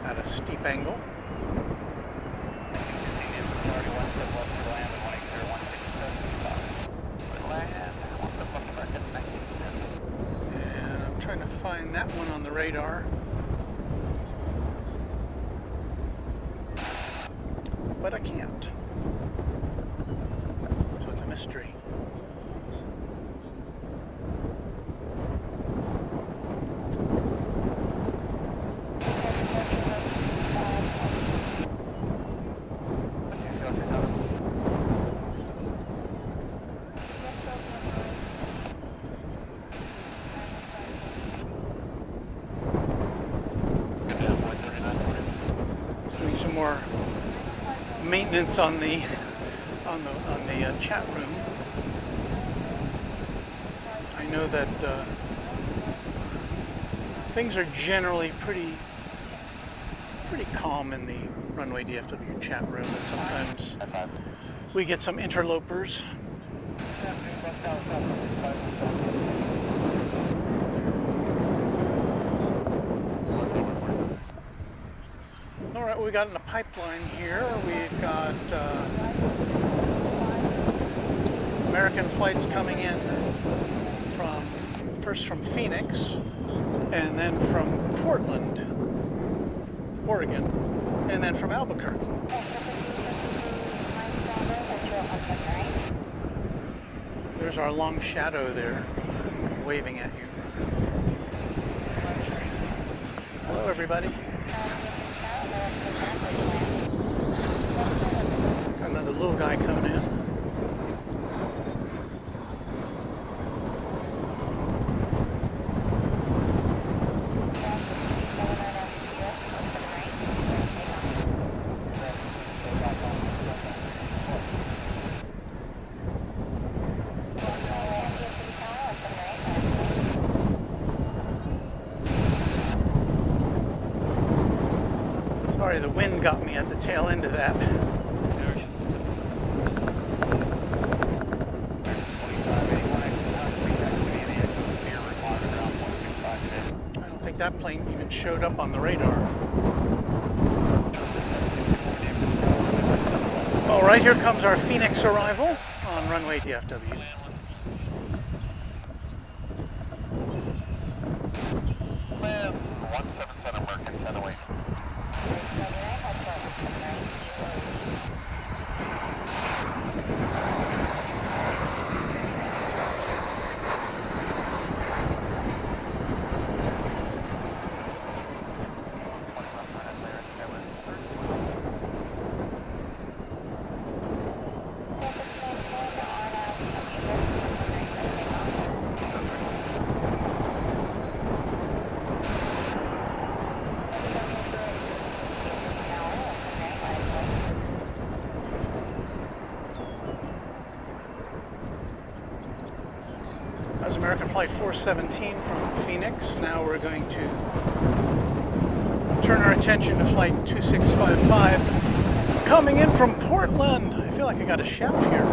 At a steep angle. And I'm trying to find that one on the radar. But I can't. So it's a mystery. Some more maintenance on the chat room. I know that things are generally pretty calm in the Runway DFW chat room, but sometimes we get some interlopers. All right, we got in a pipeline here. We've got American flights coming in first from Phoenix, and then from Portland, Oregon, and then from Albuquerque. There's our long shadow there, waving at you. Hello, everybody. Got another little guy coming in. Sorry, the wind got me at the tail end of that. I don't think that plane even showed up on the radar. All right, here comes our Phoenix arrival on Runway DFW. was American Flight 417 from Phoenix. Now we're going to turn our attention to Flight 2655 coming in from Portland. I feel like I got a shout here.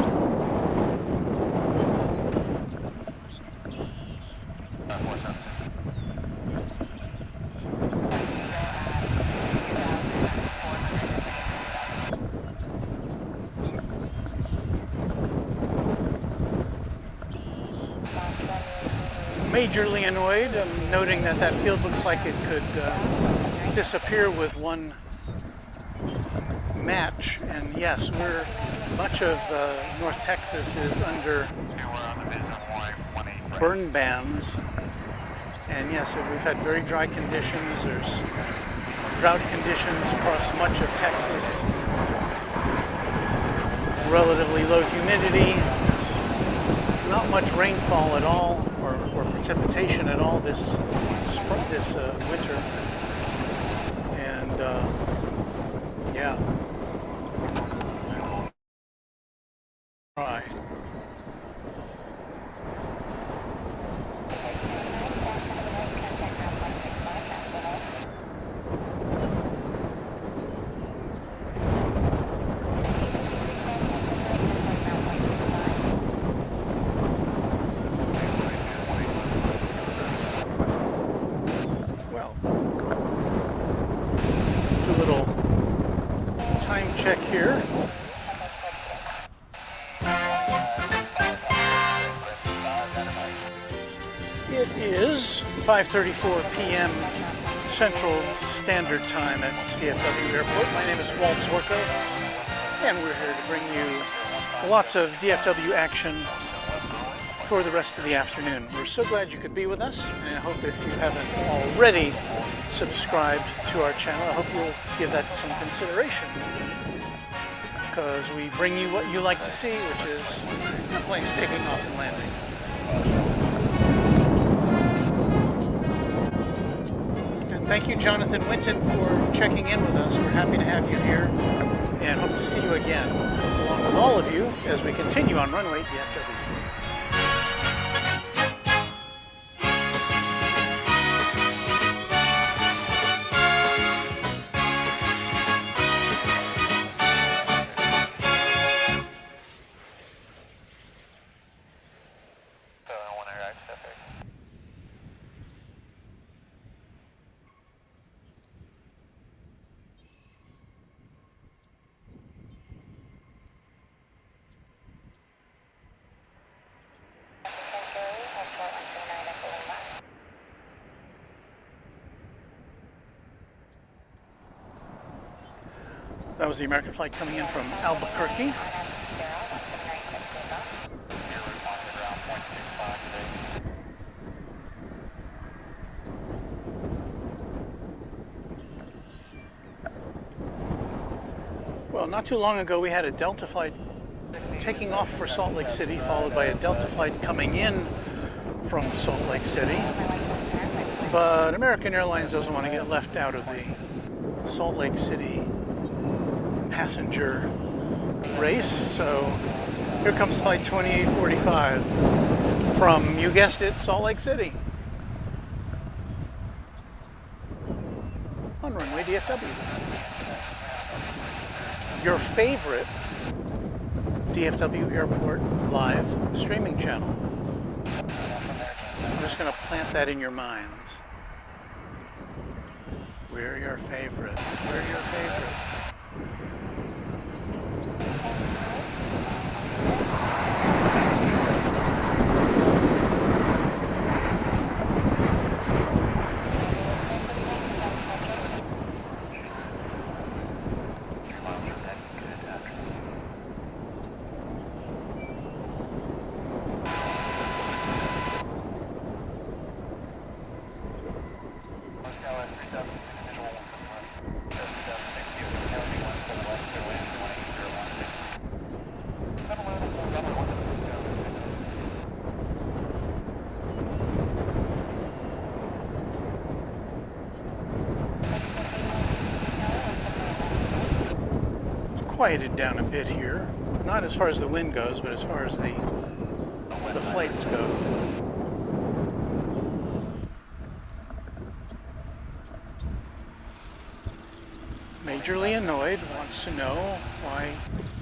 Majorly annoyed. I'm noting that that field looks like it could disappear with one match. And yes, much of North Texas is under burn bans. And yes, we've had very dry conditions. There's drought conditions across much of Texas. Relatively low humidity. Not much rainfall at all, or precipitation at all this winter, and yeah, dry. Check here. It is 5:34 p.m. Central Standard Time at DFW Airport. My name is Walt Zorko, and we're here to bring you lots of DFW action for the rest of the afternoon. We're so glad you could be with us, and I hope if you haven't already subscribed to our channel, I hope you'll give that some consideration. Because we bring you what you like to see, which is airplanes taking off and landing. And thank you, Jonathan Winton, for checking in with us. We're happy to have you here and hope to see you again, along with all of you, as we continue on Runway DFW. That was the American flight coming in from Albuquerque. Well, not too long ago we had a Delta flight taking off for Salt Lake City, followed by a Delta flight coming in from Salt Lake City. But American Airlines doesn't want to get left out of the Salt Lake City passenger race, so here comes flight 2845 from, you guessed it, Salt Lake City on Runway DFW. Your favorite DFW Airport live streaming channel. I'm just going to plant that in your minds. We're your favorite. We're your favorite. Quieted down a bit here, not as far as the wind goes, but as far as the flights go. majorly annoyed, wants to know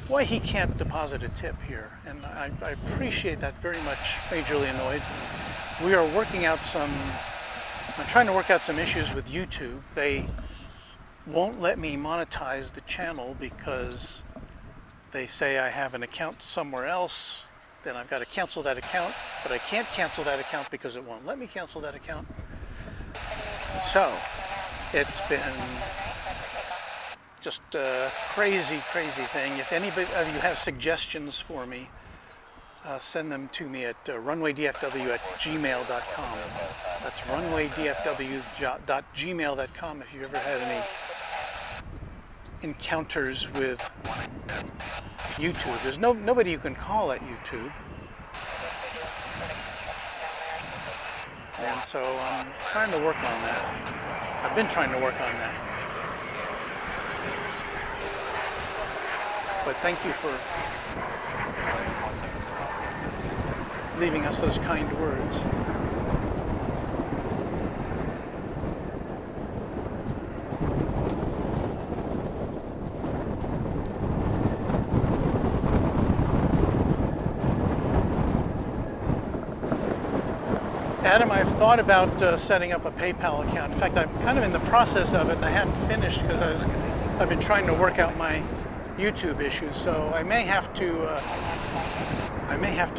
why he can't deposit a tip here. And I appreciate that very much, majorly annoyed. We are working out I'm trying to work out some issues with YouTube. They won't let me monetize the channel because they say I have an account somewhere else. Then I've got to cancel that account, but I can't cancel that account because it won't let me cancel that account. So it's been just a crazy thing. If anybody of you have suggestions for me, send them to me at runwaydfw@gmail.com. That's runwaydfw.gmail.com if you've ever had any encounters with YouTube. There's nobody you can call at YouTube. And so I'm trying to work on that. I've been trying to work on that. But thank you for leaving us those kind words. Adam, I've thought about setting up a PayPal account. In fact, I'm kind of in the process of it, and I hadn't finished because I've been trying to work out my YouTube issues. So I may have to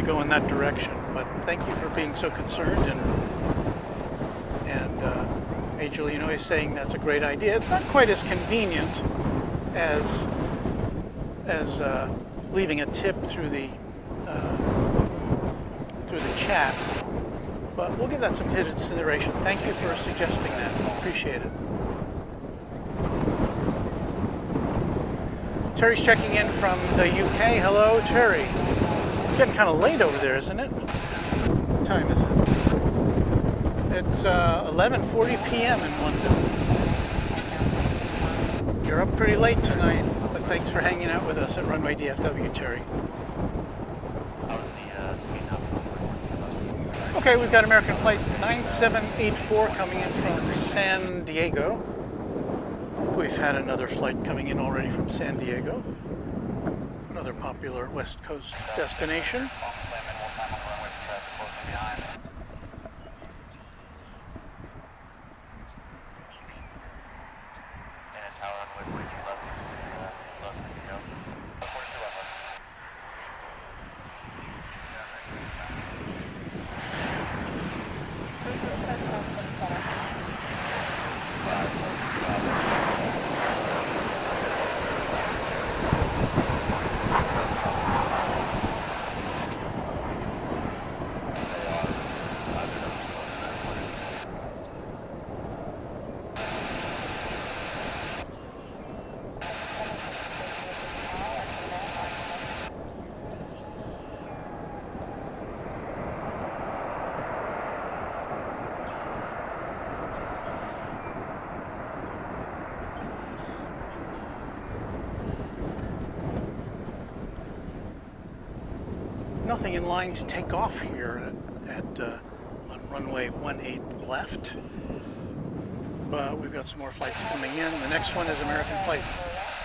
go in that direction. But thank you for being so concerned, and Majorly Annoyed saying that's a great idea. It's not quite as convenient as leaving a tip through the chat. But we'll give that some consideration. Thank you for suggesting that. Appreciate it. Terry's checking in from the UK. Hello, Terry. It's getting kind of late over there, isn't it? What time is it? It's 11:40 p.m. in London. You're up pretty late tonight, but thanks for hanging out with us at Runway DFW, Terry. Okay, we've got American Flight 9784 coming in from San Diego. We've had another flight coming in already from San Diego, another popular West Coast destination. Nothing in line to take off here on runway 18 left, but we've got some more flights coming in. The next one is American Flight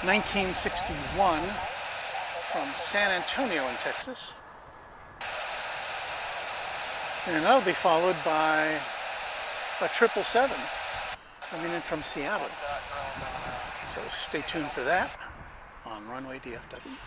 1961 from San Antonio in Texas, and that'll be followed by a 777 coming in from Seattle. So stay tuned for that on Runway DFW.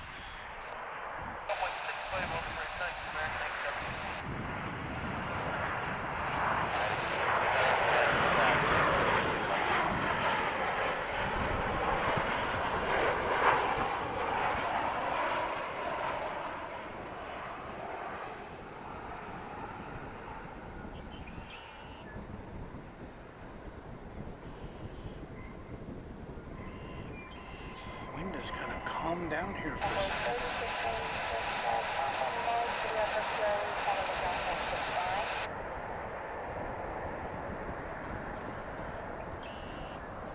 The wind has kind of calmed down here for a second.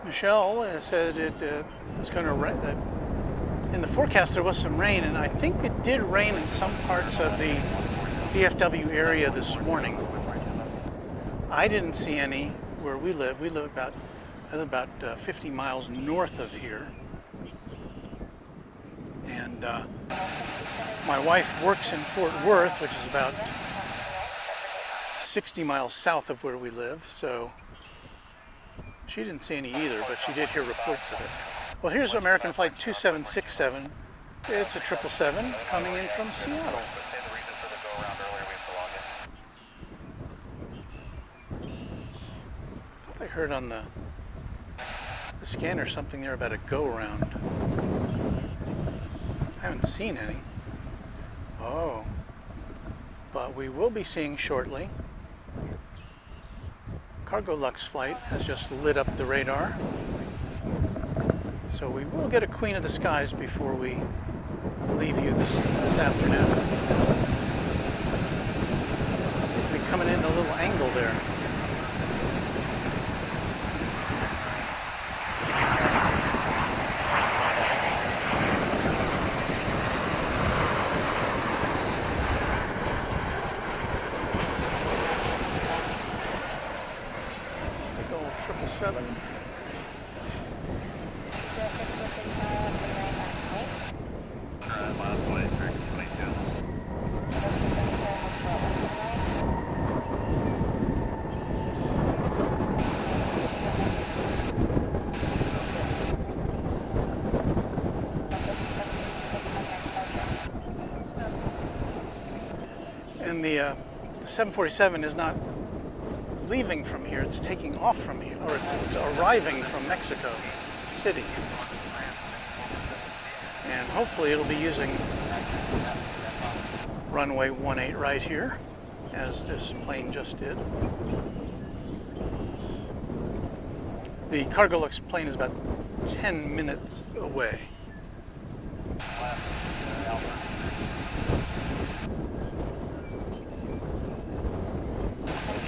Michelle said it was going to rain. In the forecast there was some rain, and I think it did rain in some parts of the DFW area this morning. I didn't see any where we live. We live about 50 miles north of here. And my wife works in Fort Worth, which is about 60 miles south of where we live, so she didn't see any either, but she did hear reports of it. Well, here's American Flight 2767. It's a 777 coming in from Seattle. I thought I heard on the scanner something there about a go-round. I haven't seen any. Oh, but we will be seeing shortly. Cargolux flight has just lit up the radar. So we will get a Queen of the Skies before we leave you this afternoon. Seems to be coming in a little angle there. Big old 777. And the 747 is not leaving from here, it's taking off from here, or it's arriving from Mexico City. And hopefully it'll be using runway 18 right here, as this plane just did. The Cargolux plane is about 10 minutes away.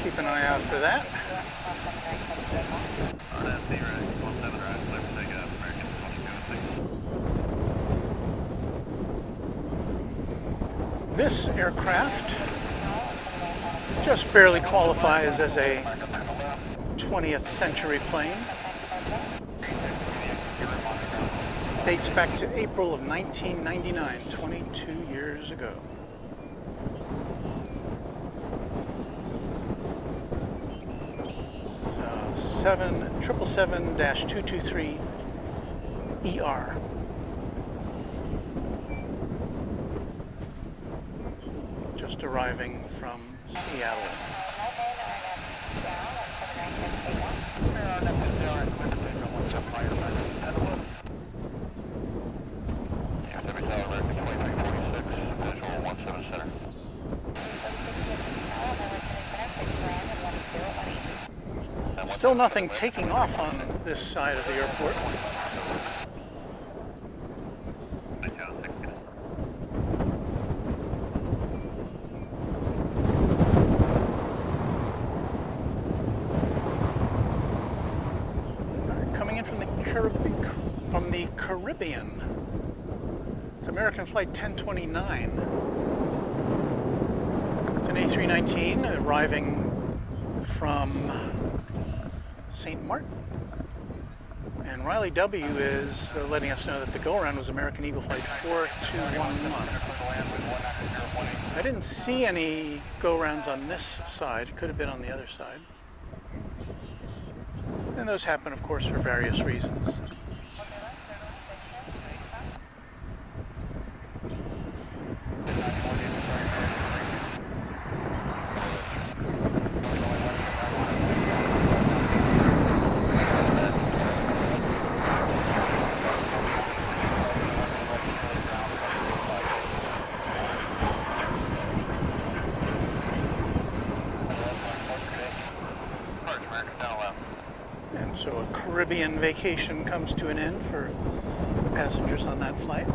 Keep an eye out for that. This aircraft just barely qualifies as a 20th century plane. Dates back to April of 1999, 22 years ago. So 777-223ER. Just arriving from Seattle. Still nothing taking off on this side of the airport. Coming in from the Caribbean. It's American Flight 1029. It's an A319 arriving from St. Martin. And Riley W. is letting us know that the go-around was American Eagle Flight 4211. I didn't see any go-rounds on this side. It could have been on the other side. And those happen, of course, for various reasons. So a Caribbean vacation comes to an end for passengers on that flight.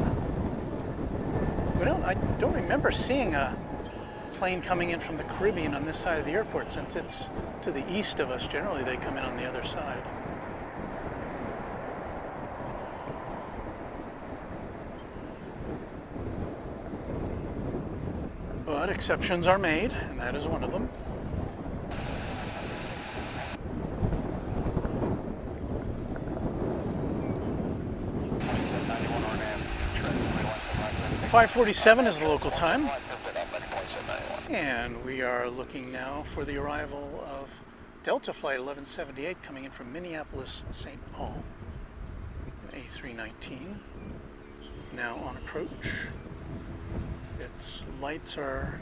I don't remember seeing a plane coming in from the Caribbean on this side of the airport, since it's to the east of us. Generally, they come in on the other side. But exceptions are made, and that is one of them. 5:47 is the local time, and we are looking now for the arrival of Delta Flight 1178 coming in from Minneapolis, St. Paul, an A319, now on approach. Its lights are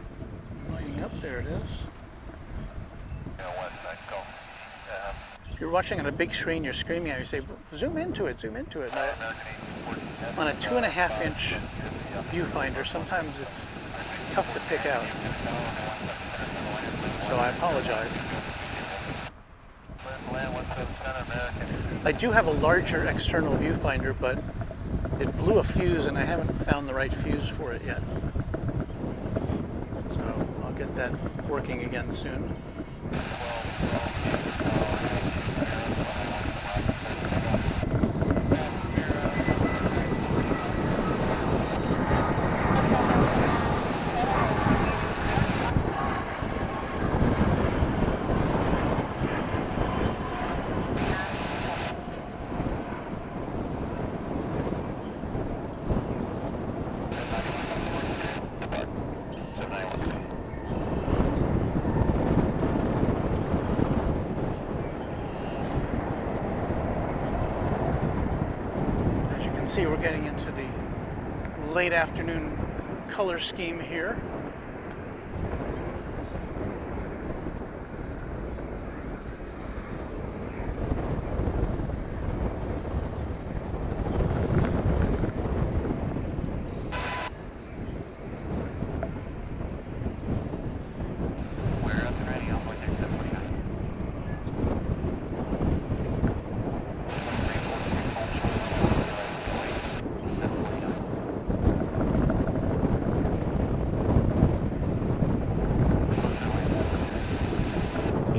lighting up. There it is. You're watching on a big screen, you're screaming at me, you say, zoom into it, zoom into it. On a 2.5-inch viewfinder, sometimes it's tough to pick out. So I apologize. I do have a larger external viewfinder, but it blew a fuse and I haven't found the right fuse for it yet. So I'll get that working again soon. See, we're getting into the late afternoon color scheme here.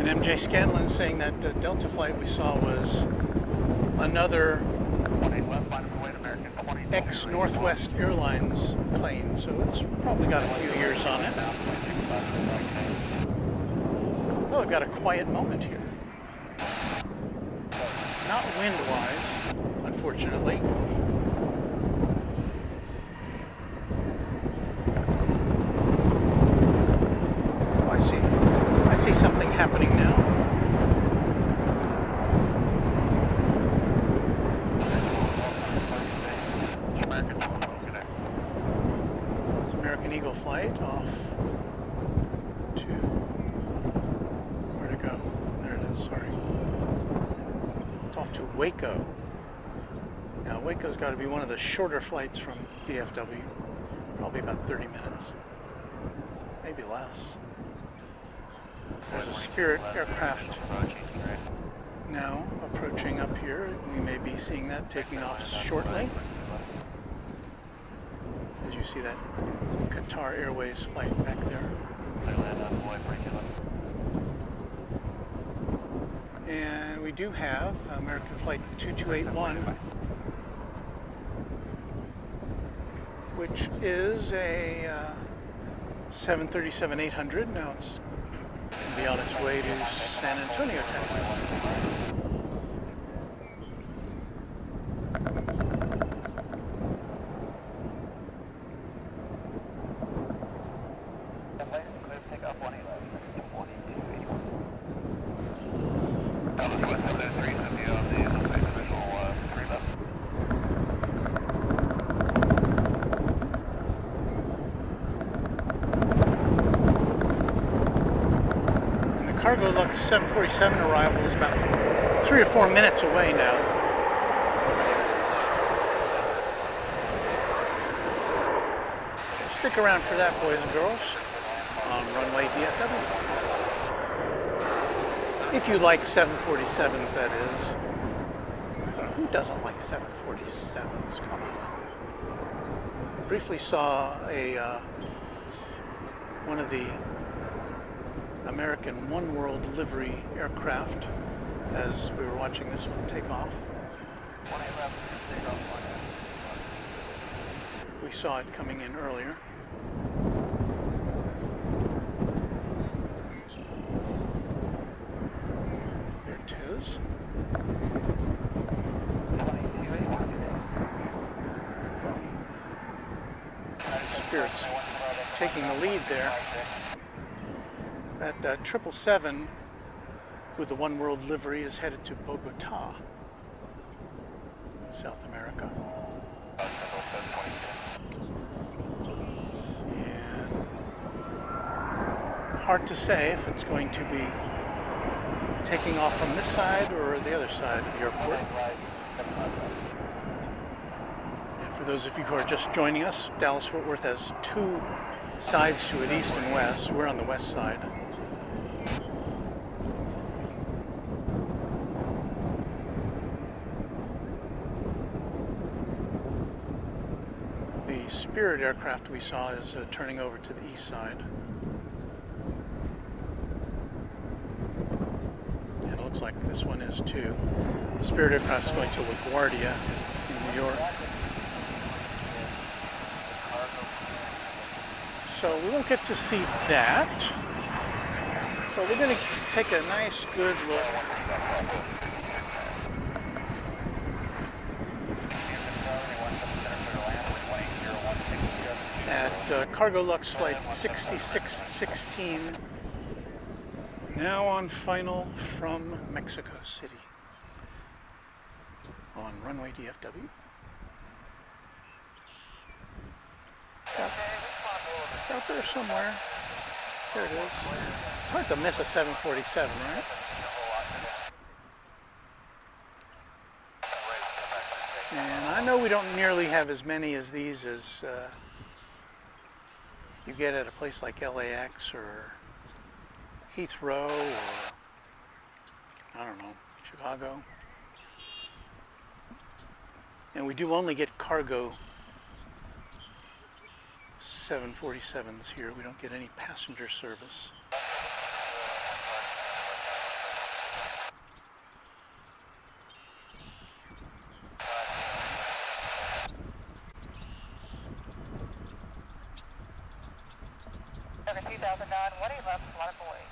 MJ Scanlon saying that the Delta flight we saw was another ex-Northwest Airlines plane, so it's probably got a few years on it. Oh, we've got a quiet moment here. Not wind-wise, unfortunately. Oh, I see something happening now. It's American Eagle flight off to, where to go? There it is, sorry. It's off to Waco. Now Waco's got to be one of the shorter flights from DFW, probably about 30 minutes, maybe less. There's a Spirit aircraft now approaching up here. We may be seeing that taking off shortly. As you see that Qatar Airways flight back there. And we do have American Flight 2281, which is a 737-800. Now it's going to be on its way to San Antonio, Texas. Cargolux 747 arrival is about 3 or 4 minutes away now. So stick around for that, boys and girls, on Runway DFW. If you like 747s, that is. Who doesn't like 747s? Come on. Briefly saw one of the American One World livery aircraft as we were watching this one take off. We saw it coming in earlier. There it is. Spirit's taking the lead there. That 777 with the One World livery is headed to Bogota, South America. And hard to say if it's going to be taking off from this side or the other side of the airport. And for those of you who are just joining us, Dallas-Fort Worth has two sides to it, east and west. We're on the west side. The Spirit aircraft we saw is turning over to the east side. And it looks like this one is too. The Spirit aircraft is going to LaGuardia in New York. So we won't get to see that, but we're going to take a nice, good look at Cargolux flight 6616, now on final from Mexico City on Runway DFW. It's out there somewhere. There it is. It's hard to miss a 747, right? And I know we don't nearly have as many as these as you get at a place like LAX or Heathrow or, I don't know, Chicago. And we do only get cargo 747s here. We don't get any passenger service.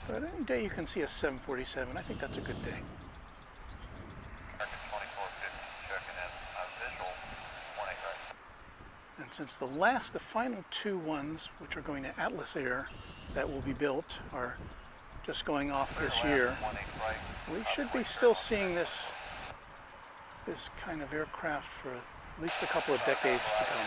But any day you can see a 747, I think that's a good day. And since the final two ones, which are going to Atlas Air, that will be built, are just going off this year, we should be still seeing this kind of aircraft for at least a couple of decades to come.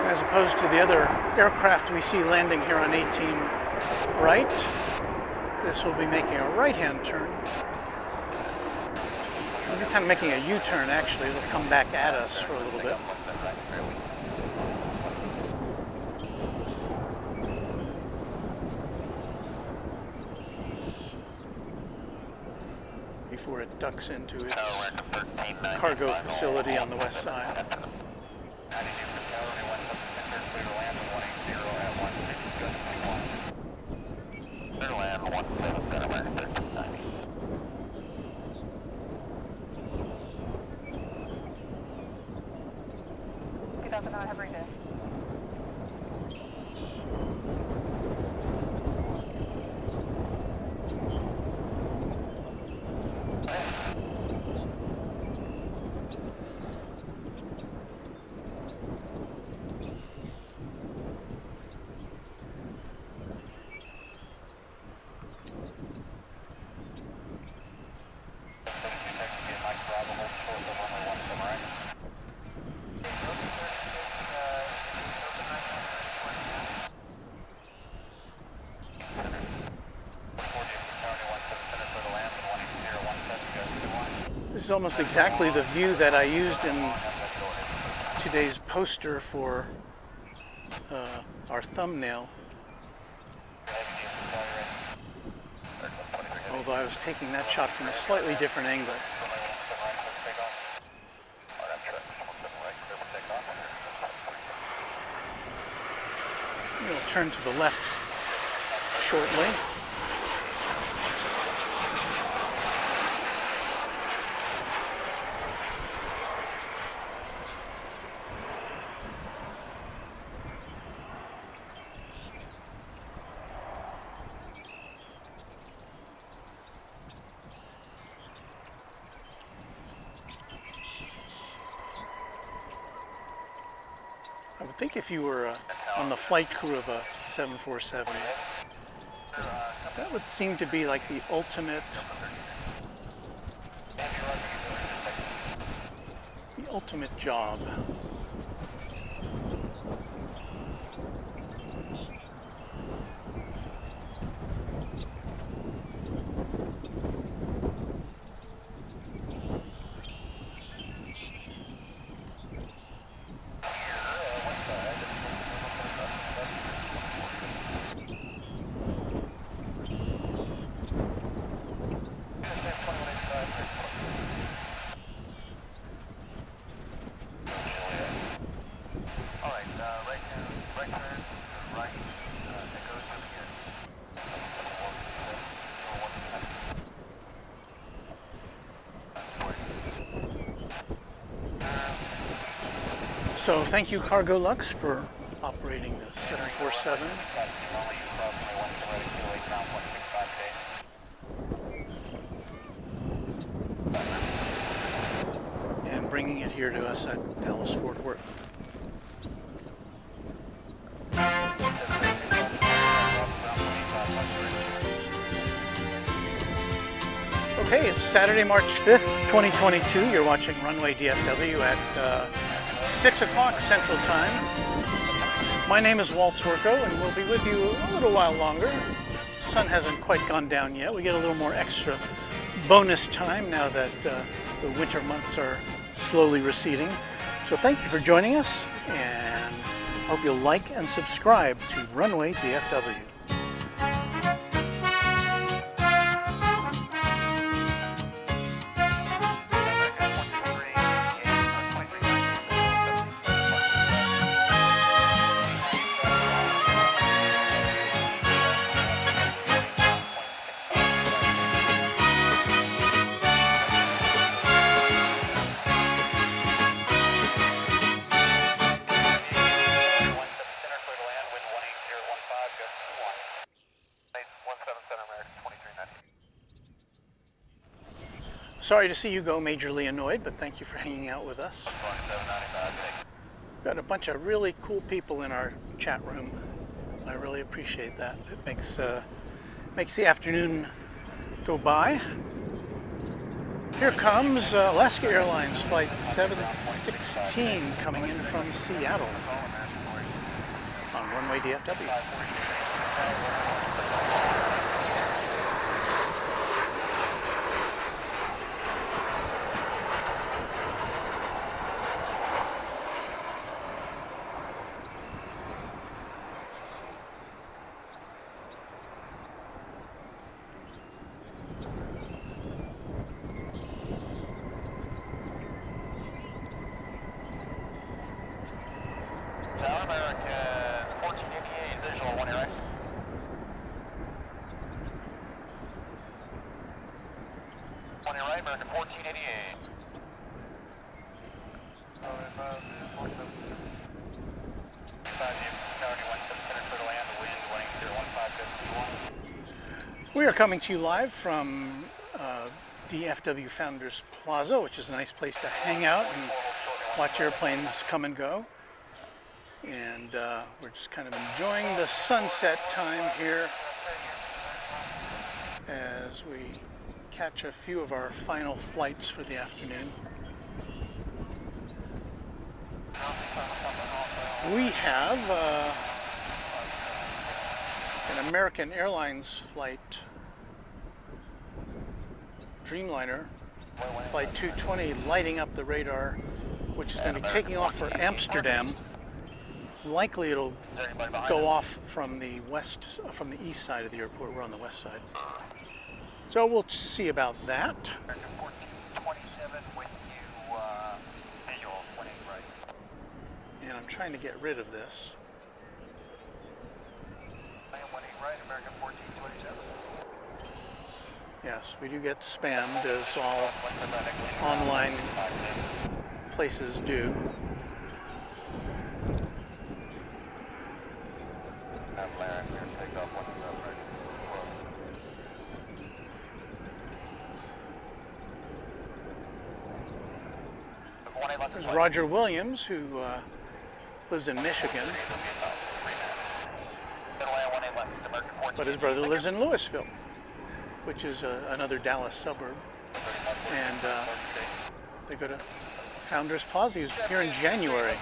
As opposed to the other aircraft we see landing here on 18 right, this will be making a right-hand turn. We'll be kind of making a U-turn actually. It'll come back at us for a little bit. Before it ducks into its cargo facility on the west side. This is almost exactly the view that I used in today's poster for our thumbnail. Although I was taking that shot from a slightly different angle. We'll turn to the left shortly. I would think if you were on the flight crew of a 747, that would seem to be like the ultimate job. So thank you, Cargolux, for operating the 747. And bringing it here to us at Dallas Fort Worth. Okay, it's Saturday, March 5th, 2022. You're watching Runway DFW at 6 o'clock Central Time. My name is Walt Torco, and we'll be with you a little while longer. The sun hasn't quite gone down yet. We get a little more extra bonus time now that the winter months are slowly receding. So thank you for joining us, and hope you'll like and subscribe to Runway DFW. Sorry to see you go majorly annoyed, but thank you for hanging out with us. We've got a bunch of really cool people in our chat room. I really appreciate that. It makes the afternoon go by. Here comes Alaska Airlines Flight 716 coming in from Seattle on Runway DFW. American 1488. We are coming to you live from DFW Founders Plaza, which is a nice place to hang out and watch airplanes come and go. And we're just kind of enjoying the sunset time here as we catch a few of our final flights for the afternoon. We have an American Airlines flight, Dreamliner, Flight 220 lighting up the radar, which is going to be taking off for Amsterdam. Likely it'll go off from the east side of the airport. We're on the west side. So we'll see about that. 1427 with you, visual, 18 right. And I'm trying to get rid of this. 18 right, American 1427. Yes, we do get spammed, as all online places do. There's Roger Williams, who lives in Michigan, but his brother lives in Louisville, which is another Dallas suburb, and they go to Founders Plaza. He was here in January.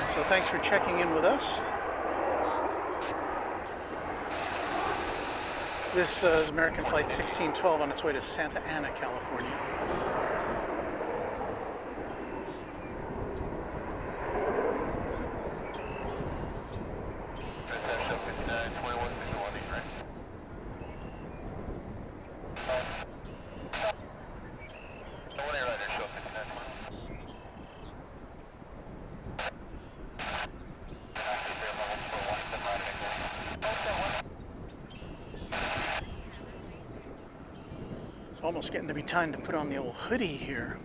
So thanks for checking in with us. This is American Flight 1612 on its way to Santa Ana, California. Almost getting to be time to put on the old hoodie here.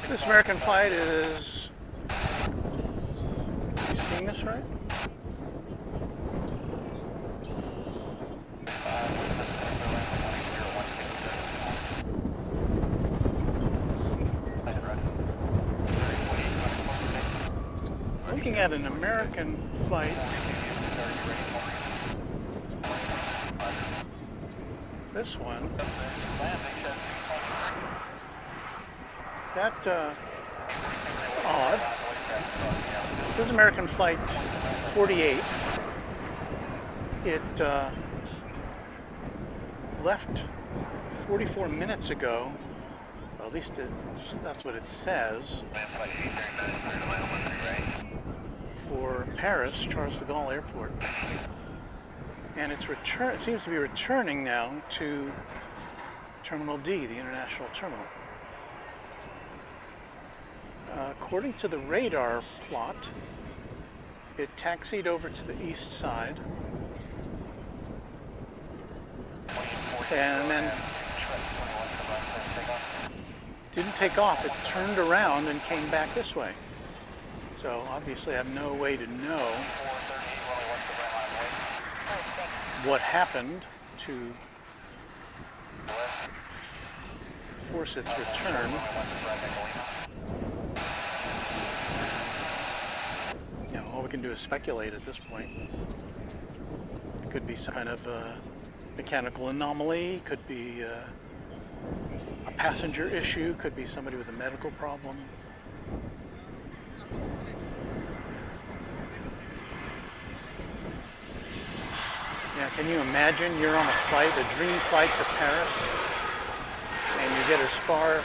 This American flight is, are you seeing this right? Looking at an American flight, this one, that's odd. This is American Flight 48. It left 44 minutes ago, or at least that's what it says, for Paris, Charles de Gaulle Airport. And it seems to be returning now to Terminal D, the international terminal. According to the radar plot, it taxied over to the east side and then didn't take off. It turned around and came back this way. So obviously I have no way to know what happened to force its return. All we can do is speculate at this point. It could be some kind of mechanical anomaly, could be a passenger issue, could be somebody with a medical problem. Yeah, can you imagine you're on a flight, a dream flight to Paris, and you get as far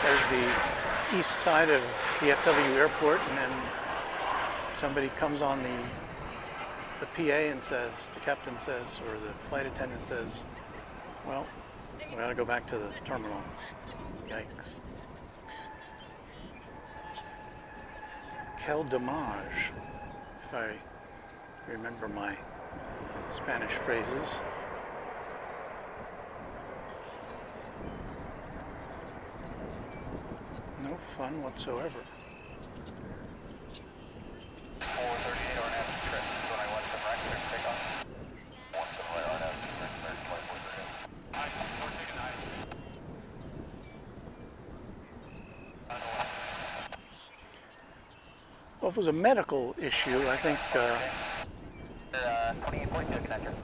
as the east side of DFW Airport, and then somebody comes on the PA and says, the captain says, or the flight attendant says, well, we gotta go back to the terminal. Yikes. Quel dommage, if I remember my Spanish phrases. No fun whatsoever. 438 or an after trip, 21 from right clear to take off. 1 from right on after trip, clear to 2438. Alright, we're taking high. Well, if it was a medical issue, I think 28.2 connector.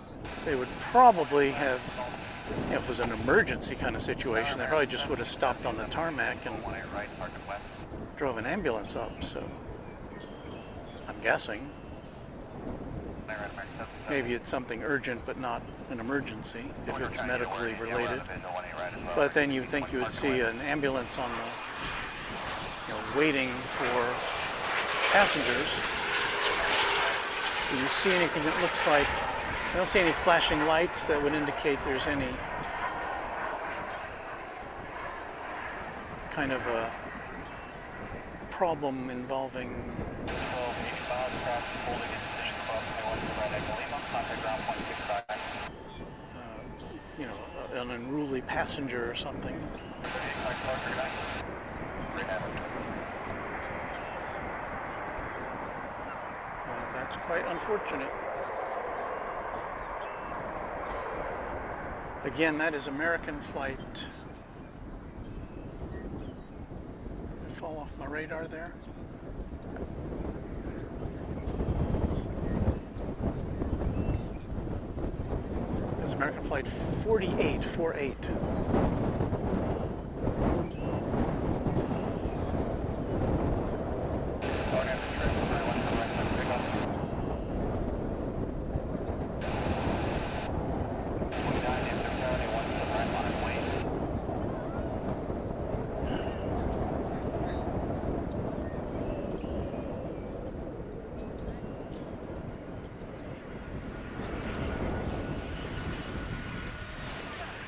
They would probably have, if it was an emergency kind of situation, they probably just would have stopped on the tarmac and 18 right, target west. drove an ambulance up, so I'm guessing. Maybe it's something urgent but not an emergency if it's medically related. But then you'd think you would see an ambulance on the, waiting for passengers. Do you see anything that looks like, I don't see any flashing lights that would indicate there's any kind of a problem involving an unruly passenger or something. That's quite unfortunate. Again, that is American flight. Did it fall off my radar there? That's American flight 4848.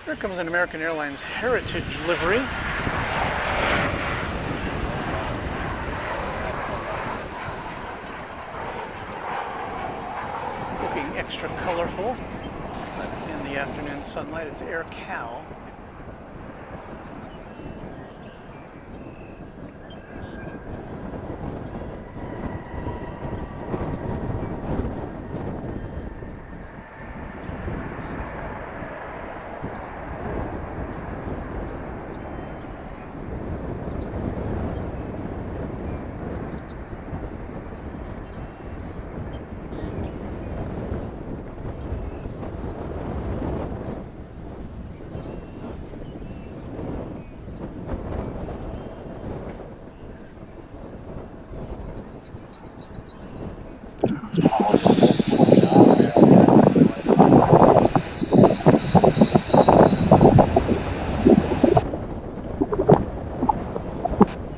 Here comes an American Airlines Heritage livery. Looking extra colorful in the afternoon sunlight. It's Air Cal.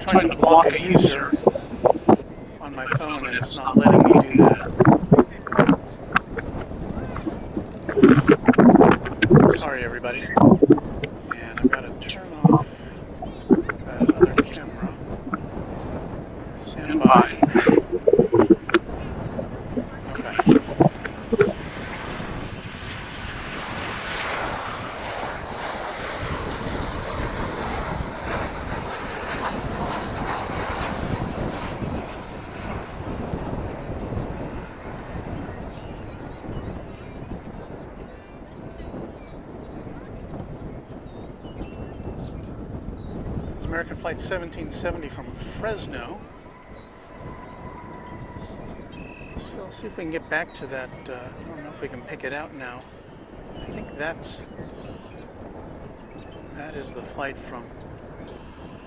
Trying to block a user on my phone and it's not letting me do that. Sorry everybody. And I've got to turn off that other camera. Stand by. Okay. American Flight 1770 from Fresno. So I'll see if we can get back to that. I don't know if we can pick it out now. I think that is the flight from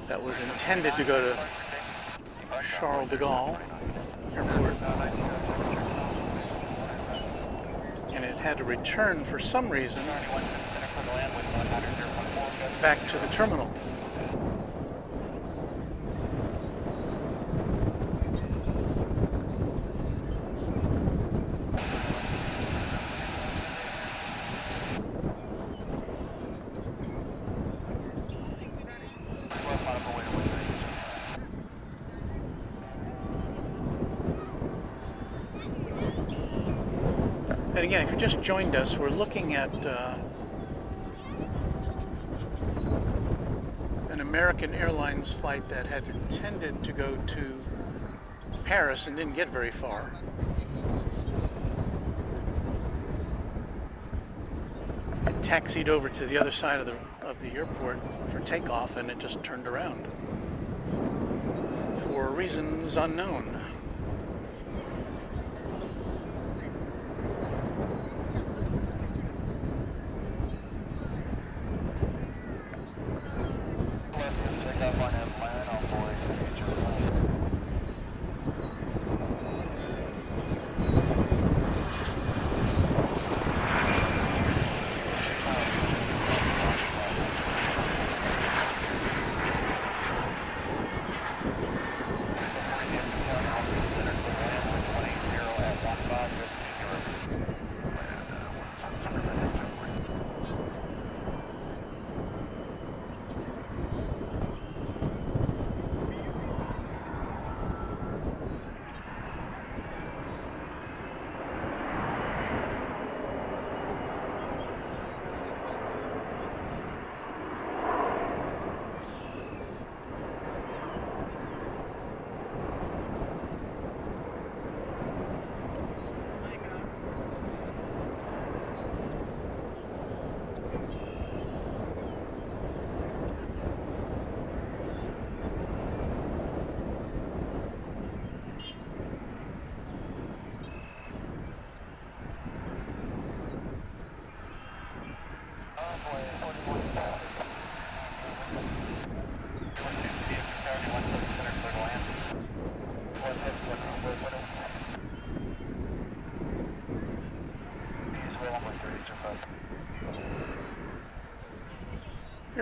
that was intended to go to Charles de Gaulle Airport. And it had to return for some reason back to the terminal. And again, if you just joined us, we're looking at an American Airlines flight that had intended to go to Paris and didn't get very far. It taxied over to the other side of the airport for takeoff, and it just turned around for reasons unknown.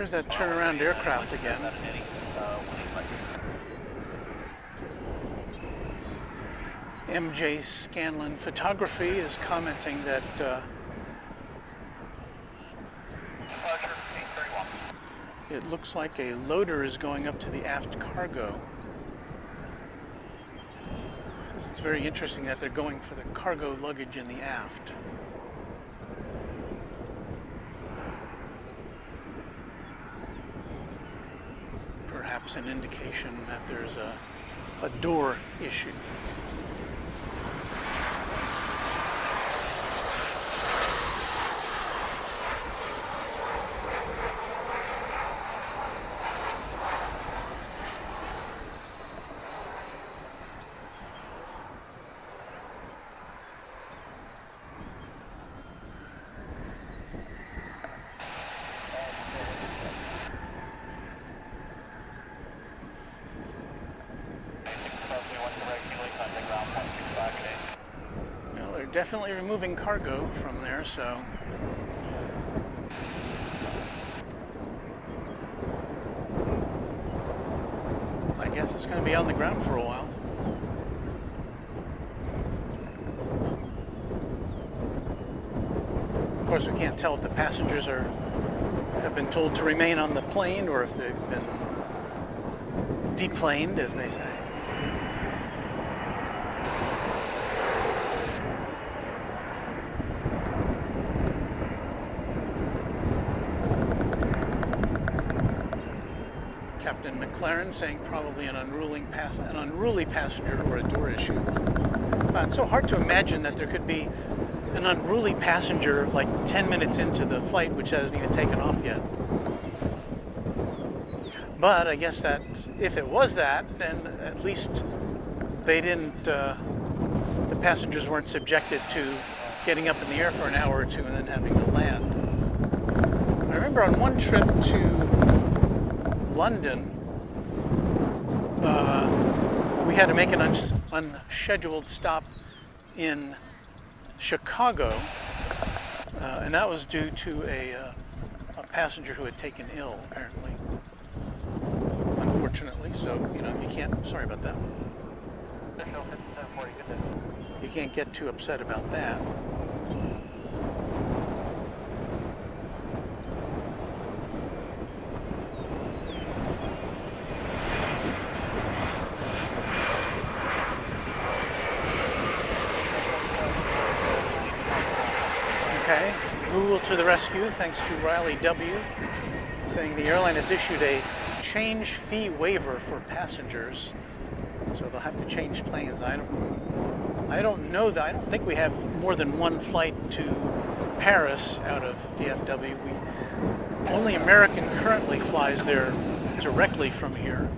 There's that turnaround aircraft again. MJ Scanlon Photography is commenting that it looks like a loader is going up to the aft cargo. Says it's very interesting that they're going for the cargo luggage in the aft. Perhaps an indication that there's a door issue. Well, they're definitely removing cargo from there, so I guess it's going to be on the ground for a while. Of course, we can't tell if the passengers have been told to remain on the plane or if they've been deplaned, as they say. Captain McLaren saying probably an unruly passenger or a door issue. It's so hard to imagine that there could be an unruly passenger like 10 minutes into the flight which hasn't even taken off yet. But I guess that if it was that, then at least they didn't, the passengers weren't subjected to getting up in the air for an hour or two and then having to land. I remember on one trip to London, we had to make an unscheduled stop in Chicago, and that was due to a passenger who had taken ill, apparently. Unfortunately, so, you know, you can't, sorry about that. You can't get too upset about that. Okay, Google to the rescue, thanks to Riley W, saying the airline has issued a change fee waiver for passengers, so they'll have to change planes. I don't know that. I don't think we have more than one flight to Paris out of DFW. Only American currently flies there directly from here.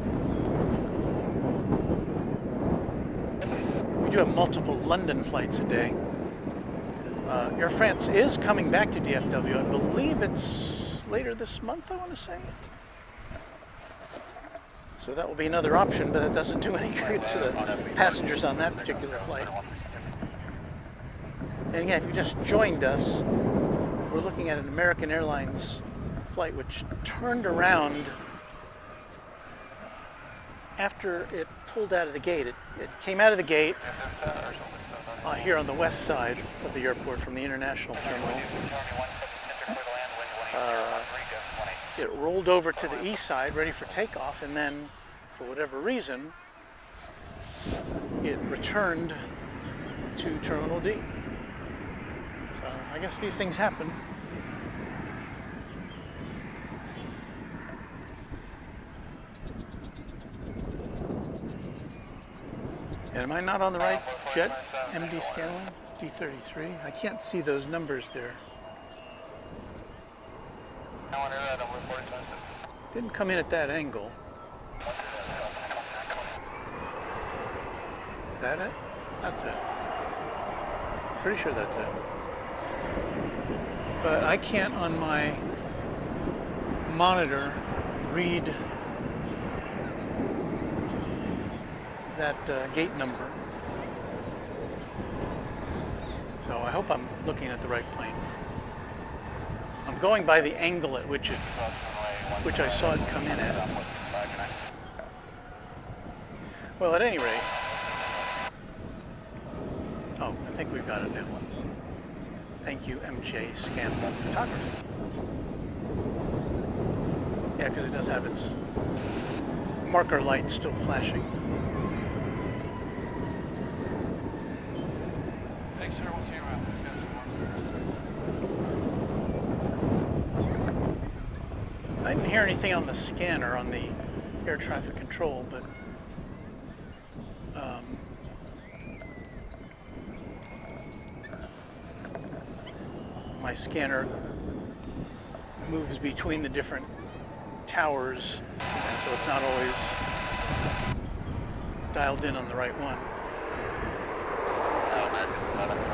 We do have multiple London flights a day. Air France is coming back to DFW. I believe it's later this month, I want to say. So that will be another option, but that doesn't do any good to the passengers on that particular flight. And again, if you just joined us, we're looking at an American Airlines flight which turned around after it pulled out of the gate. It came out of the gate here on the west side of the airport from the international terminal. It rolled over to the east side, ready for takeoff, and then, for whatever reason, it returned to Terminal D. So I guess these things happen. And am I not on the right jet? MD Scanlon, D33. I can't see those numbers there. Didn't come in at that angle. Is that it? That's it. Pretty sure that's it. But I can't on my monitor read that gate number. So I hope I'm looking at the right plane. I'm going by the angle at which it which I saw it come in at. Well, at any rate, oh, I think we've got it now. Thank you, MJ Scanlon Photography. Yeah, because it does have its marker light still flashing. Thanks, sir. We'll see you around. I didn't hear anything on the scanner on the air traffic control, but my scanner moves between the different towers, and so it's not always dialed in on the right one.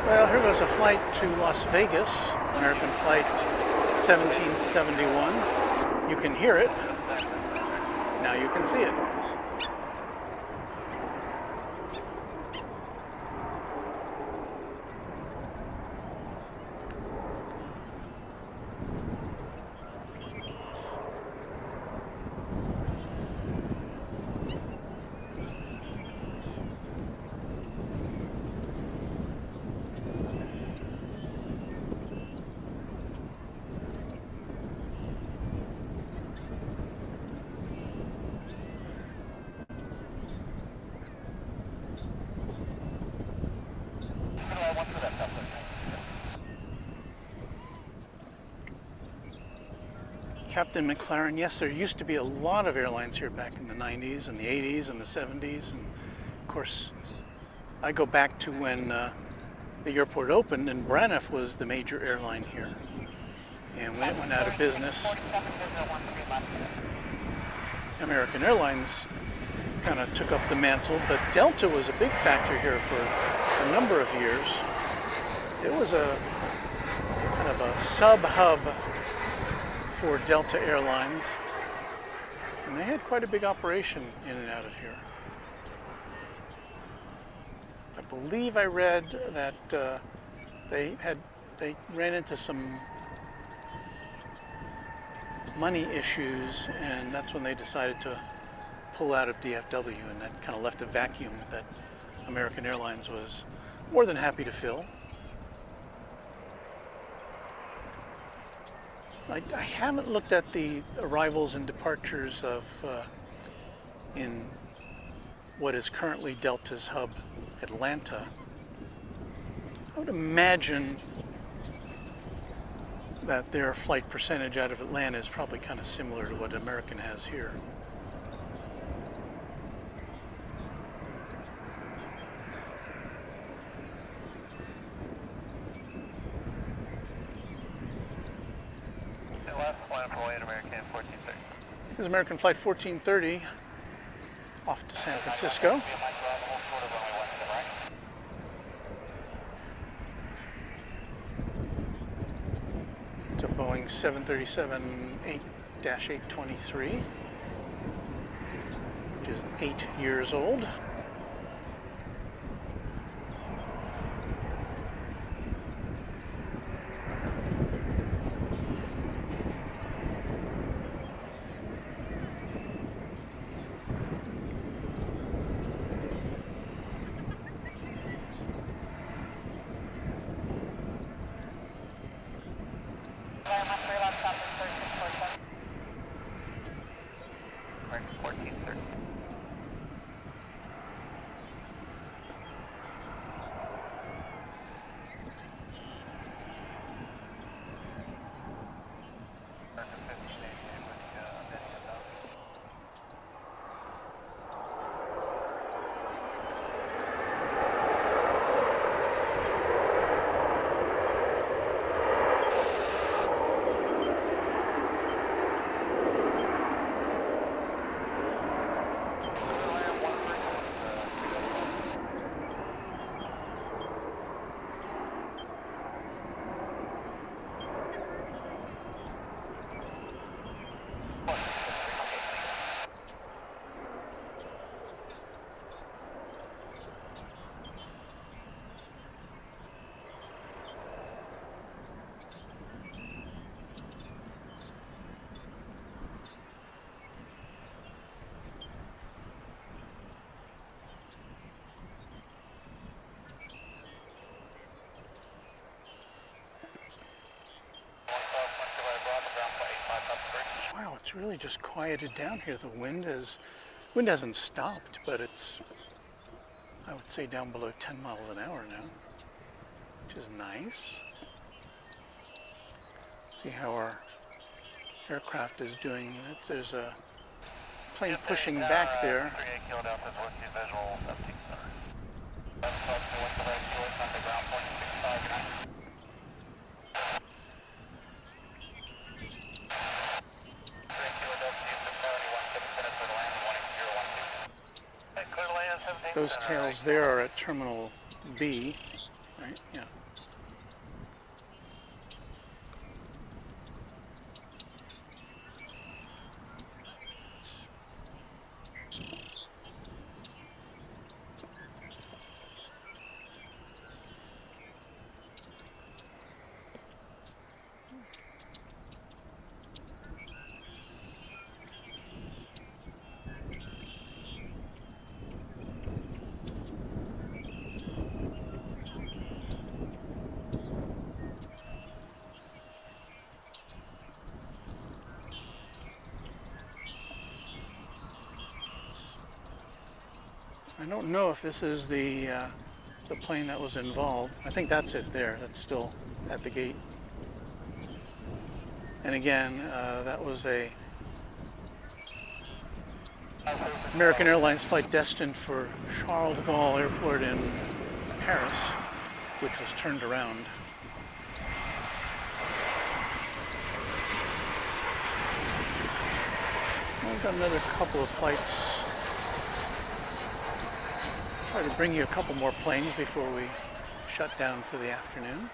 Well, here goes a flight to Las Vegas, American Flight 1771. You can hear it. Now you can see it. Captain McLaren, yes, there used to be a lot of airlines here back in the 90s and the 80s and the 70s. And of course, I go back to when the airport opened and Braniff was the major airline here. And when it went out of business, American Airlines kind of took up the mantle, but Delta was a big factor here for a number of years. It was a kind of a sub-hub for Delta Airlines, and they had quite a big operation in and out of here. I believe I read that they ran into some money issues, and that's when they decided to pull out of DFW, and that kind of left a vacuum that American Airlines was more than happy to fill. I haven't looked at the arrivals and departures of in what is currently Delta's hub, Atlanta. I would imagine that their flight percentage out of Atlanta is probably kind of similar to what American has here. This is American Flight 1430 off to San Francisco. It's a Boeing 737-8-823, which is 8 years old. It's really just quieted down here. The wind hasn't stopped, but it's, I would say, down below 10 miles an hour now, which is nice. See how our aircraft is doing. There's a plane pushing back there. 38 kilo delta is with you, visual 17 center. Those tails there are at Terminal B, right? Yeah. I don't know if this is the plane that was involved. I think that's it there. That's still at the gate. And again, that was a American Airlines flight destined for Charles de Gaulle Airport in Paris, which was turned around. We've got another couple of flights. Try to bring you a couple more planes before we shut down for the afternoon.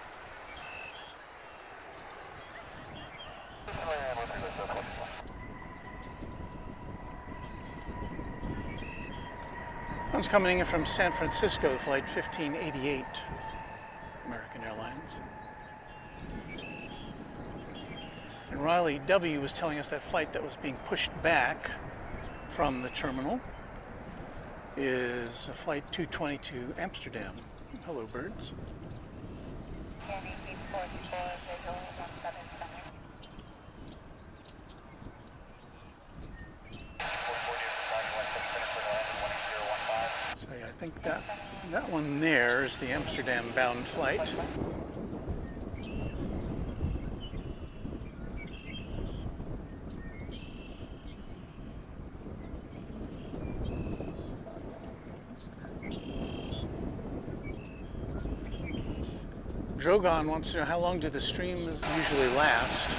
One's coming in from San Francisco, flight 1588, American Airlines. And Riley W. was telling us that flight that was being pushed back from the terminal is flight 222 Amsterdam. Hello, birds. So yeah, I think that one there is the Amsterdam bound flight. Drogon wants to know, how long do the streams usually last?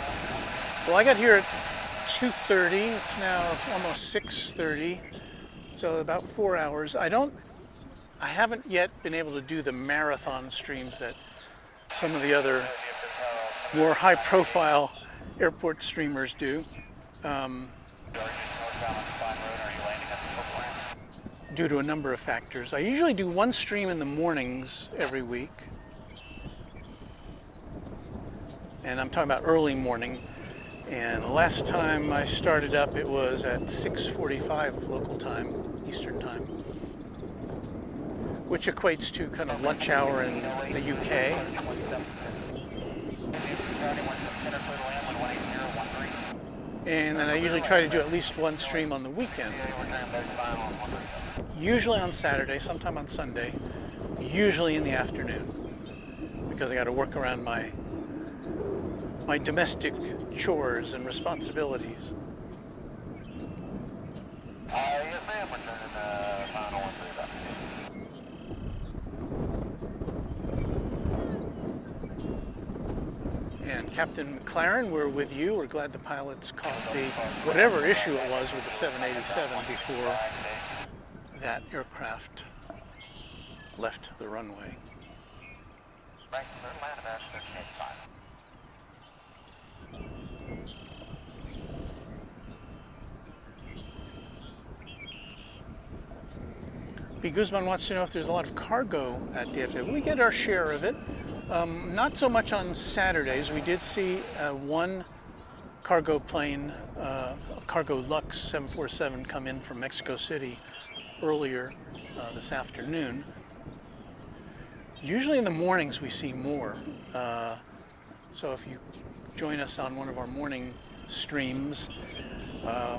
Well, I got here at 2:30. It's now almost 6:30, so about 4 hours. I haven't yet been able to do the marathon streams that some of the other more high-profile airport streamers do. Due to a number of factors. I usually do one stream in the mornings every week. And I'm talking about early morning. And the last time I started up, it was at 6:45 local time, Eastern time, which equates to kind of lunch hour in the UK. And then I usually try to do at least one stream on the weekend. Usually on Saturday, sometime on Sunday, usually in the afternoon, because I got to work around my domestic chores and responsibilities. Yes, ma'am. We're turning final 1-3. And Captain McLaren, we're with you. We're glad the pilots caught whatever issue it was with the 787 before that aircraft left the runway. B. Guzman wants to know if there's a lot of cargo at DFW. We get our share of it. Not so much on Saturdays. We did see one cargo plane, Cargolux 747, come in from Mexico City earlier this afternoon. Usually in the mornings we see more. So if you join us on one of our morning streams,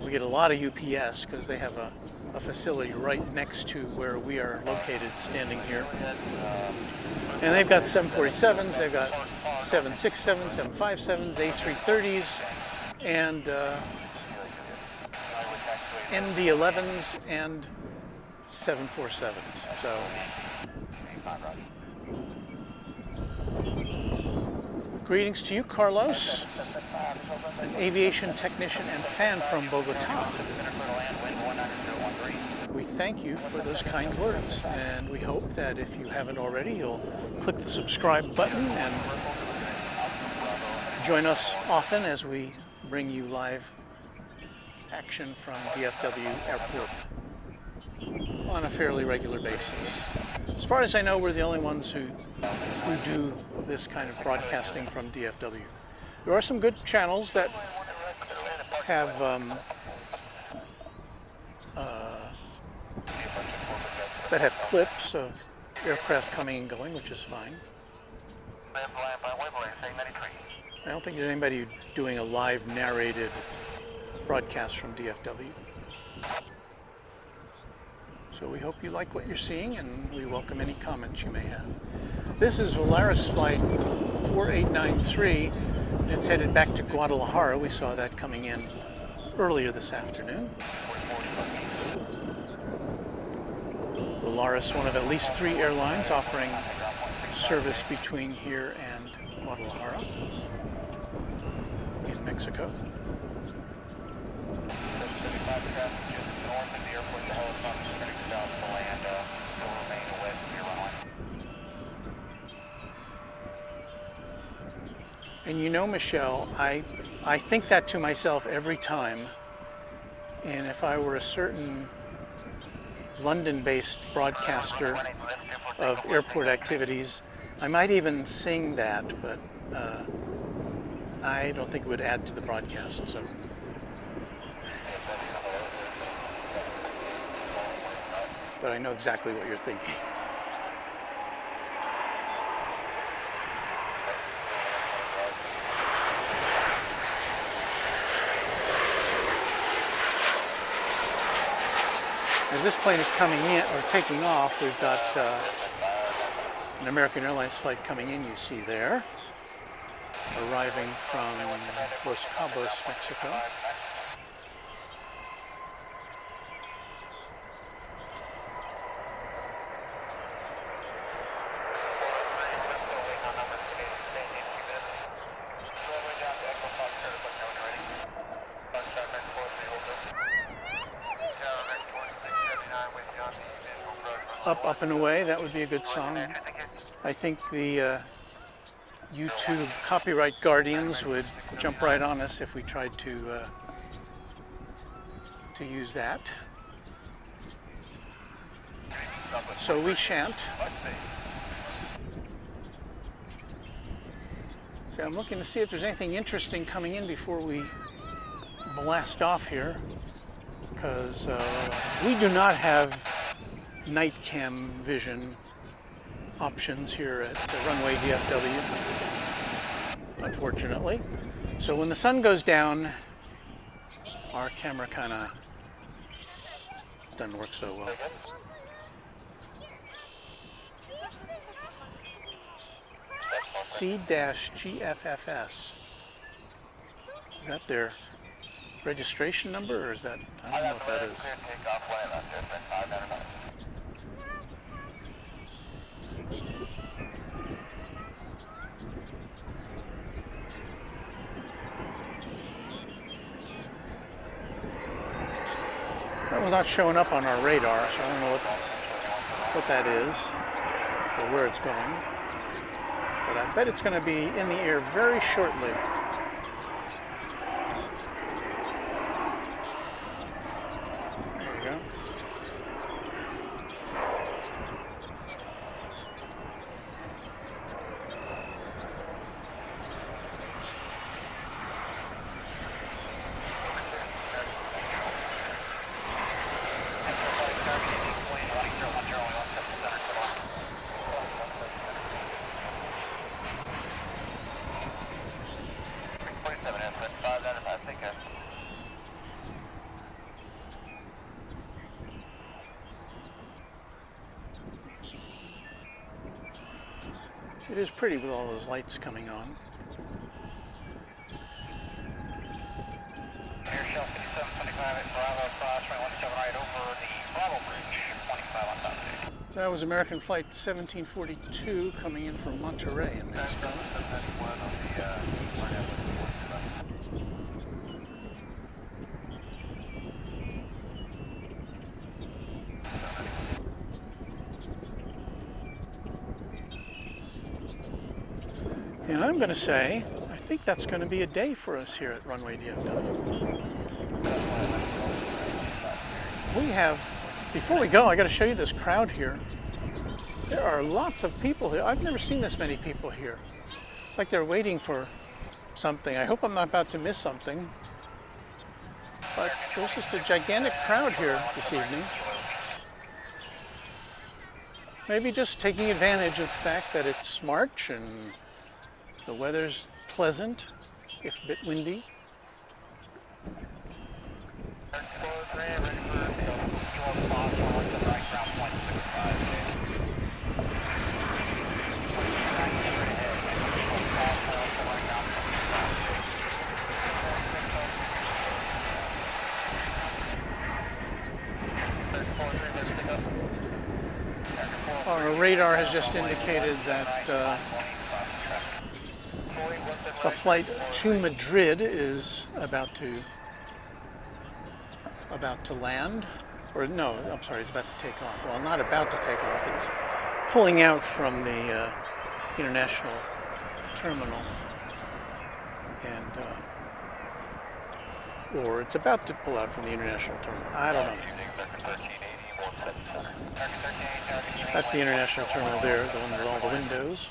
We get a lot of UPS because they have a facility right next to where we are located, standing here. And they've got 747s, they've got 767s, 757s, A330s, and MD-11s and 747s. So greetings to you, Carlos, an aviation technician and fan from Bogota. We thank you for those kind words, and we hope that if you haven't already, you'll click the subscribe button and join us often as we bring you live action from DFW Airport on a fairly regular basis. As far as I know, we're the only ones who do this kind of broadcasting from DFW. There are some good channels that have clips of aircraft coming and going, which is fine. I don't think there's anybody doing a live narrated broadcast from DFW. So we hope you like what you're seeing, and we welcome any comments you may have. This is Volaris flight 4893, and it's headed back to Guadalajara. We saw that coming in earlier this afternoon. Volaris, one of at least 3 airlines offering service between here and Guadalajara in Mexico. And you know, Michelle, I think that to myself every time. And if I were a certain London-based broadcaster of airport activities, I might even sing that, but I don't think it would add to the broadcast. So. But I know exactly what you're thinking. As this plane is coming in or taking off, we've got an American Airlines flight coming in, you see there, arriving from Los Cabos, Mexico. Up and Away, that would be a good song. I think the YouTube copyright guardians would jump right on us if we tried to use that. So we shan't. So I'm looking to see if there's anything interesting coming in before we blast off here, because we do not have night cam vision options here at Runway DFW, unfortunately. So when the sun goes down, our camera kind of doesn't work so well. C-GFFS. Is that their registration number, or is that, I don't know what that is. That was not showing up on our radar, so I don't know what that is or where it's going. But I bet it's going to be in the air very shortly. There you go. It is pretty with all those lights coming on. Airshell 5725 at Bravo, cross, 17 right over the Bravo Bridge, 25 on top of it. That was American Flight 1742 coming in from Monterey in Mexico. That's one on the line up with And I'm going to say, I think that's going to be a day for us here at Runway DFW. We have, before we go, I got to show you this crowd here. There are lots of people here. I've never seen this many people here. It's like they're waiting for something. I hope I'm not about to miss something. But there's just a gigantic crowd here this evening. Maybe just taking advantage of the fact that it's March and the weather's pleasant, if a bit windy. Our radar has just indicated that a flight to Madrid is about to land, or no, I'm sorry, it's about to take off. Well, not about to take off, it's pulling out from the international terminal, and or it's about to pull out from the international terminal. I don't know. That's the international terminal there, the one with all the windows.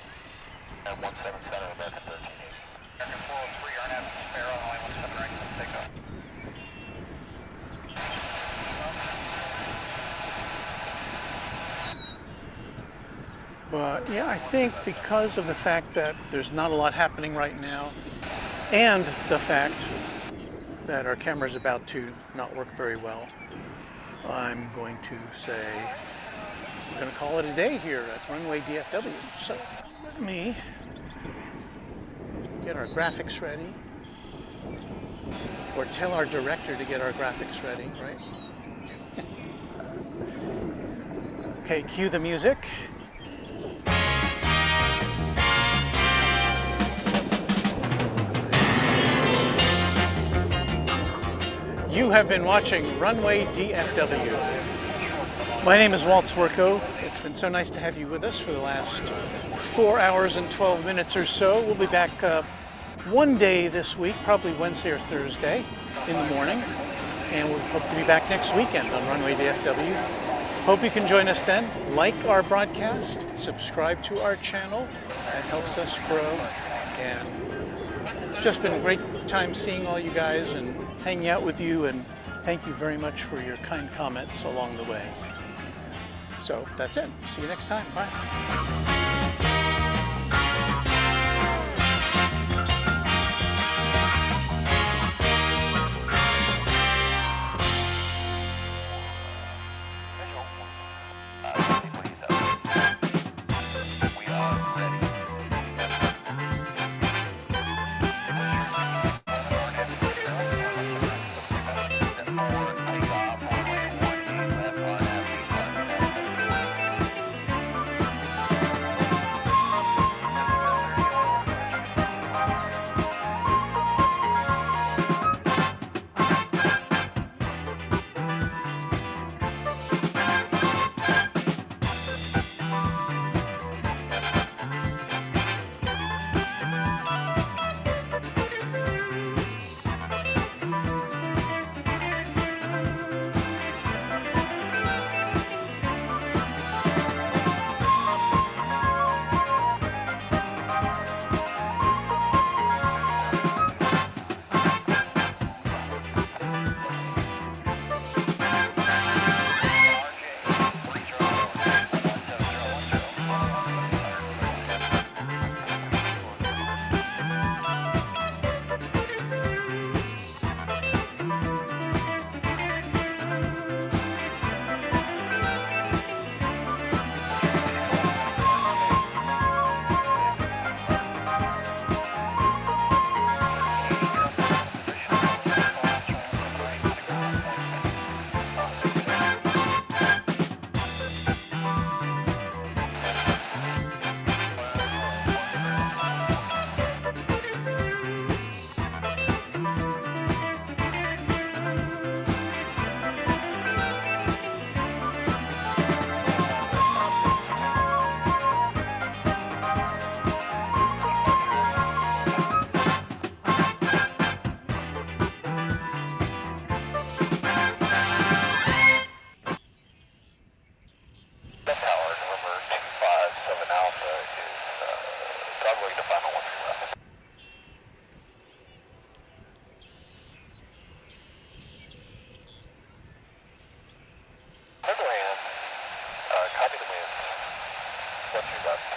But yeah, I think because of the fact that there's not a lot happening right now, and the fact that our camera's about to not work very well, I'm going to say we're going to call it a day here at Runway DFW. So let me get our graphics ready, or tell our director to get our graphics ready, right? Okay, cue the music. You have been watching Runway DFW. My name is Walt Swerko. It's been so nice to have you with us for the last 4 hours and 12 minutes or so. We'll be back one day this week, probably Wednesday or Thursday in the morning. And we'll hope to be back next weekend on Runway DFW. Hope you can join us then. Like our broadcast, subscribe to our channel. That helps us grow. And it's just been a great time seeing all you guys and hanging out with you, and thank you very much for your kind comments along the way. So that's it. See you next time. Bye. runway to final 13 left. Clear to land. Copy the wind. 13 left.